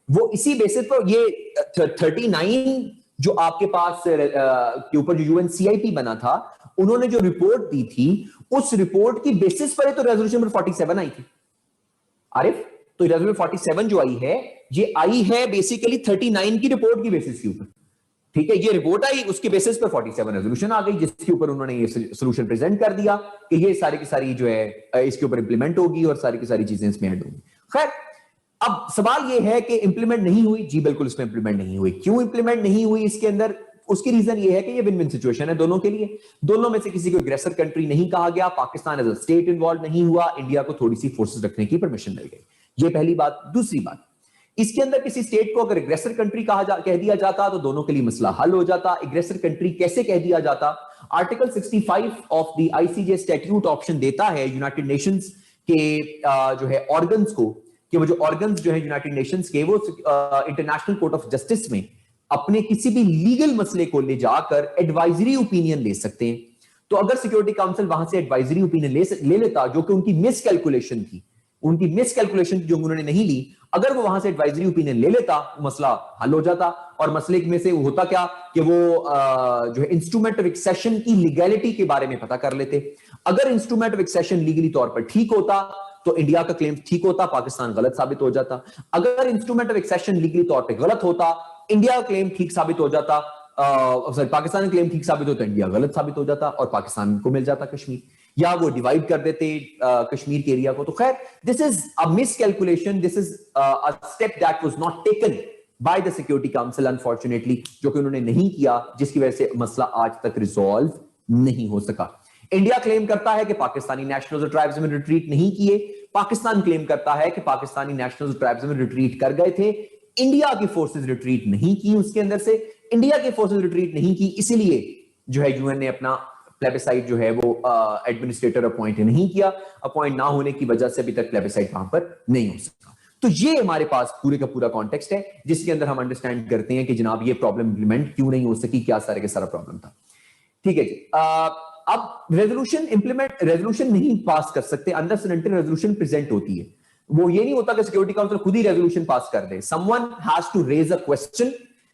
वो इसी बेसिस पर, ये 39 जो आपके पास के ऊपर जो यूएनसीआईपी बना था, उन्होंने जो रिपोर्ट दी थी उस रिपोर्ट की बेसिस पर तो रेजोल्यूशन नंबर 47 आई थी। आरिफ, तो रेजोल्यूशन 47 जो आई है, ये आई है बेसिकली 39 की रिपोर्ट की बेसिस के ऊपर। ठीक है, ये रिपोर्ट आई, उसके बेसिस पर 47 रेजोल्यूशन आ गई, जिसके ऊपर उन्होंने ये सोल्यूशन प्रेजेंट कर दिया कि ये सारी की सारी जो है इसके ऊपर इंप्लीमेंट होगी और सारी की सारी चीजें इसमें ऐड होंगी। खैर, अब सवाल ये है कि इंप्लीमेंट नहीं हुई। जी बिल्कुल इसमें इंप्लीमेंट नहीं हुई। क्यों इंप्लीमेंट नहीं हुई इसके अंदर? उसकी रीजन ये है कि ये विन विन सिचुएशन है दोनों के लिए। दोनों में से किसी को एग्रेसर कंट्री नहीं कहा गया, Pakistan as a state involve नहीं हुआ, इंडिया को थोड़ी सी फोर्सेस रखने की परमिशन मिल गई। ये पहली बात। दूसरी बात, इसके अंदर किसी स्टेट को अगर एग्रेसर कंट्री कह दिया जाता तो दोनों के लिए मसला हल हो जाता। एग्रेसर कंट्री कैसे कह दिया जाता? Article 65 of the ICJ statute option देता है यूनाइटेड नेशंस के जो है ऑर्गन्स को, कि वो जो ऑर्गन्स जो है यूनाइटेड नेशंस के, वो इंटरनेशनल कोर्ट ऑफ जस्टिस में अपने किसी भी लीगल मसले को ले जाकर एडवाइजरी ओपिनियन ले सकते हैं। तो अगर सिक्योरिटी काउंसिल वहां से एडवाइजरी ओपिनियन ले लेता, जो कि उनकी मिसकैलकुलेशन थी, जो उन्होंने नहीं ली, अगर वो वहां से एडवाइजरी ओपिनियन ले लेता, मसला हल हो जाता। और मसले में से होता क्या कि वो जो है इंस्ट्रूमेंट ऑफ एक्सेशन की लीगैलिटी के बारे में पता कर लेते। अगर इंस्ट्रूमेंट ऑफ एक्सेशन लीगली तौर पर ठीक होता तो इंडिया का क्लेम ठीक होता, पाकिस्तान गलत साबित हो जाता। अगर इंस्ट्रूमेंट ऑफ एक्सेशन लीगली तौर पर गलत होता, इंडिया का क्लेम ठीक साबित हो जाता, पाकिस्तान का क्लेम ठीक साबित होता, इंडिया गलत साबित हो जाता और पाकिस्तान को मिल जाता कश्मीर, या वो डिवाइड कर देते कश्मीर के एरिया को। तो खैर, this is a miscalculation, this is a step that was not taken by the security council unfortunately, जो कि उन्होंने नहीं किया, जिसकी वजह से मसला आज तक रिजॉल्व नहीं हो सका। इंडिया क्लेम करता है कि पाकिस्तानी नेशनल्स और ट्राइब्समैन रिट्रीट नहीं किए, पाकिस्तान क्लेम करता है कि पाकिस्तानी नेशनल्स और ट्राइब्समैन रिट्रीट कर गए थे, इंडिया की फोर्सेस रिट्रीट नहीं की। उसके अंदर से इंडिया की फोर्सेस रिट्रीट नहीं की, इसीलिए जो है यूएन ने अपना प्लेबिसाइट जो है वो एडमिनिस्ट्रेटर अपॉइंट नहीं किया। अपॉइंट ना होने की वजह से अभी तक प्लेबिसाइट वहां पर नहीं हो सका। तो ये हमारे पास पूरे का पूरा कॉन्टेक्स्ट है, जिसके अंदर हम अंडरस्टैंड करते हैं कि जनाब ये प्रॉब्लम इंप्लीमेंट क्यों नहीं हो सकी, क्या सारे के सारा प्रॉब्लम था। ठीक है जी। अब रेजोल्यूशन नहीं पास कर सकते unless and until resolution present होती है। वो ये नहीं होता कि सिक्योरिटी काउंसिल खुद ही रेजोल्यूशन पास कर दे। Someone has to raise a question,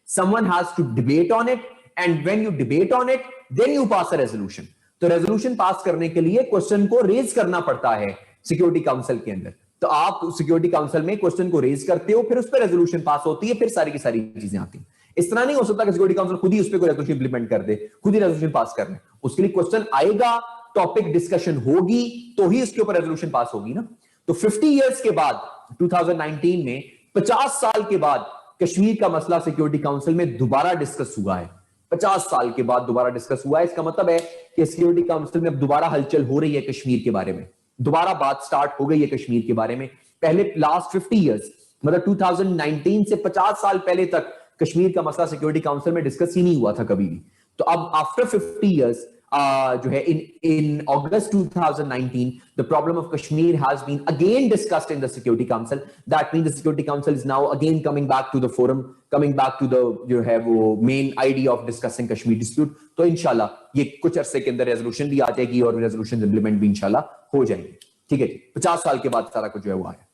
someone has to debate on it, and when you debate on it then you pass a resolution. तो रेजोल्यूशन पास करने के लिए क्वेश्चन को रेज करना पड़ता है सिक्योरिटी काउंसिल के अंदर। तो आप सिक्योरिटी काउंसिल में क्वेश्चन को रेज करते हो, फिर उस पर रेजोल्यूशन पास होती है, फिर सारी की सारी चीजें आती हैं। इस तरह नहीं हो सकता कि सिक्योरिटी काउंसिल खुद ही उस पर कोई रेजोल्यूशन इंप्लीमेंट कर दे, खुद ही रेजोल्यूशन पास कर दे। उसके लिए क्वेश्चन आएगा, टॉपिक डिस्कशन होगी, तो ही उसके ऊपर रेजोल्यूशन पास होगी ना। तो 50 इयर्स के बाद 2019 में 50 साल के बाद कश्मीर का मसला सिक्योरिटी काउंसिल में दोबारा डिस्कस हुआ है। 50 साल के बाद दोबारा डिस्कस हुआ है। इसका मतलब है कि सिक्योरिटी काउंसिल में अब दोबारा हलचल हो रही है कश्मीर के बारे में, दोबारा बात स्टार्ट हो गई है कश्मीर के बारे में। पहले लास्ट 50 इयर्स मतलब 2019 से 50 साल पहले तक कश्मीर का मसला सिक्योरिटी काउंसिल में डिस्कस ही नहीं हुआ था कभी भी। तो अब आफ्टर 50 इयर्स जो है in August 2019 the problem of Kashmir has been again discussed in the Security Council. That means the Security Council is now again coming back to the forum, coming back to the जो है वो main idea of discussing Kashmir dispute. तो इंशाल्लाह ये कुछ अरसे के अंदर रेजोल्यूशन भी आ जाएगी और रेजोल्यूशन इंप्लीमेंट भी इंशाल्लाह हो जाएंगे। ठीक है जी, 50 साल के बाद सारा कुछ जो है वो आया।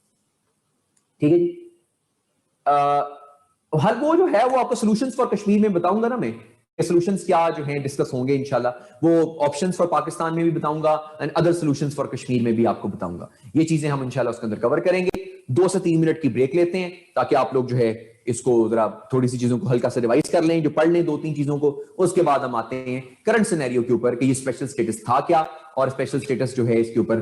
ठीक है जी। हर वो जो है वो आपको सॉल्यूशंस फॉर कश्मीर में बताऊंगा ना मैं, सॉल्यूशंस क्या जो हैं डिस्कस होंगे इंशाल्लाह। वो ऑप्शंस फॉर पाकिस्तान में भी बताऊंगा and other solutions for Kashmir में भी आपको बताऊंगा। ये चीजें हम इंशाल्लाह उसके अंदर कवर करेंगे। 2 से 3 मिनट की ब्रेक लेते हैं ताकि आप लोग जो है इसको जरा थोड़ी सी चीजों को हल्का सा रिवाइज कर लें, जो पढ़ लें 2-3 चीजों को। उसके बाद हम आते हैं करंट सिनेरियो के ऊपर कि ये स्पेशल स्टेटस था क्या और स्पेशल स्टेटस जो है इसके ऊपर